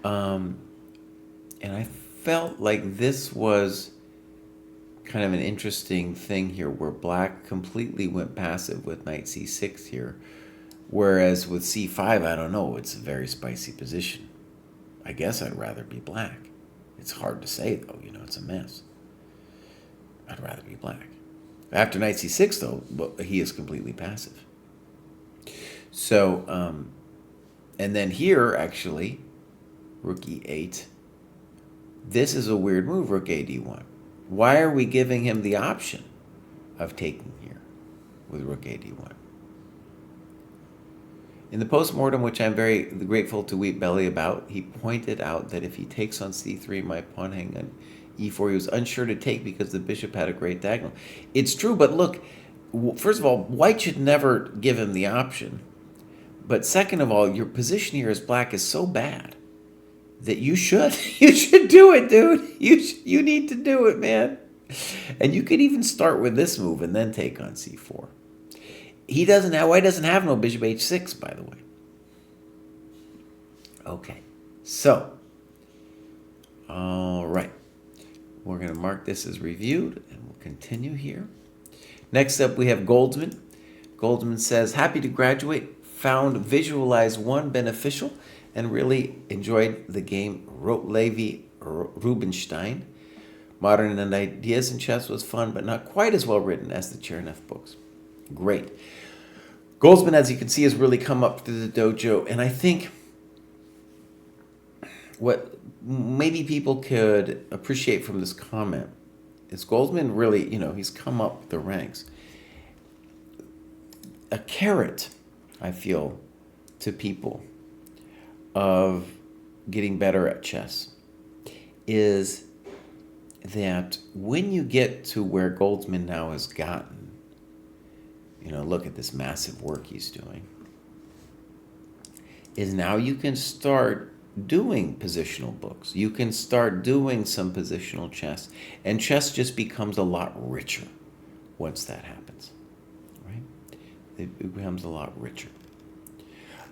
And I felt like this was kind of an interesting thing here, where black completely went passive with knight c6 here, whereas with c5, I don't know, it's a very spicy position. I guess I'd rather be black. It's hard to say, though, it's a mess. I'd rather be black. After knight c6, though, he is completely passive. So, and then here, actually, rook e8. This is a weird move, rook a d1. Why are we giving him the option of taking here with rook a d1? In the postmortem, which I'm very grateful to Wheat Belly about, he pointed out that if he takes on c3, my pawn hanging on e4, he was unsure to take because the bishop had a great diagonal. It's true, but look, first of all, white should never give him the option. But second of all, your position here as black is so bad that you should do it, dude. You need to do it, man. And you could even start with this move and then take on c4. White doesn't have no bishop h6, by the way. Okay, So, all right. We're going to mark this as reviewed, and we'll continue here. Next up, we have Goldsman. Goldsman says, happy to graduate, found Visualize 1 beneficial, and really enjoyed the game Levi Rubinstein. Modern and Ideas in Chess was fun, but not quite as well written as the Chernev books. Great. Goldsman, as you can see, has really come up through the dojo, and I think what maybe people could appreciate from this comment is Goldsman really, he's come up the ranks. A carrot, I feel, to people of getting better at chess is that when you get to where Goldsman now has gotten, look at this massive work he's doing, is now you can start doing positional books. You can start doing some positional chess, and chess just becomes a lot richer once that happens, right? It becomes a lot richer.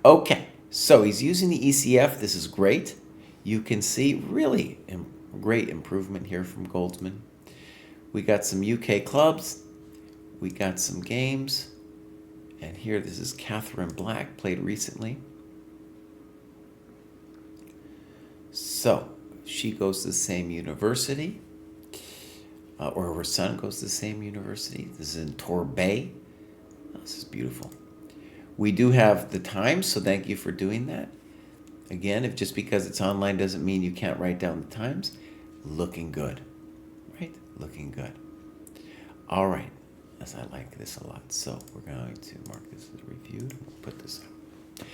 Okay, so he's using the ECF. This is great. You can see really great improvement here from Goldsman. We got some UK clubs. We got some games. And here, this is Catherine Black, played recently. So, she goes to the same university, or her son goes to the same university. This is in Torbay. Oh, this is beautiful. We do have the times, so thank you for doing that. Again, if just because it's online doesn't mean you can't write down the times. Looking good, right? Looking good. All right, as I like this a lot. So we're going to mark this as reviewed. We'll put this up.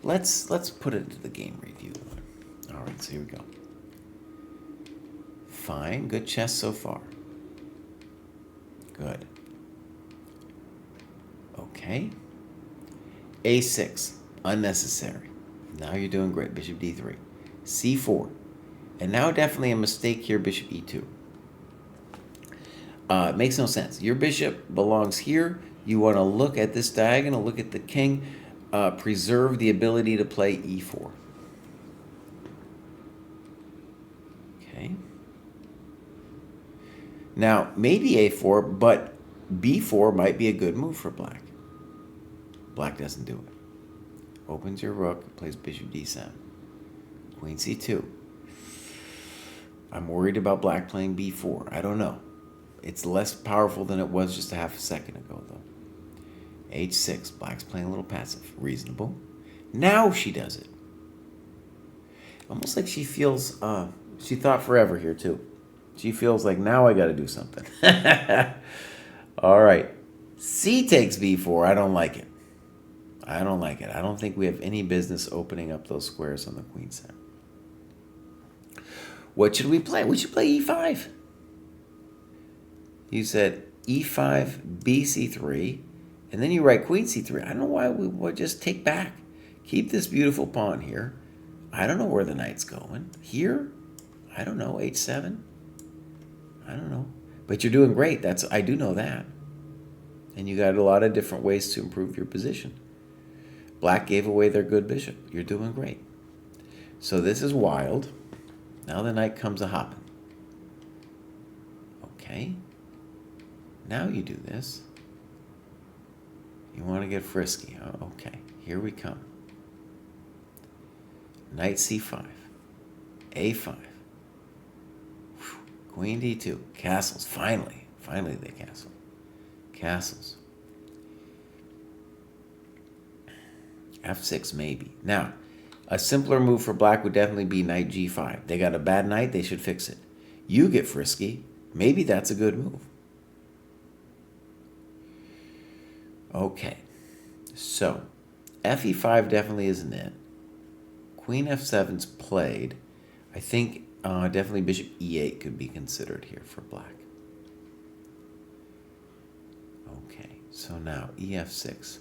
Let's put it to the game review one. All right, so here we go. Fine, good chess so far. Good. Okay. A6, unnecessary. Now you're doing great. Bishop D3. C4. And now definitely a mistake here, Bishop E2. It makes no sense. Your bishop belongs here. You want to look at this diagonal, look at the king, preserve the ability to play E4. Okay. Now, maybe A4, but B4 might be a good move for black. Black doesn't do it. Opens your rook, plays bishop D7. Queen C2. I'm worried about black playing B4. I don't know. It's less powerful than it was just a half a second ago, though. H6. Black's playing a little passive. Reasonable. Now she does it. Almost like she feels, she thought forever here, too. She feels like, now I got to do something. All right. C takes B4. I don't like it. I don't like it. I don't think we have any business opening up those squares on the queen side. What should we play? We should play E5. You said E5, BC3, and then you write Queen C3. I don't know why we would just take back. Keep this beautiful pawn here. I don't know where the knight's going. Here? I don't know. H7? I don't know. But you're doing great. I do know that. And you got a lot of different ways to improve your position. Black gave away their good bishop. You're doing great. So this is wild. Now the knight comes a-hopping. Okay. Now you do this. You want to get frisky. Oh, okay, here we come. Knight C5. A5. Whew. Queen D2. Castles. Finally. Finally they castle. Castles. F6 maybe. Now, a simpler move for black would definitely be knight G5. They got a bad knight. They should fix it. You get frisky. Maybe that's a good move. Okay, so Fe5 definitely isn't it. Queen F7's played. I think definitely bishop E8 could be considered here for black. Okay, so now EF6.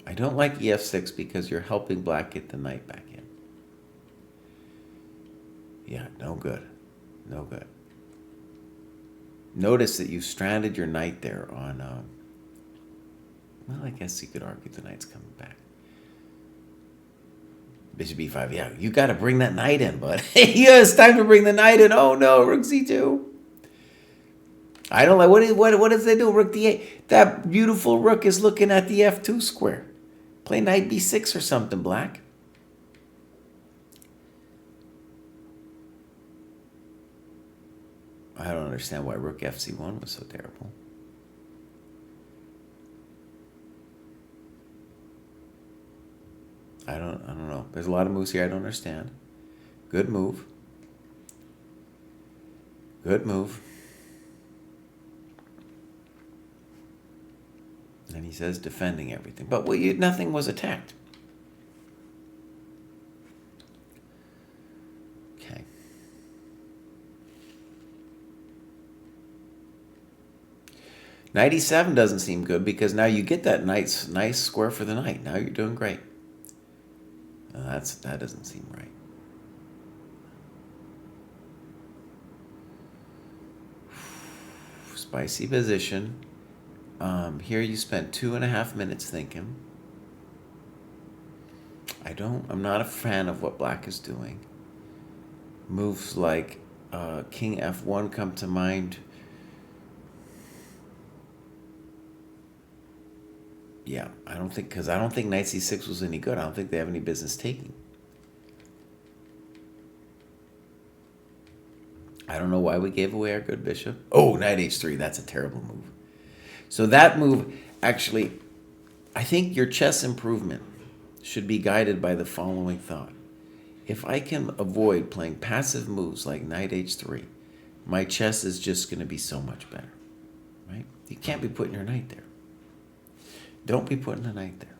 I don't like EF6 because you're helping black get the knight back in. Yeah, no good. No good. Notice that you stranded your knight there on, well, I guess you could argue the knight's coming back. Bishop e5, yeah, you got to bring that knight in, bud. Yeah, it's time to bring the knight in. Oh no, rook c2. I don't like, what does they do? Rook d8. That beautiful rook is looking at the f2 square. Play knight b6 or something, black. I don't understand why rook fc1 was so terrible. I don't know. There's a lot of moves here I don't understand. Good move. Good move. And he says defending everything. But nothing was attacked. Okay. Knight e7 doesn't seem good because now you get that nice square for the knight. Now you're doing great. That doesn't seem right. Spicy position. Here you spent 2.5 minutes thinking. I'm not a fan of what black is doing. Moves like king f1 come to mind. Yeah, I don't think knight c6 was any good. I don't think they have any business taking. I don't know why we gave away our good bishop. Oh, knight h3, that's a terrible move. So that move, actually, I think your chess improvement should be guided by the following thought. If I can avoid playing passive moves like knight h3, my chess is just going to be so much better, right? You can't be putting your knight there. Don't be putting the knight there.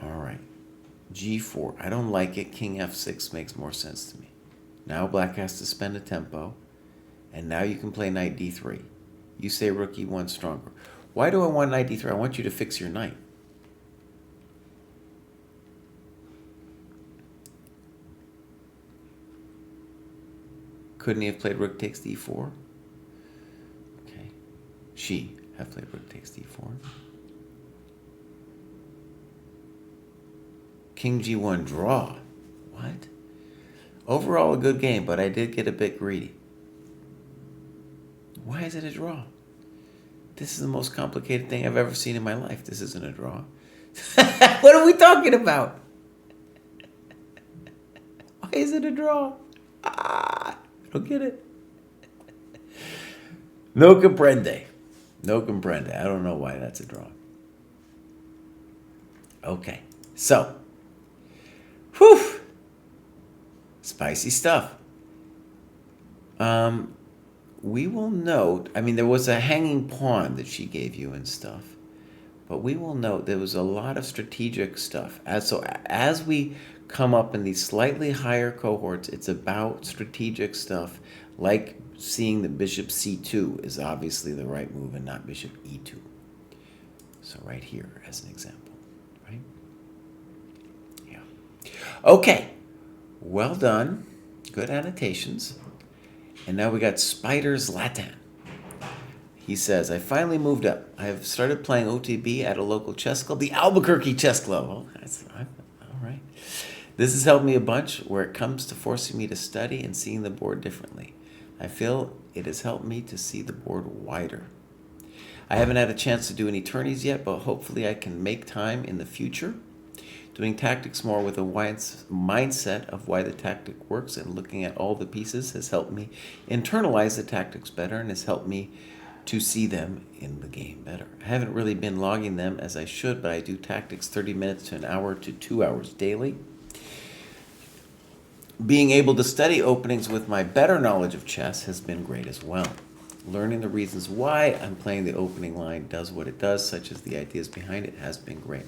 All right. g4. I don't like it. King f6 makes more sense to me. Now black has to spend a tempo. And now you can play knight d3. You say rook e1 stronger. Why do I want knight d3? I want you to fix your knight. Couldn't he have played rook takes d4? Okay. She have played rook takes d4. King g1 draw. What? Overall a good game, but I did get a bit greedy. Why is it a draw? This is the most complicated thing I've ever seen in my life. This isn't a draw. What are we talking about? Why is it a draw? I don't get it. No comprende. No comprende. I don't know why that's a draw. Okay. So. Whew. Spicy stuff. We will note, I mean, there was a hanging pawn that she gave you and stuff, but we will note there was a lot of strategic stuff. As we come up in these slightly higher cohorts, it's about strategic stuff, like seeing that bishop c2 is obviously the right move and not bishop e2. So right here as an example, right? Yeah. Okay. Well done. Good annotations. And now we got Spider's Latin. He says, I finally moved up. I have started playing OTB at a local chess club, the Albuquerque Chess Club. Oh, all right. This has helped me a bunch where it comes to forcing me to study and seeing the board differently. I feel it has helped me to see the board wider. I haven't had a chance to do any tourneys yet, but hopefully I can make time in the future. Doing tactics more with a wide mindset of why the tactic works and looking at all the pieces has helped me internalize the tactics better and has helped me to see them in the game better. I haven't really been logging them as I should, but I do tactics 30 minutes to an hour to 2 hours daily. Being able to study openings with my better knowledge of chess has been great as well. Learning the reasons why I'm playing the opening line does what it does, such as the ideas behind it, has been great.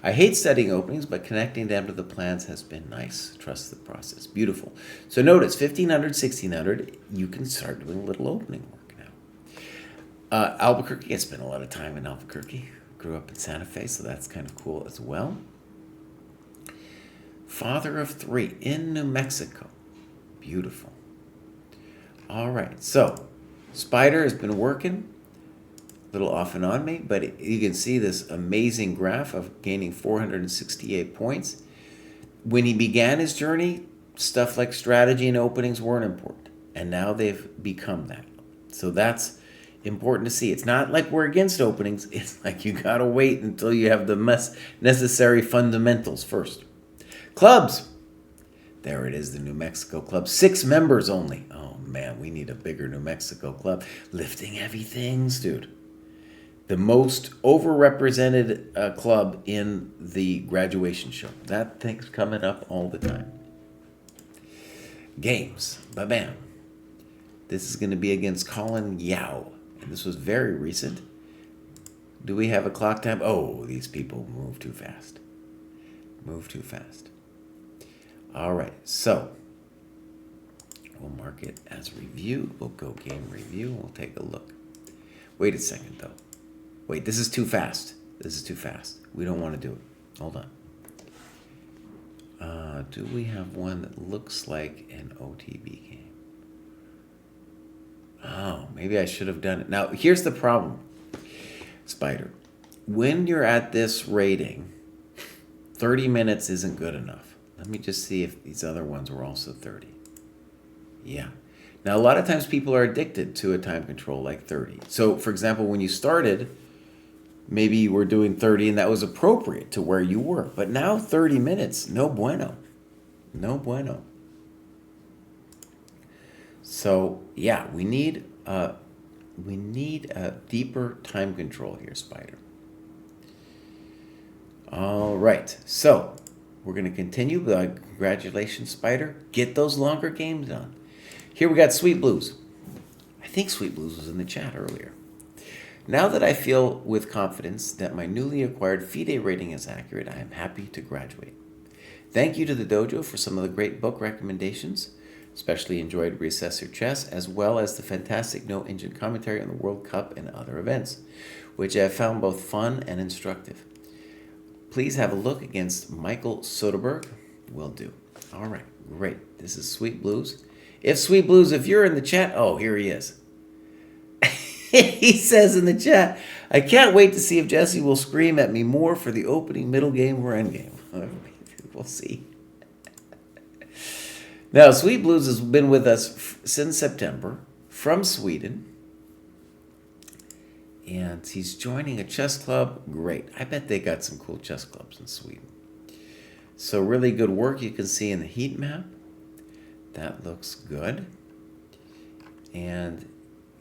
I hate studying openings, but connecting them to the plans has been nice. Trust the process. Beautiful. So notice, 1500, 1600, you can start doing a little opening work now. Albuquerque, I spent a lot of time in Albuquerque. Grew up in Santa Fe, so that's kind of cool as well. Father of 3 in New Mexico. Beautiful. All right, so Spider has been working a little off and on me, but you can see this amazing graph of gaining 468 points. When he began his journey, stuff like strategy and openings weren't important, and now they've become that. So that's important to see. It's not like we're against openings. It's like you gotta wait until you have the necessary fundamentals first. Clubs. There it is, the New Mexico Club. 6 members only. Oh man, we need a bigger New Mexico Club. Lifting heavy things, dude. The most overrepresented club in the graduation show. That thing's coming up all the time. Games. Ba-bam. This is going to be against Colin Yao. And this was very recent. Do we have a clock time? Oh, these people move too fast. Move too fast. All right, so we'll mark it as review. We'll go game review. We'll take a look. Wait a second, though. Wait, this is too fast. This is too fast. We don't want to do it. Hold on. Do we have one that looks like an OTB game? Oh, maybe I should have done it. Now, here's the problem, Spider. When you're at this rating, 30 minutes isn't good enough. Let me just see if these other ones were also 30. Yeah. Now, a lot of times people are addicted to a time control like 30. So, for example, when you started, maybe you were doing 30 and that was appropriate to where you were. But now 30 minutes, no bueno. No bueno. So, yeah, we need a deeper time control here, Spider. All right. So, we're going to continue. Congratulations, Spider. Get those longer games done. Here we got Sweet Blues. I think Sweet Blues was in the chat earlier. Now that I feel with confidence that my newly acquired FIDE rating is accurate, I am happy to graduate. Thank you to the dojo for some of the great book recommendations. Especially enjoyed Reassess Your Chess, as well as the fantastic no-engine commentary on the World Cup and other events, which I have found both fun and instructive. Please have a look against Michael Soderberg. Will do. All right, great. This is Sweet Blues. If you're in the chat, oh, here he is. He says in the chat, I can't wait to see if Jesse will scream at me more for the opening, middle game, or end game. We'll see. Now, Sweet Blues has been with us since September from Sweden. And he's joining a chess club. Great. I bet they got some cool chess clubs in Sweden. So really good work. You can see in the heat map. That looks good. And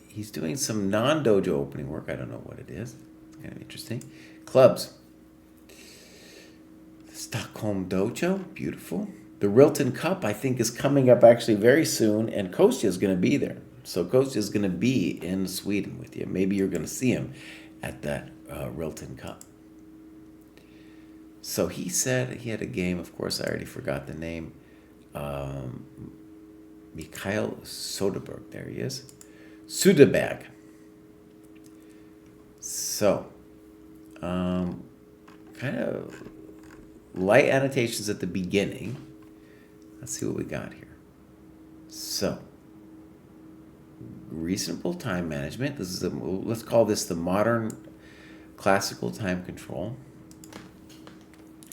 he's doing some non-dojo opening work. I don't know what it is. It's kind of interesting. Clubs. Stockholm Dojo. Beautiful. The Rilton Cup, I think, is coming up actually very soon. And Kostya is going to be there. So Kostya is going to be in Sweden with you. Maybe you're going to see him at that Rilton Cup. So he said he had a game. Of course, I already forgot the name. Mikhail Soderberg. There he is. Sudabag. So, kind of light annotations at the beginning. Let's see what we got here. So, reasonable time management. This is let's call this the modern classical time control.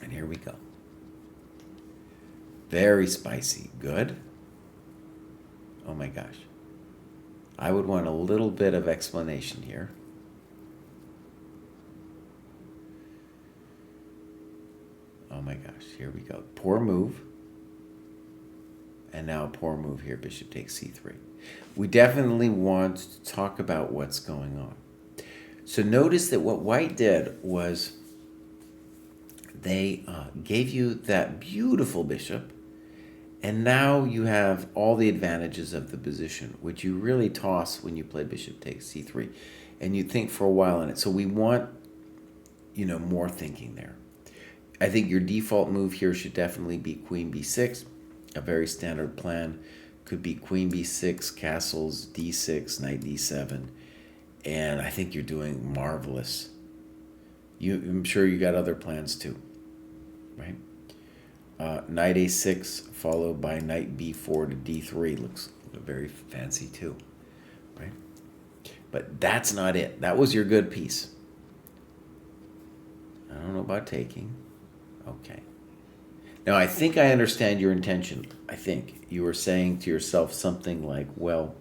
And here we go. Very spicy. Good. Oh my gosh. I would want a little bit of explanation here. Oh my gosh. Here we go. Poor move. And now a poor move here. Bishop takes c3. We definitely want to talk about what's going on. So notice that what white did was they gave you that beautiful bishop, and now you have all the advantages of the position, which you really toss when you play bishop takes c3, and you think for a while on it. So we want, more thinking there. I think your default move here should definitely be queen b6. A very standard plan could be queen b6, castles, d6, knight d7, and I think you're doing marvelous. I'm sure you got other plans too, right? Knight a6 followed by knight b4 to d3 looks very fancy too, right? But that's not it. That was your good piece. I don't know about taking. Okay. Now, I think I understand your intention. I think you were saying to yourself something like, well,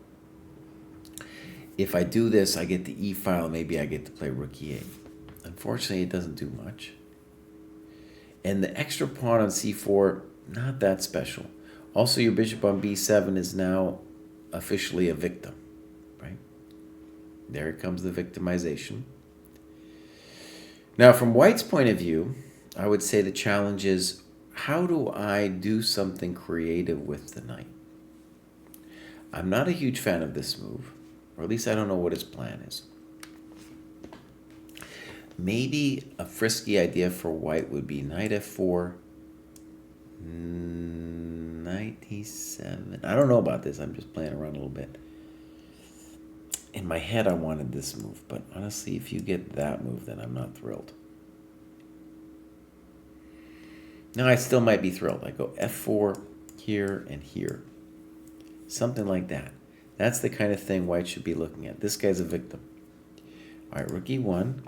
if I do this, I get the e-file, maybe I get to play rook e8. Unfortunately, it doesn't do much. And the extra pawn on c4, not that special. Also, your bishop on b7 is now officially a victim, right? There comes the victimization. Now, from White's point of view, I would say the challenge is, how do I do something creative with the knight? I'm not a huge fan of this move, or at least I don't know what his plan is. Maybe a frisky idea for White would be knight f4, knight e7. I don't know about this. I'm just playing around a little bit. In my head, I wanted this move, but honestly, if you get that move, then I'm not thrilled. Now, I still might be thrilled. I go f4 here and here. Something like that. That's the kind of thing White should be looking at. This guy's a victim. All right, rook e1.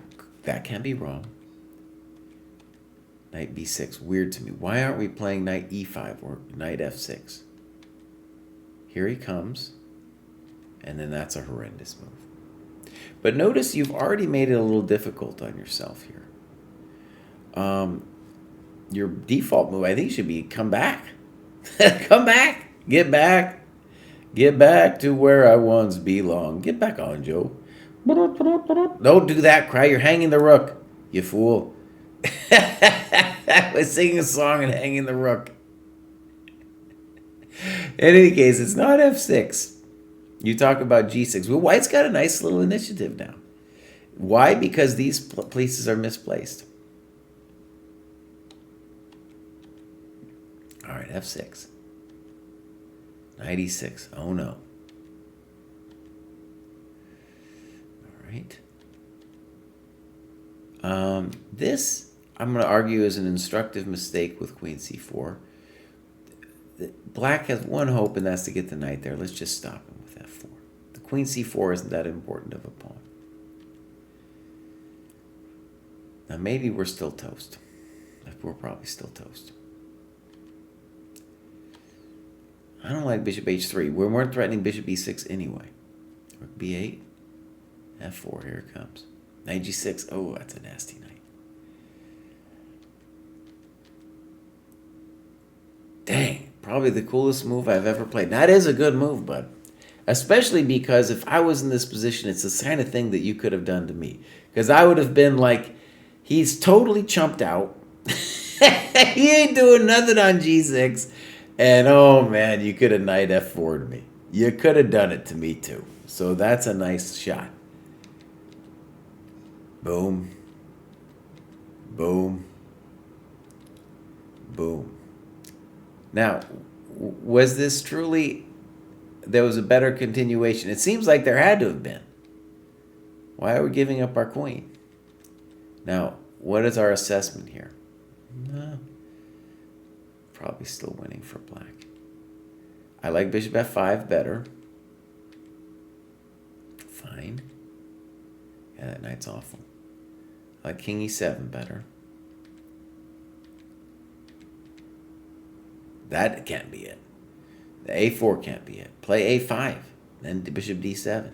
That can't be wrong. Knight b6. Weird to me. Why aren't we playing knight e5 or knight f6? Here he comes. And then that's a horrendous move. But notice you've already made it a little difficult on yourself here. Your default move, I think, should be come back. Come back. Get back. Get back to where I once belonged. Get back on, Joe. Don't do that, Kraai. You're hanging the rook, you fool. I was singing a song and hanging the rook. In any case, it's not f6. You talk about g6. Well, White's got a nice little initiative now. Why? Because these places are misplaced. All right, f6. Knight e6. Oh, no. All right. This, I'm going to argue, is an instructive mistake with queen c4. Black has one hope, and that's to get the knight there. Let's just stop him with f4. The queen c4 isn't that important of a pawn. Now, maybe we're still toast. We're probably still toast. I don't like bishop h3. We weren't threatening bishop e6 anyway. Rook b8. f4. Here it comes. Knight g6. Oh, that's a nasty knight. Dang. Probably the coolest move I've ever played. That is a good move, bud. Especially because if I was in this position, it's the kind of thing that you could have done to me. Because I would have been like, he's totally chumped out. He ain't doing nothing on g6. And oh man, you could have knight f4 to me. You could have done it to me too. So that's a nice shot. Boom. Boom. Boom. Now, was this truly, there was a better continuation? It seems like there had to have been. Why are we giving up our queen? Now, what is our assessment here? No. Probably still winning for black. I like bishop f5 better. Fine. Yeah, that knight's awful. I like king e7 better. That can't be it. The a4 can't be it. Play a5. Then bishop d7.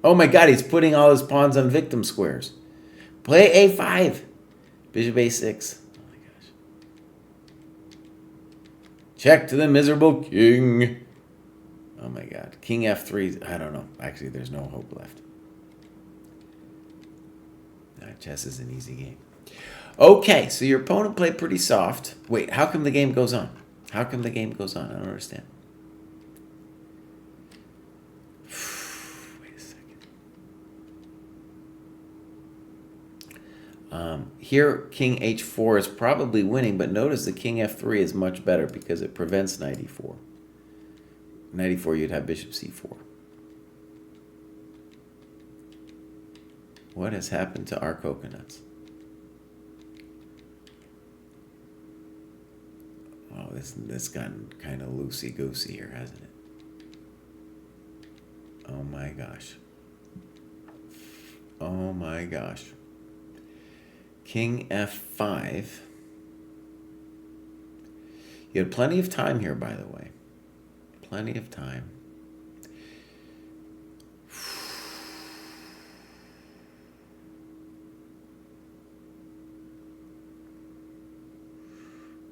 Oh my god, he's putting all his pawns on victim squares. Play a5. Bishop a6. Oh my gosh. Check to the miserable king. Oh my god. King f3. I don't know. Actually, there's no hope left. Chess is an easy game. Okay, so your opponent played pretty soft. Wait, how come the game goes on? How come the game goes on? I don't understand. Wait a second. Here, king h4 is probably winning, but notice the king f3 is much better because it prevents knight e4. Knight e4, you'd have bishop c4. What has happened to our coconuts? this gotten kind of loosey-goosey here, hasn't it? Oh my gosh. Oh my gosh. King F5. You had plenty of time here, by the way. Plenty of time.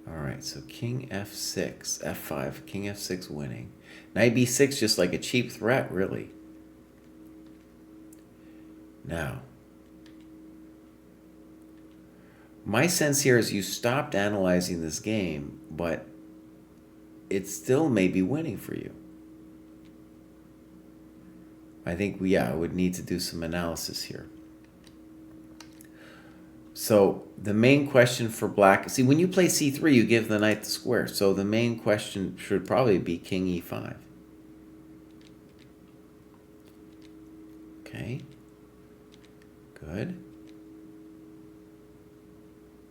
All right, so King F6, F5, King F6 winning. Knight B6 just like a cheap threat, really. Now, my sense here is you stopped analyzing this game, but it still may be winning for you. I think, I would need to do some analysis here. So the main question for black, see, when you play c3, you give the knight the square. So the main question should probably be King e5. Okay. Good.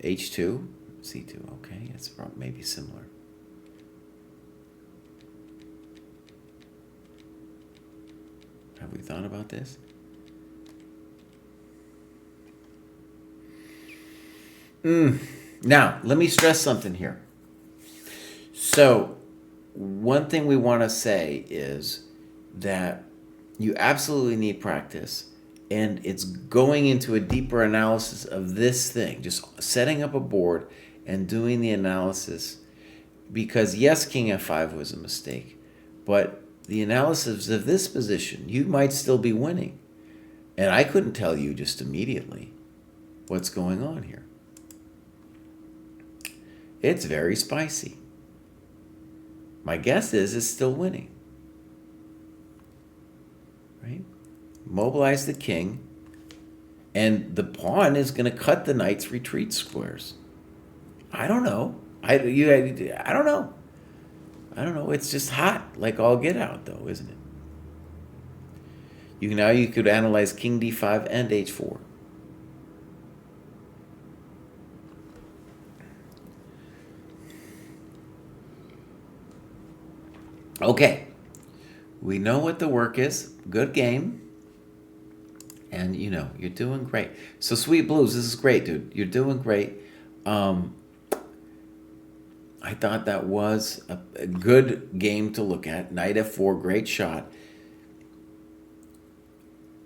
H2, C2, okay, it's maybe similar. Have we thought about this? Now, let me stress something here. So, one thing we want to say is that you absolutely need practice, and it's going into a deeper analysis of this thing, just setting up a board and doing the analysis. Because yes, King F5 was a mistake, but the analysis of this position, you might still be winning. And I couldn't tell you just immediately what's going on here. It's very spicy. My guess is it's still winning. Right? Mobilize the king, and the pawn is going to cut the knight's retreat squares. I don't know. I don't know. I don't know. It's just hot, like all get out, though, isn't it? You could analyze King D5 and H4. Okay, we know what the work is. Good game. And, you're doing great. So, Sweet Blues, this is great, dude. You're doing great. I thought that was a good game to look at. Knight F4, great shot.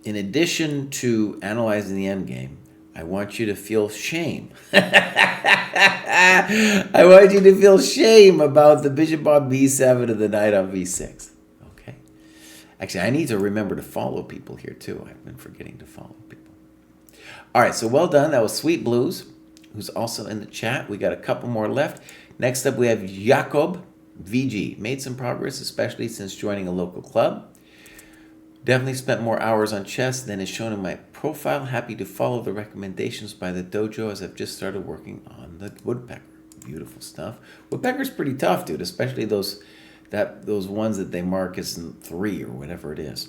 In addition to analyzing the endgame, I want you to feel shame. I want you to feel shame about the bishop on b7 and the knight on b6. Okay? Actually, I need to remember to follow people here, too. I've been forgetting to follow people. All right, so well done. That was Sweet Blues, who's also in the chat. We got a couple more left. Next up, we have Jakob VG. Made some progress, especially since joining a local club. Definitely spent more hours on chess than is shown in my profile. Happy to follow the recommendations by the dojo as I've just started working on the woodpecker. Beautiful stuff. Woodpecker's pretty tough, dude, especially those ones that they mark as 3 or whatever it is.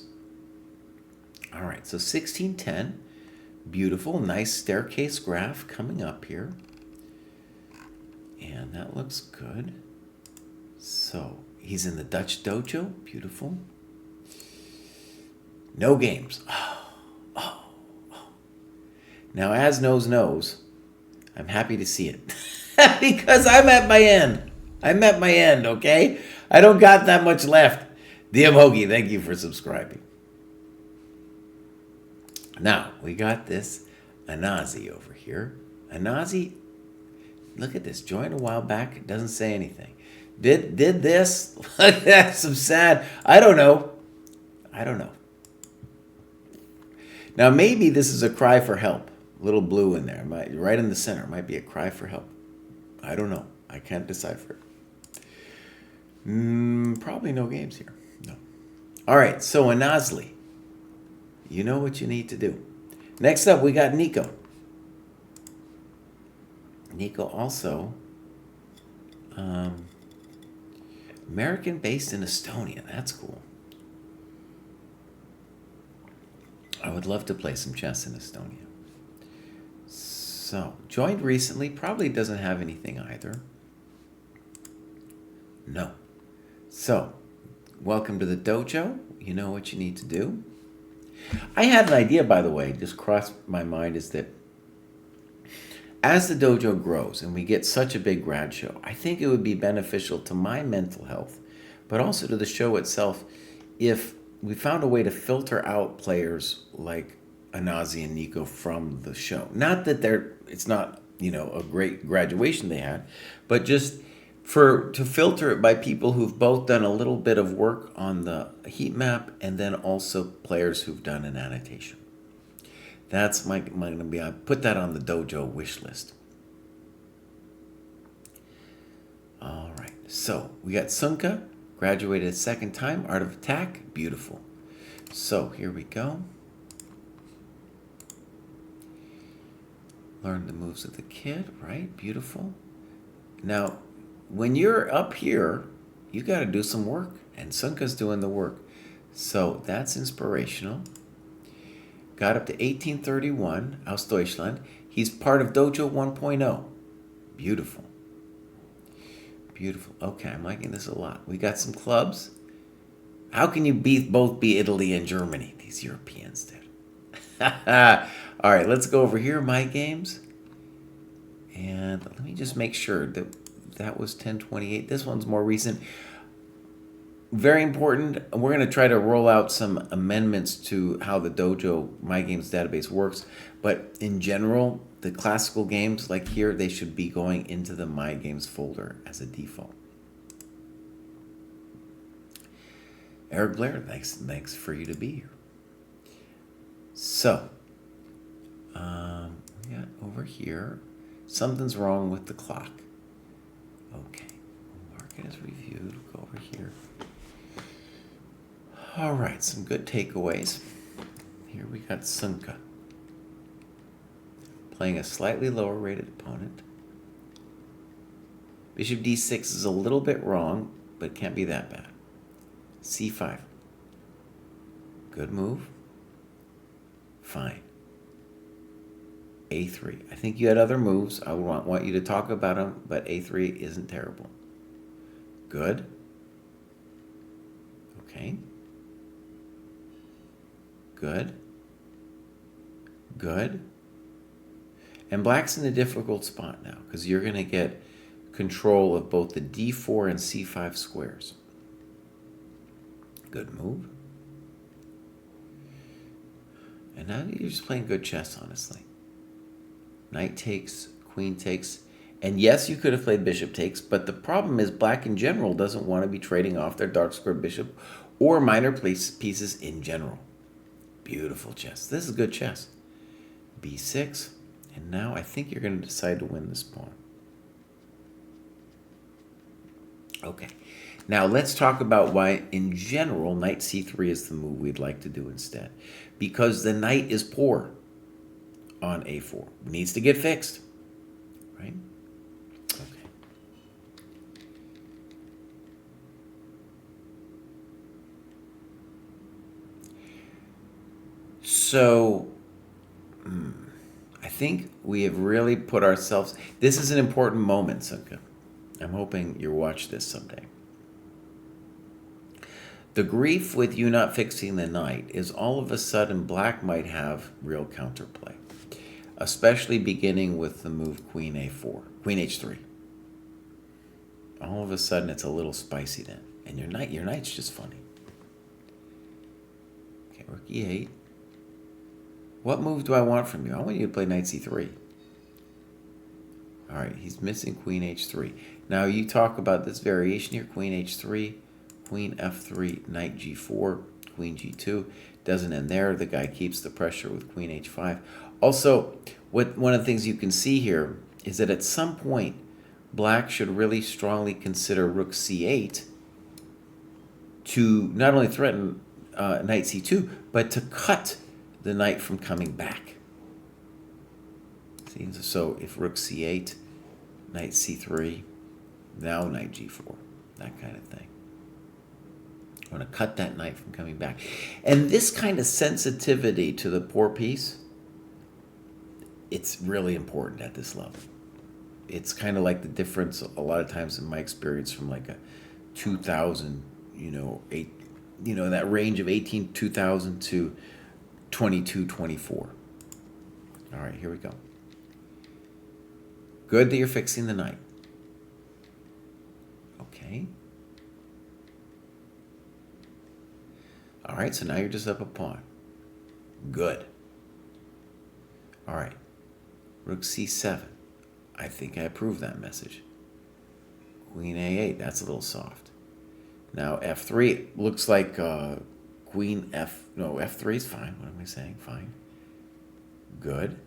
All right, so 1610. Beautiful, nice staircase graph coming up here. And that looks good. So he's in the Dutch dojo. Beautiful. No games. Oh. Now, as knows, I'm happy to see it. Because I'm at my end. Okay? I don't got that much left. Diamogi, thank you for subscribing. Now, we got this Anazi over here. Anazi, look at this. Joined a while back. It doesn't say anything. Did this? That's some sad. I don't know. Now, maybe this is a cry for help. Little blue in there. Right in the center. Might be a cry for help. I don't know. I can't decipher it. Probably no games here. No. All right. So, Anazli. You know what you need to do. Next up, we got Nico. Nico also American based in Estonia. That's cool. I would love to play some chess in Estonia. So, joined recently. Probably doesn't have anything either. No. So, welcome to the dojo. You know what you need to do. I had an idea, by the way, just crossed my mind, is that as the dojo grows and we get such a big grad show, I think it would be beneficial to my mental health, but also to the show itself, if we found a way to filter out players like Anazi and Nico from the show. Not that it's not, a great graduation they had, but just to filter it by people who've both done a little bit of work on the heat map and then also players who've done an annotation. That's going to be. I put that on the dojo wish list. All right. So we got Sunka, graduated second time, Art of Attack, beautiful. So here we go. Learn the moves of the kid, right? Beautiful. Now, when you're up here, you got to do some work, and Sunka's doing the work. So that's inspirational. Got up to 1831, aus Deutschland. He's part of Dojo 1.0. Beautiful. Beautiful. Okay, I'm liking this a lot. We got some clubs. How can you both be Italy and Germany? These Europeans did. All right, let's go over here, my games. And let me just make sure that was 1028. This one's more recent. Very important. We're going to try to roll out some amendments to how the Dojo My Games database works. But in general, the classical games like here, they should be going into the My Games folder as a default. Eric Blair, thanks for you to be here. So, we got over here, something's wrong with the clock. Okay, we'll mark it as reviewed. We'll go over here. All right, some good takeaways. Here we got Sunka playing a slightly lower rated opponent. Bishop d6 is a little bit wrong, but it can't be that bad. c5. Good move. Fine. a3. I think you had other moves. I want you to talk about them, but a3 isn't terrible. Good. Okay. Good. Good. And black's in a difficult spot now because you're going to get control of both the d4 and c5 squares. Good move. And now you're just playing good chess, honestly. Knight takes, queen takes. And yes, you could have played bishop takes, but the problem is black in general doesn't want to be trading off their dark square bishop or minor pieces in general. Beautiful chess. This is good chess. b6. And now I think you're going to decide to win this pawn. Okay. Now let's talk about why, in general, knight c3 is the move we'd like to do instead. Because the knight is poor on a4. It needs to get fixed. Right? Okay. So, I think we have really put ourselves... This is an important moment, Sunka. I'm hoping you'll watch this someday. The grief with you not fixing the knight is all of a sudden black might have real counterplay, especially beginning with the move queen a4, queen h3. All of a sudden it's a little spicy then, and your knight's just funny. Okay, rook e8. What move do I want from you? I want you to play knight c3. All right, he's missing queen h3. Now you talk about this variation here, queen h3, queen f3, knight g4, queen g2. Doesn't end there. The guy keeps the pressure with queen h5. Also, one of the things you can see here is that at some point, black should really strongly consider rook c8 to not only threaten knight c2, but to cut the knight from coming back. See? So if rook c8, knight c3, now knight g4, that kind of thing. I want to cut that knight from coming back. And this kind of sensitivity to the poor piece, it's really important at this level. It's kind of like the difference a lot of times in my experience from like a 2000, that range of 2000 to 24. All right, here we go. Good that you're fixing the knight. Okay. All right, so now you're just up a pawn. Good. All right. Rook c7. I think I approve that message. Queen a8. That's a little soft. Now f3 looks like queen f. No, f3 is fine. What am I saying? Fine. Good.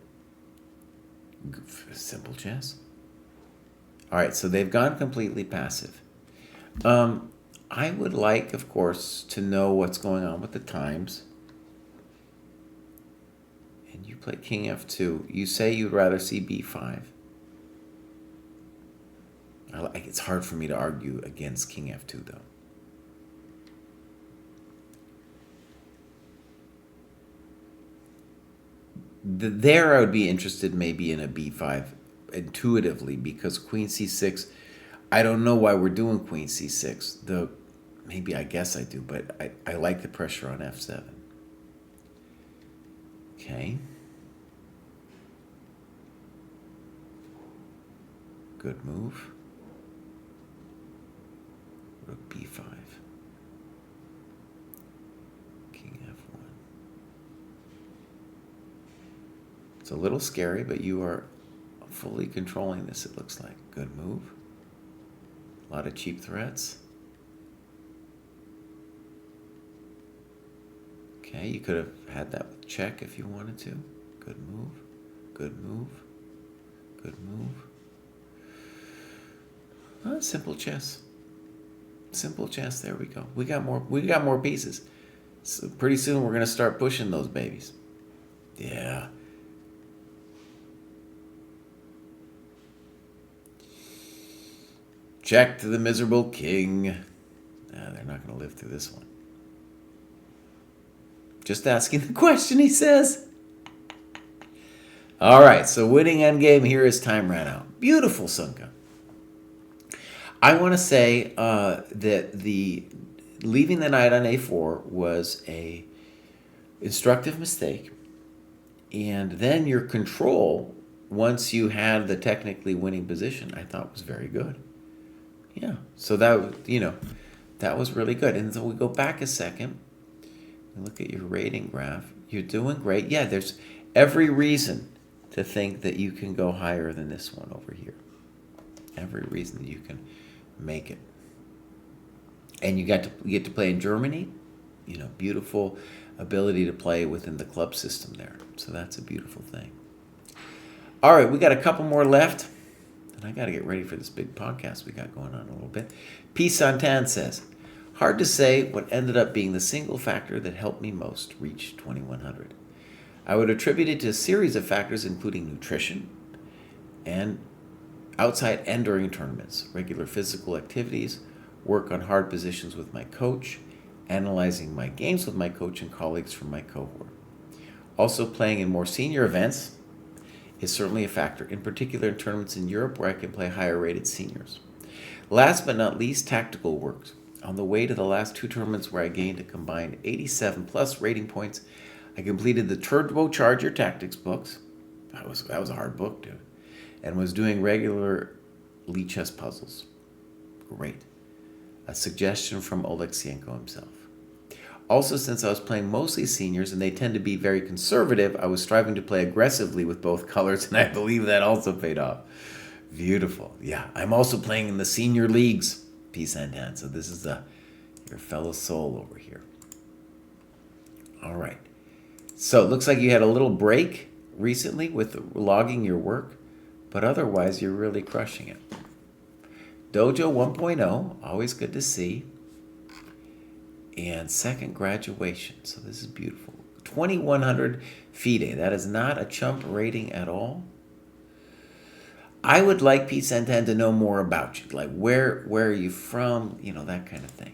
Simple chess. All right, so they've gone completely passive. I would like, of course, to know what's going on with the times. And you play king f2. You say you'd rather see b5. It's hard for me to argue against king f2, though. There I would be interested maybe in a b5 intuitively, because queen c6, I don't know why we're doing queen c6, though maybe I guess I do, but I like the pressure on f7. Okay. Good move. Rook b5. King f1. It's a little scary, but you are fully controlling this, it looks like. Good move. A lot of cheap threats. Okay, you could have had that with check if you wanted to. Good move. Good move. Good move. Simple chess. Simple chess. There we go. We got more pieces. So pretty soon we're gonna start pushing those babies. Yeah. Check to the miserable king. They're not gonna live through this one. Just asking the question, he says. All right, so winning endgame here is time ran out. Beautiful, Sunka. I want to say that the leaving the knight on a4 was a instructive mistake, and then your control, once you had the technically winning position, I thought was very good. Yeah, so that was really good. And so we go back a second and look at your rating graph. You're doing great. Yeah, there's every reason to think that you can go higher than this one over here. Every reason that you can make it. And you get to play in Germany. Beautiful ability to play within the club system there. So that's a beautiful thing. All right, we got a couple more left. And I got to get ready for this big podcast we got going on a little bit. P. Santan says, hard to say what ended up being the single factor that helped me most reach 2100. I would attribute it to a series of factors including nutrition and outside and during tournaments, regular physical activities, work on hard positions with my coach, analyzing my games with my coach and colleagues from my cohort. Also, playing in more senior events is certainly a factor, in particular in tournaments in Europe where I can play higher rated seniors. Last but not least, tactical work. On the way to the last two tournaments where I gained a combined 87 plus rating points, I completed the Turbocharger Tactics books. That was a hard book, dude. And was doing regular Lee chess puzzles. Great. A suggestion from Oleksienko himself. Also, since I was playing mostly seniors and they tend to be very conservative, I was striving to play aggressively with both colors, and I believe that also paid off. Beautiful. Yeah, I'm also playing in the senior leagues, P. Santan. So this is your fellow soul over here. All right. So it looks like you had a little break recently with logging your work, but otherwise you're really crushing it. Dojo 1.0, always good to see. And second graduation, so this is beautiful. 2100 FIDE, that is not a chump rating at all. I would like Pete Santan to know more about you, like where are you from, that kind of thing.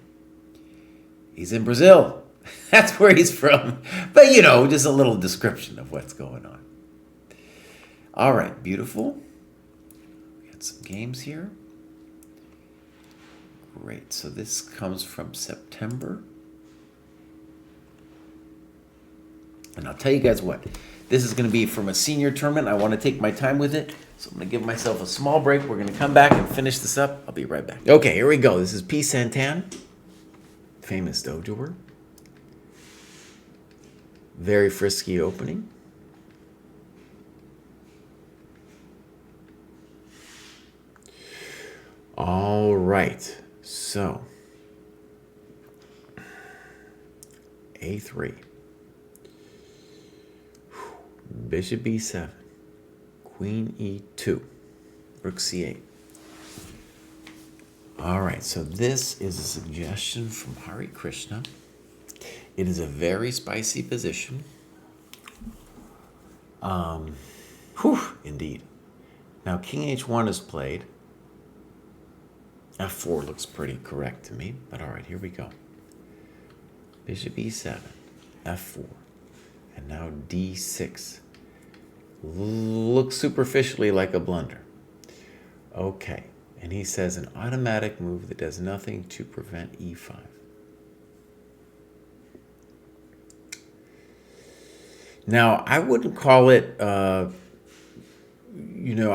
He's in Brazil. That's where he's from. But, just a little description of what's going on. All right, beautiful. We got some games here. great. So this comes from September. And I'll tell you guys what, this is going to be from a senior tournament. I want to take my time with it. So I'm going to give myself a small break. We're going to come back and finish this up. I'll be right back. Okay, here we go. This is P. Santan, famous dojoer. Very frisky opening. All right, so A3, Bishop B7, Queen E2, Rook C8. All right, so this is a suggestion from Hari Krishna. It is a very spicy position. Indeed. Now, King H1 is played. F4 looks pretty correct to me, but all right, here we go. Bishop E7, F4, and now D6. Looks superficially like a blunder. Okay, and he says an automatic move that does nothing to prevent E5. Now, I wouldn't call it, I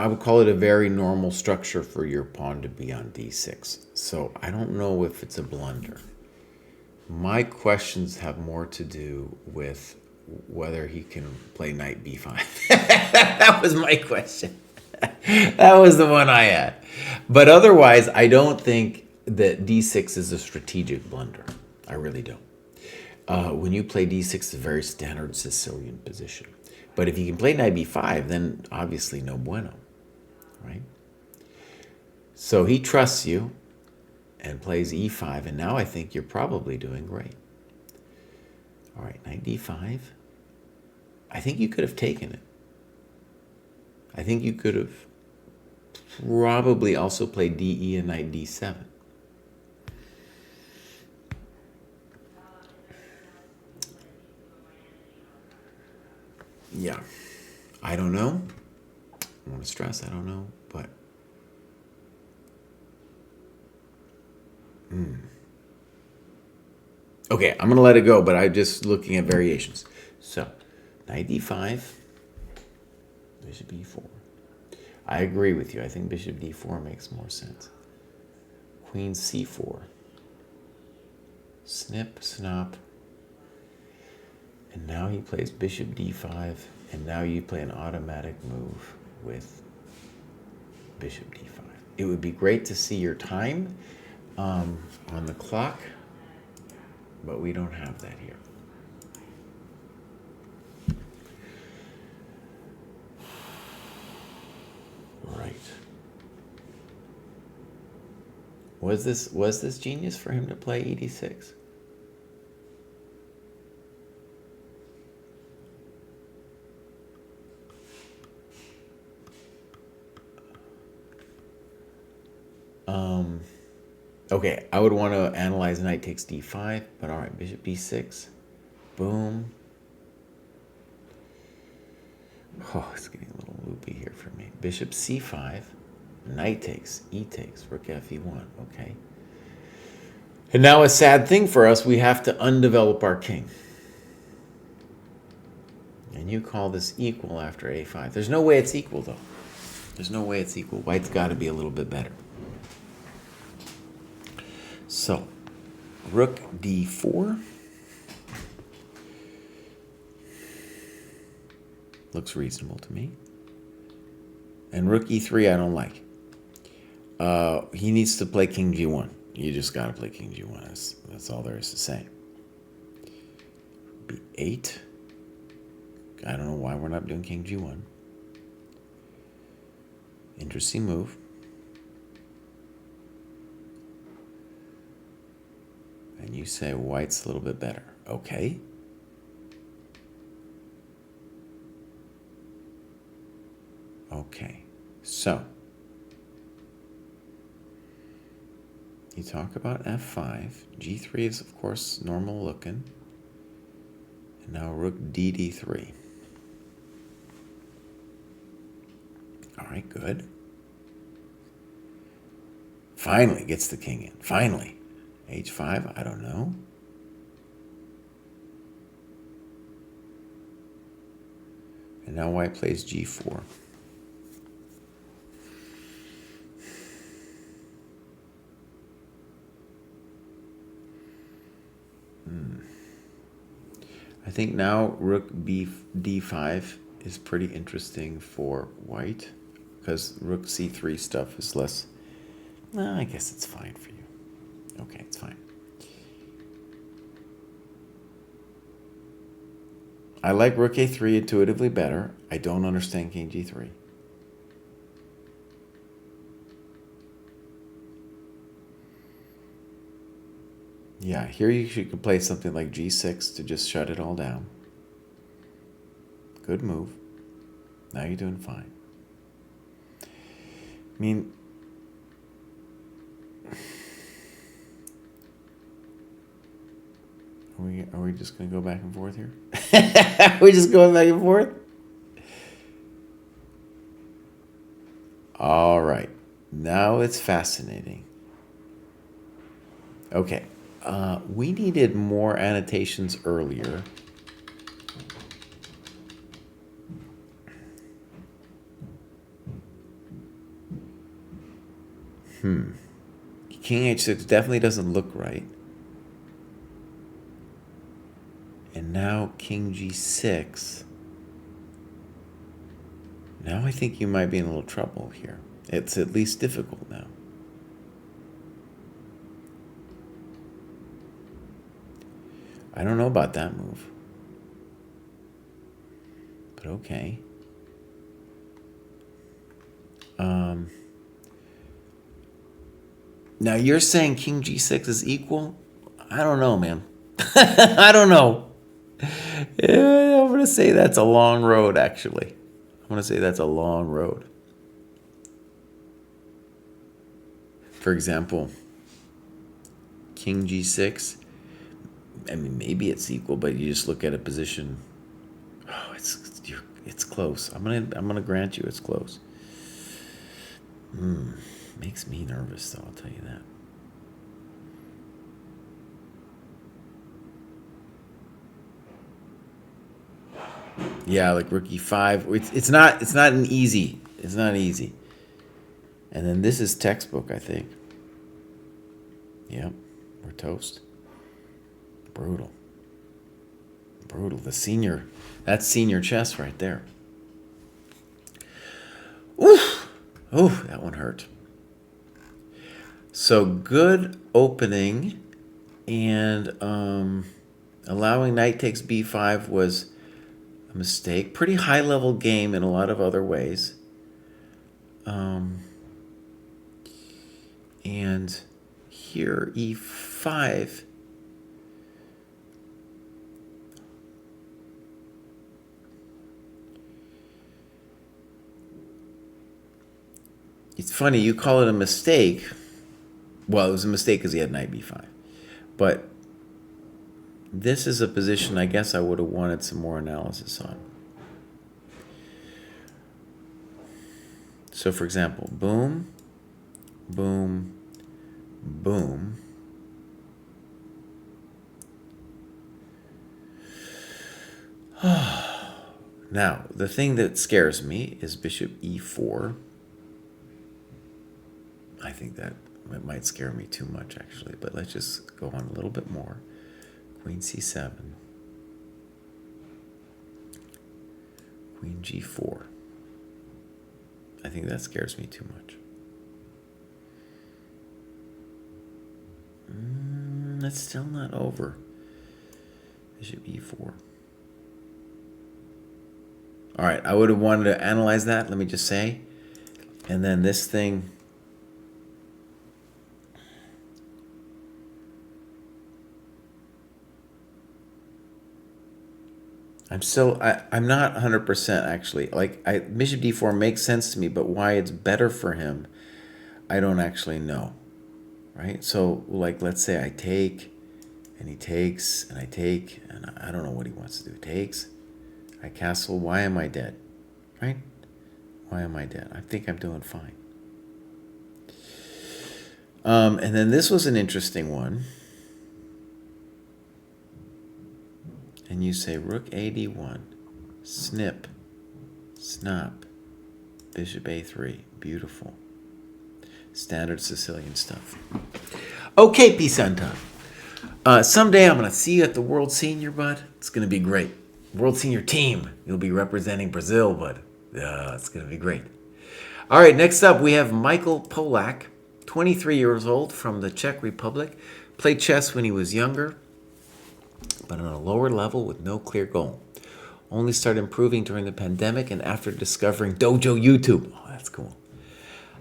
would call it a very normal structure for your pawn to be on D6. So I don't know if it's a blunder. My questions have more to do with whether he can play knight B5. That was my question. That was the one I had. But otherwise, I don't think that D6 is a strategic blunder. I really don't. When you play D6, it's a very standard Sicilian position. But if you can play knight B5, then obviously no bueno, right? So he trusts you and plays E5, and now I think you're probably doing great. All right, knight D5. I think you could have taken it. I think you could have probably also played DE and knight D7. Yeah, I don't know. I want to stress, I don't know, but okay, I'm going to let it go, but I'm just looking at variations. So, knight D5, bishop E4. I agree with you. I think bishop D4 makes more sense. Queen C4. Snip, snop. And now he plays bishop D5, and now you play an automatic move with bishop D5. It would be great to see your time on the clock, but we don't have that here. Right. Was this genius for him to play ED6? Okay, I would want to analyze knight takes D5, but all right, bishop D6, boom. Oh, it's getting a little loopy here for me. Bishop C5, knight takes, E takes, rook FE1, okay. And now a sad thing for us, we have to undevelop our king. And you call this equal after A5. There's no way it's equal, though. There's no way it's equal. White's got to be a little bit better. So, rook D4. Looks reasonable to me. And rook E3 I don't like. He needs to play king G1. You just got to play king G1. That's all there is to say. B8. I don't know why we're not doing king G1. Interesting move. And you say white's a little bit better. Okay. Okay. So, you talk about F5. G3 is, of course, normal looking. And now rook DD3. All right, good. Finally gets the king in. Finally. H5, I don't know. And now white plays G4. I think now rook d5 is pretty interesting for white because rook c3 stuff is less. No, I guess it's fine for you. Okay, it's fine. I like rook a3 intuitively better. I don't understand king g3. Yeah, here you could play something like g6 to just shut it all down. Good move. Now you're doing fine. I mean, are we just going to go back and forth here? Are we just going back and forth? All right. Now it's fascinating. Okay. We needed more annotations earlier. King h6 definitely doesn't look right. And now king g6. Now I think you might be in a little trouble here. It's at least difficult now. I don't know about that move. But okay. Now you're saying king g6 is equal? I don't know, man. I don't know. Yeah, I'm going to say that's a long road, actually. I'm going to say that's a long road. For example, king g6. I mean, maybe it's equal, but you just look at a position. Oh, it's close. I'm gonna grant you it's close. Makes me nervous, though. I'll tell you that. Yeah, like rook e5. It's not an easy. It's not easy. And then this is textbook, I think. Yep, we're toast. Brutal. Brutal. That's senior chess right there. Oof. Oh, that one hurt. So good opening, and allowing knight takes b5 was a mistake. Pretty high level game in a lot of other ways. And here e5. It's funny, you call it a mistake. Well, it was a mistake because he had knight b5. But this is a position I guess I would have wanted some more analysis on. So, for example, boom, boom, boom. Now, the thing that scares me is bishop e4. I think that it might scare me too much, actually, but let's just go on a little bit more. Queen c7. Queen g4. I think that scares me too much. That's still not over. Bishop e4. All right, I would have wanted to analyze that, let me just say. And then this thing. I'm not 100% actually. Like, bishop d4 makes sense to me, but why it's better for him, I don't actually know. Right? So, like, let's say I take, and he takes, and I take, and I don't know what he wants to do. Takes, I castle. Why am I dead? Right? Why am I dead? I think I'm doing fine. And then this was an interesting one. And you say rook ad1, snip, snap, bishop a3. Beautiful. Standard Sicilian stuff. Okay, Pisanta. Someday I'm going to see you at the World Senior, bud. It's going to be great. World Senior team. You'll be representing Brazil, bud. It's going to be great. All right, next up we have Michael Polak, 23 years old, from the Czech Republic. Played chess when he was younger, but on a lower level with no clear goal. Only started improving during the pandemic and after discovering Dojo YouTube. Oh, that's cool.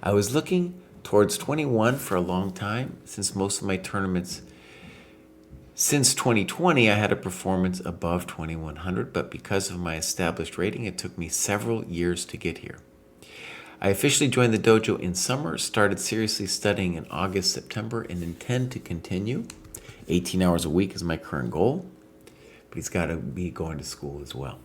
I was looking towards 21 for a long time, since most of my tournaments. Since 2020, I had a performance above 2100, but because of my established rating, it took me several years to get here. I officially joined the dojo in summer, started seriously studying in August, September, and intend to continue. 18 hours a week is my current goal, but he's got to be going to school as well.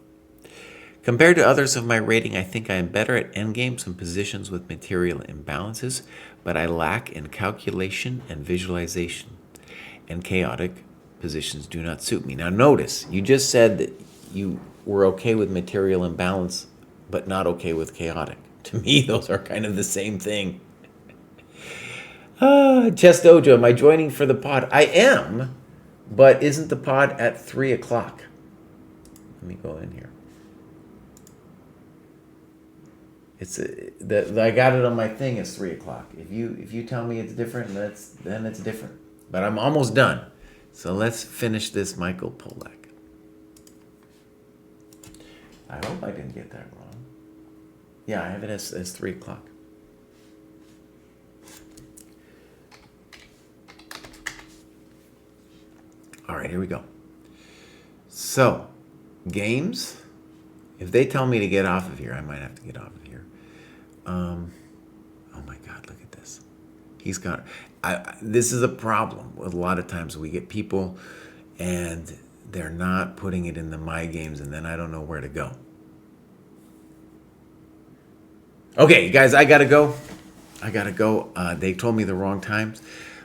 Compared to others of my rating, I think I am better at endgames and positions with material imbalances, but I lack in calculation and visualization, and chaotic positions do not suit me. Now notice, you just said that you were okay with material imbalance, but not okay with chaotic. To me, those are kind of the same thing. Chess Dojo, am I joining for the pod? I am, but isn't the pod at 3 o'clock? Let me go in here. I got it on my thing. It's 3 o'clock. If you tell me it's different, then it's different. But I'm almost done. So let's finish this Michael Polak. I hope I didn't get that wrong. Yeah, I have it as 3 o'clock. All right, here we go. So, games. If they tell me to get off of here, I might have to get off of here. Oh my God, look at this. He's got... this is a problem. A lot of times we get people and they're not putting it in the My Games, and then I don't know where to go. Okay, guys, I gotta go. They told me the wrong times.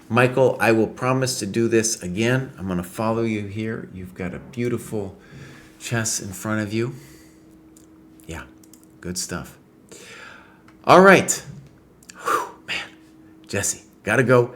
Michael, I will promise to do this again. I'm gonna follow you here. You've got a beautiful chess in front of you. Yeah, good stuff. All right. Whew, man, Jesse, gotta go.